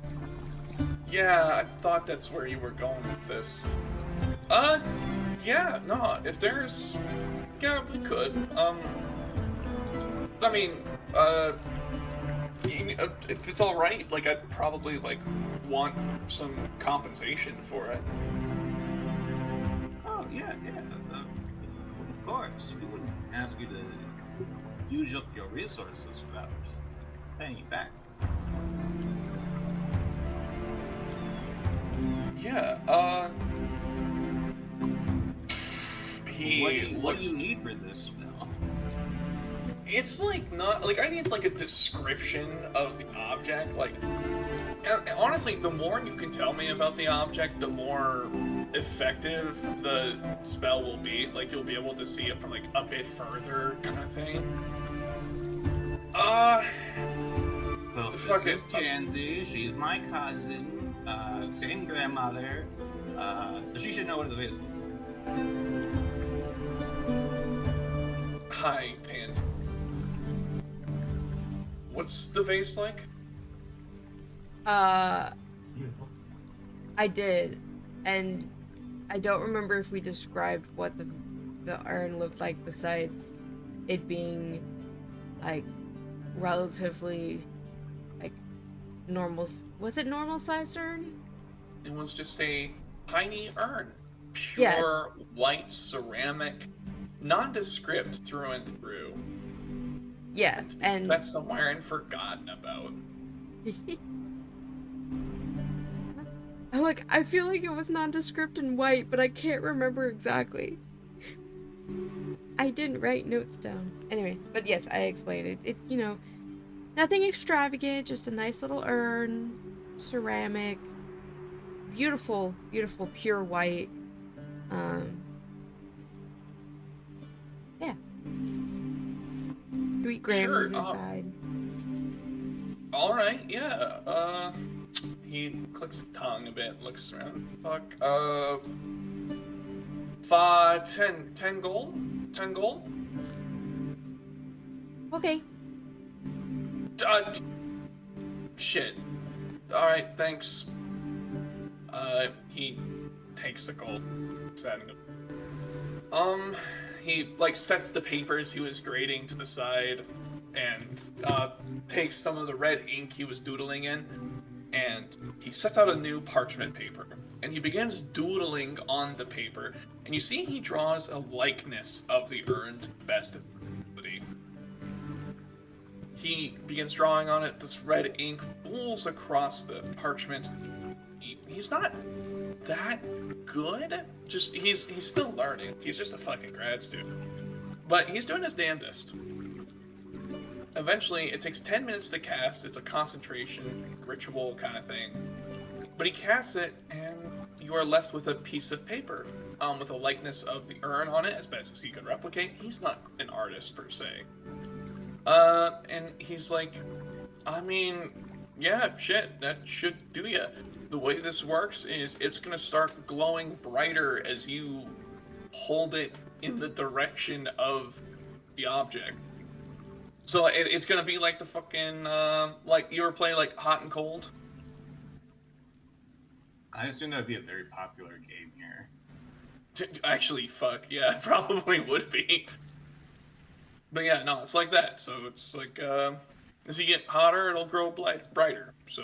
yeah, I thought that's where you were going with this. Yeah, no, if there's... Yeah, we could. I mean, if it's alright, like, I'd probably, like, want some compensation for it. Oh, yeah. Of course. We wouldn't ask you to use up your resources without paying you back. Yeah, he What do looks... you need for this spell? It's like not like I need like a description of the object. Like, honestly, the more you can tell me about the object, the more effective the spell will be. Like, you'll be able to see it from like a bit further, kind of thing. Well, fuck this is it. Tansy. She's my cousin. Same grandmother. So she should know what the vase looks like. Hi, Tans. What's the vase like? I did, and I don't remember if we described what the urn looked like besides it being like relatively like normal. Was it normal sized urn? It was just a tiny urn, Yeah. pure white ceramic, nondescript through and through. Yeah, and That's somewhere and forgotten about. I'm like, I feel like it was nondescript and white, but I can't remember exactly. I didn't write notes down. Anyway, but yes, I explained it. You know, nothing extravagant, just a nice little urn, ceramic, beautiful, beautiful, pure white. Yeah. Sweet Grammys Sure, inside. Alright, yeah, he clicks his tongue a bit, looks around. Fuck, 10 gold? 10 gold? Okay. Shit. Alright, thanks. He takes the gold. He, like, sets the papers he was grading to the side and, takes some of the red ink he was doodling in, and he sets out a new parchment paper, and he begins doodling on the paper, and you see he draws a likeness of the urn to the best of his ability. He begins drawing on it, this red ink pools across the parchment. He's not that good, just he's still learning. He's just a fucking grad student. But he's doing his damnedest. Eventually, it takes 10 minutes to cast. It's a concentration ritual kind of thing. But he casts it, and you are left with a piece of paper with a likeness of the urn on it, as best as he could replicate. He's not an artist, per se. And he's like, I mean, yeah, shit, that should do ya. The way this works is it's gonna start glowing brighter as you hold it in the direction of the object. So it's gonna be like the fucking, like you were playing like Hot and Cold. I assume that would be a very popular game here. Actually, fuck, yeah, it probably would be. But yeah, no, it's like that. So it's like, as you get hotter, it'll grow brighter. So,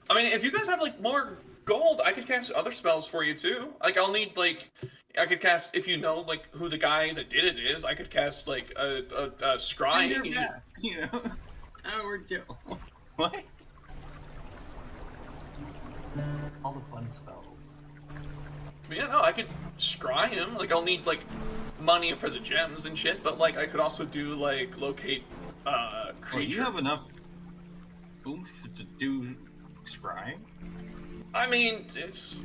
I mean, if you guys have like more gold, I could cast other spells for you too. Like, I'll need like, I could cast, if you know like who the guy that did it is, I could cast like a scrying. You know, Howard Gill. What? All the fun spells. But yeah, no, I could scry him. Like, I'll need like money for the gems and shit. But like, I could also do like locate creature. Well, you have enough oomph to do scrying? I mean, it's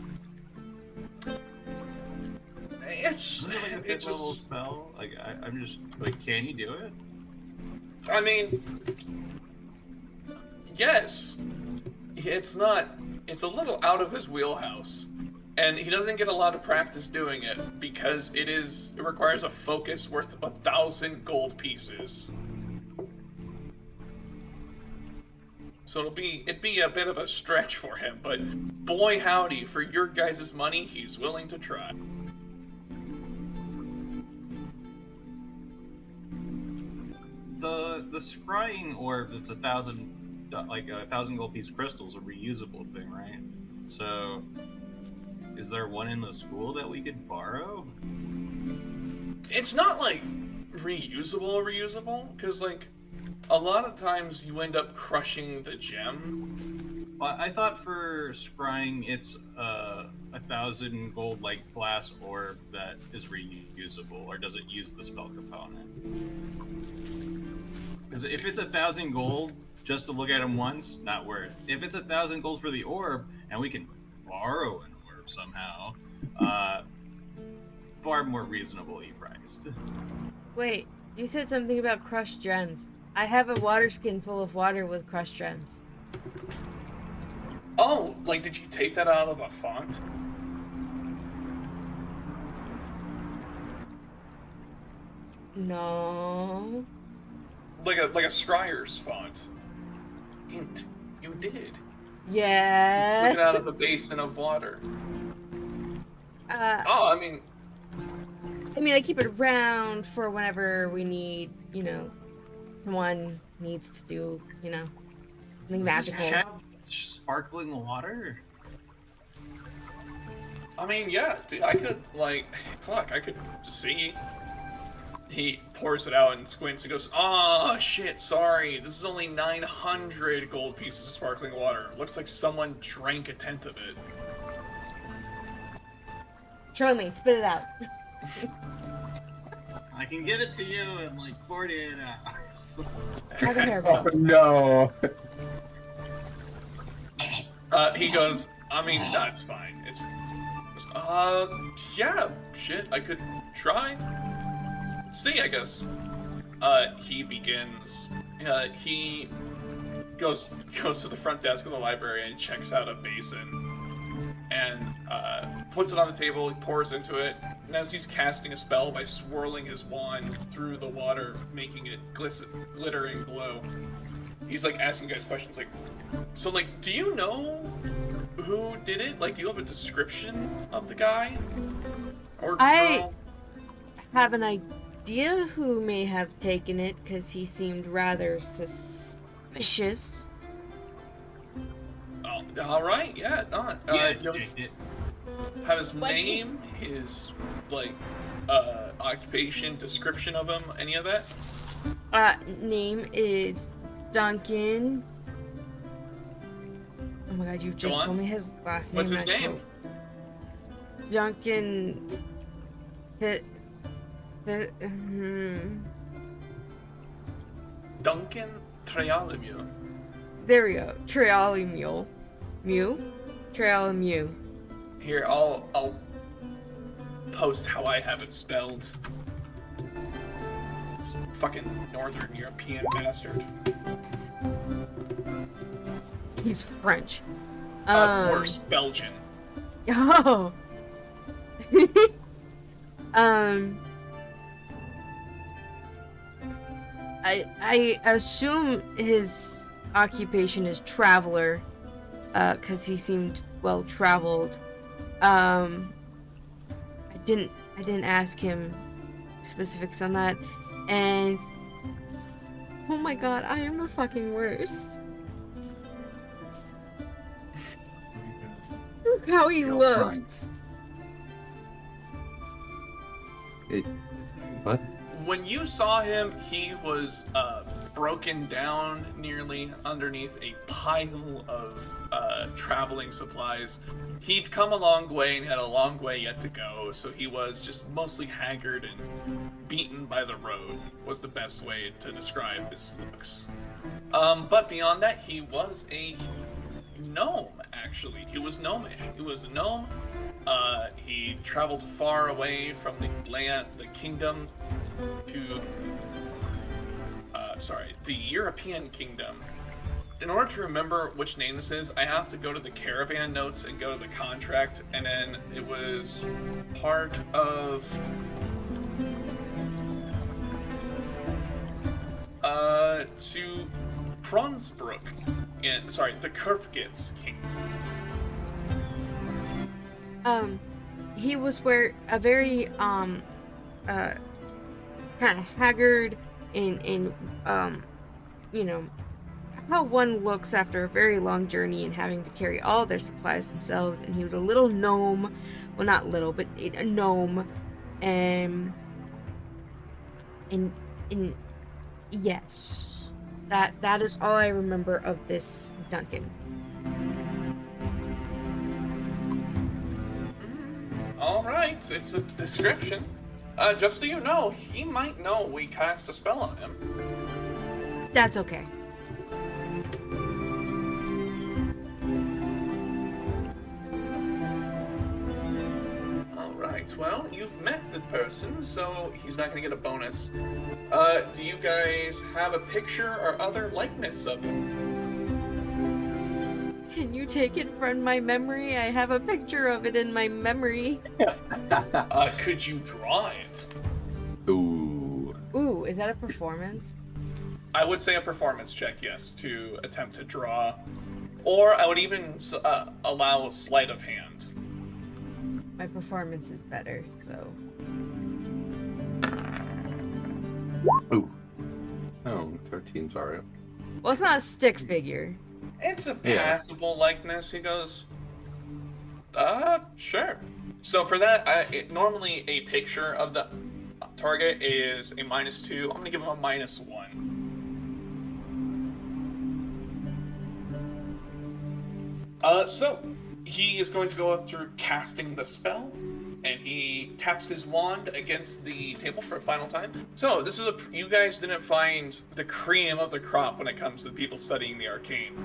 Isn't it like a fifth level spell? Like, I'm just like, can you do it? I mean, yes. It's not. It's a little out of his wheelhouse. And he doesn't get a lot of practice doing it because it requires a focus worth 1,000 gold pieces. So it'd be a bit of a stretch for him, but boy howdy, for your guys' money, he's willing to try. The scrying orb that's 1,000 gold piece crystals, a reusable thing, right? So, is there one in the school that we could borrow? It's not like reusable, because like a lot of times you end up crushing the gem. Well, I thought for scrying it's 1,000 gold like glass orb that is reusable, or does it use the spell component? Because if it's 1,000 gold just to look at them once, not worth. If it's 1,000 gold for the orb and we can borrow an orb somehow, far more reasonably priced. Wait, you said something about crushed gems. I have a water skin full of water with crushed gems. Oh, like did you take that out of a font? No. Like a scryer's font. Hint, you did. Yeah. Took it out of a basin of water. Oh, I mean, I keep it around for whenever we need, someone needs to do, something magical. Is this sparkling water? I mean, yeah, dude, I could, like, fuck, I could just see. He pours it out and squints and goes, "Oh, shit, sorry. This is only 900 gold pieces of sparkling water. Looks like someone drank 1/10 of it." Charlemagne, spit it out. I can get it to you in like 48 hours. Have a hair Oh no. He goes, "I mean, that's fine. It's, yeah, shit, I could try. See, I guess." He begins. He goes to the front desk of the library and checks out a basin, and puts it on the table. He pours into it, and as he's casting a spell by swirling his wand through the water, making it glittering below, he's like asking you guys questions like, "So, like, do you know who did it? Like, do you have a description of the guy or girl?" I have an idea who may have taken it, because he seemed rather suspicious. Oh, all right, yeah, not. Yeah, You'll have his What? name, his like occupation, description of him, any of that? Name is Duncan. Oh my god, you just on. told me his last name. What's his and I name? told- Duncan. Duncan Trealimiu. There we go. Trealimiu. Trealimiu. Here, I'll post how I have it spelled. This fucking Northern European bastard. He's French. Worse, Belgian. Oh. I assume his occupation is traveler, because he seemed well traveled. I didn't ask him specifics on that, and oh my god, I am the fucking worst. Look how he looked. What? When you saw him, he was broken down nearly underneath a pile of traveling supplies. He'd come a long way and had a long way yet to go, so he was just mostly haggard and beaten by the road, was the best way to describe his looks. But beyond that, he was a gnome, actually. He was gnomish. He was a gnome. He traveled far away from the kingdom to the European kingdom. In order to remember which name this is, I have to go to the caravan notes and go to the contract, and then it was part of to Frostbreak, the Kirpgits kingdom. He was a very kind of haggard in you know, how one looks after a very long journey and having to carry all their supplies themselves. And he was a little gnome, well, not little, but a gnome, and yes, that is all I remember of this Duncan. All right, it's a description. Just so you know, he might know we cast a spell on him. That's okay. All right, well, you've met the person, so he's not gonna get a bonus. Do you guys have a picture or other likeness of him? Can you take it from my memory? I have a picture of it in my memory. Could you draw it? Ooh. Ooh, is that a performance? I would say a performance check, yes, to attempt to draw. Or I would even allow sleight of hand. My performance is better, so. Ooh. Oh, 13's alright. Well, it's not a stick figure. It's a Yeah. passable likeness. He goes, sure. So for that, normally a picture of the target is a -2. I'm gonna give him a -1. So he is going to go through casting the spell, and he taps his wand against the table for a final time. So this is you guys didn't find the cream of the crop when it comes to people studying the arcane.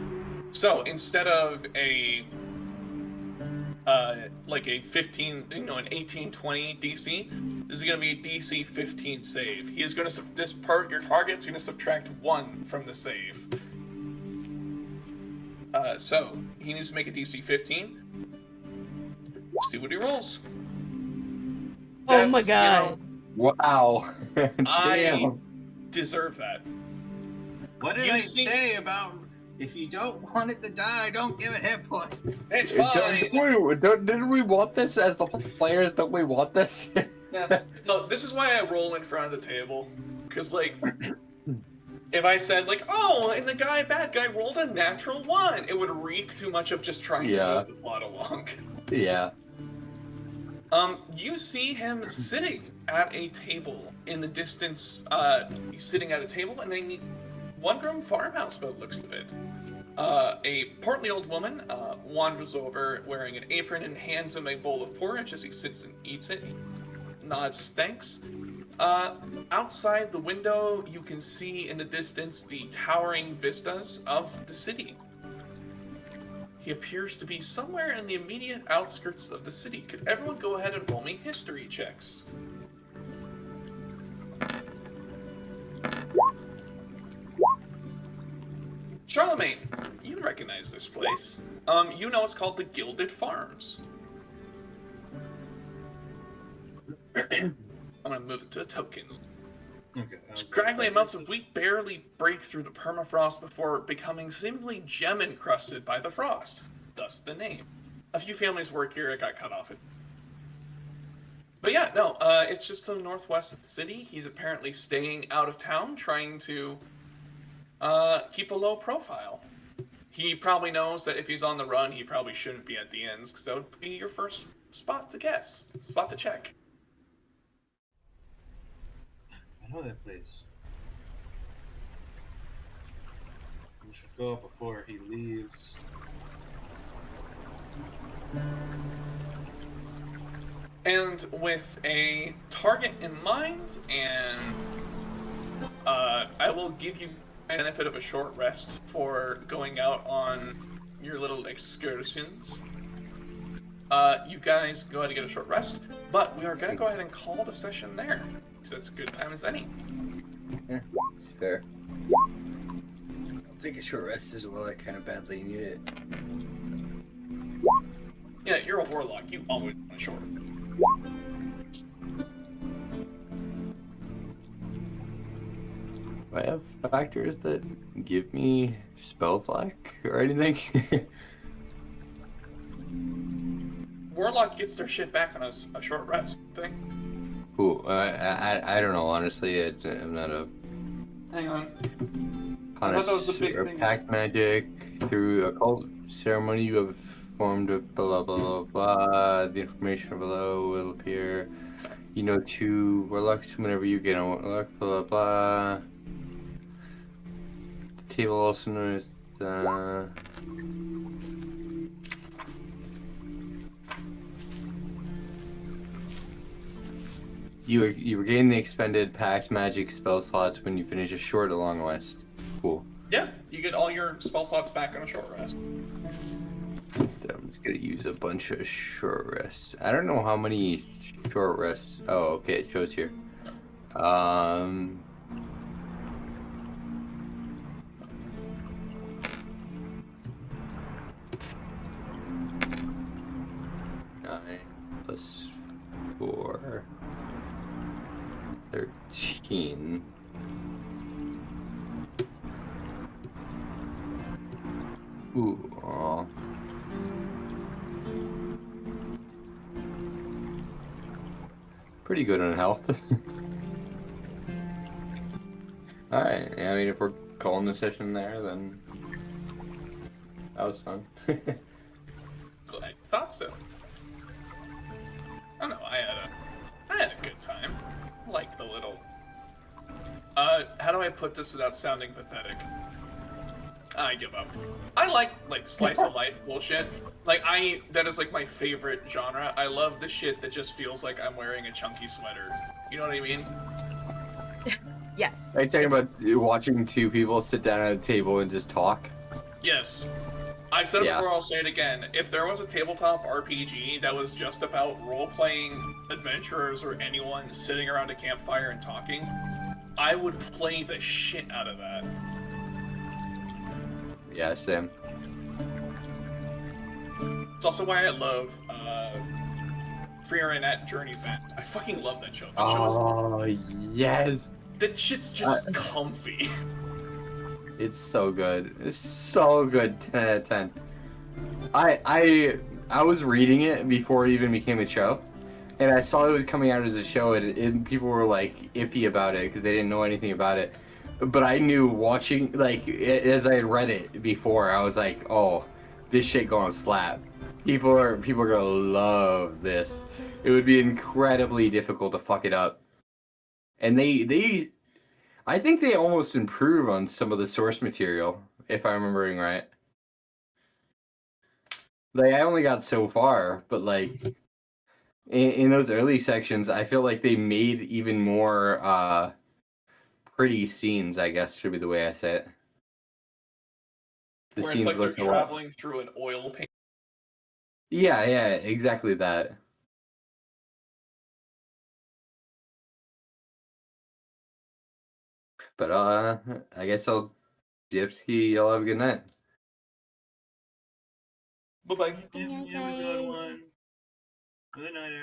So instead of a like a 15, an 18-20 DC, this is going to be a DC 15 save. He is going to your target's going to subtract 1 from the save. So he needs to make a DC 15. Let's see what he rolls. Oh my That's, god. Wow. I Damn. deserve that. What did You I see- say about if you don't want it to die, don't give it hit point? It's fine. Didn't we want this as the players? Don't we want this? Yeah. No, this is why I roll in front of the table. Because, like, if I said, like, oh, and the bad guy rolled a natural 1, it would reek too much of just trying to Yeah. move the plot along. Yeah. You see him sitting at a table in the distance. He's sitting at a table in a one-room farmhouse, by the looks of it. A portly old woman wanders over wearing an apron and hands him a bowl of porridge as he sits and eats it. He nods his thanks. Outside the window, you can see in the distance the towering vistas of the city. He appears to be somewhere in the immediate outskirts of the city. Could everyone go ahead and roll me history checks? Charlemagne, you recognize this place. You know it's called the Gilded Farms. I'm gonna move it to a token. Okay. Scraggly amounts of wheat barely break through the permafrost before becoming seemingly gem-encrusted by the frost. Thus the name. A few families work here, it got cut off. But yeah, no, it's just to the northwest of the city. He's apparently staying out of town, trying to keep a low profile. He probably knows that if he's on the run, he probably shouldn't be at the inns, because that would be your first spot to check. I know that place. We should go before he leaves. And with a target in mind, and I will give you the benefit of a short rest for going out on your little excursions. You guys go ahead and get a short rest, but we are going to go ahead and call the session there, because it's a good time as any. Yeah, it's fair. I'll take a short rest as well. I kind of badly need it. Yeah, you're a warlock. You always want a short. Do I have factors that give me spell slack or anything? Warlock gets their shit back on a short rest thing. Cool. I don't know. Honestly, I'm not a Hang on. I thought that was the big or thing. pact magic through a cult ceremony. You have formed a blah blah blah blah. The information below will appear. You know, two warlocks whenever you get a warlock. Blah blah blah. The table also known as the. You regain the expended pact magic spell slots when you finish a short or long rest. Cool. Yeah, you get all your spell slots back on a short rest. I'm just gonna use a bunch of short rests. I don't know how many short rests. Oh, okay, it shows here. 9 plus 4. 13. Ooh, aw. Pretty good on health. Alright, I mean, if we're calling the session there, then that was fun. I thought so. I don't know. I had a good time. Like the little. How do I put this without sounding pathetic? I give up. I like slice of life bullshit. That is like my favorite genre. I love the shit that just feels like I'm wearing a chunky sweater. You know what I mean? Yes. Are you talking about watching two people sit down at a table and just talk? Yes. I said it Yeah. before, I'll say it again. If there was a tabletop RPG that was just about role-playing adventurers or anyone sitting around a campfire and talking, I would play the shit out of that. Yeah, same. It's also why I love Freer at Journey's End. I fucking love that show. That show is, Oh, yes! that shit's just comfy. It's so good. It's so good. 10 out of 10. I was reading it before it even became a show, and I saw it was coming out as a show, and people were like iffy about it because they didn't know anything about it. But I knew watching, like, as I had read it before, I was like, oh, this shit gonna slap. People are gonna love this. It would be incredibly difficult to fuck it up. And I think they almost improve on some of the source material, if I'm remembering right. Like, I only got so far, but like in those early sections, I feel like they made even more pretty scenes, I guess should be the way I say it. The Where it's scenes like they're looked a lot. traveling through an oil paint. Yeah, exactly that. But I guess I'll Dipsky, y'all have a good night. Bye-bye. Good night, You have a good guys. one. Good night, everyone.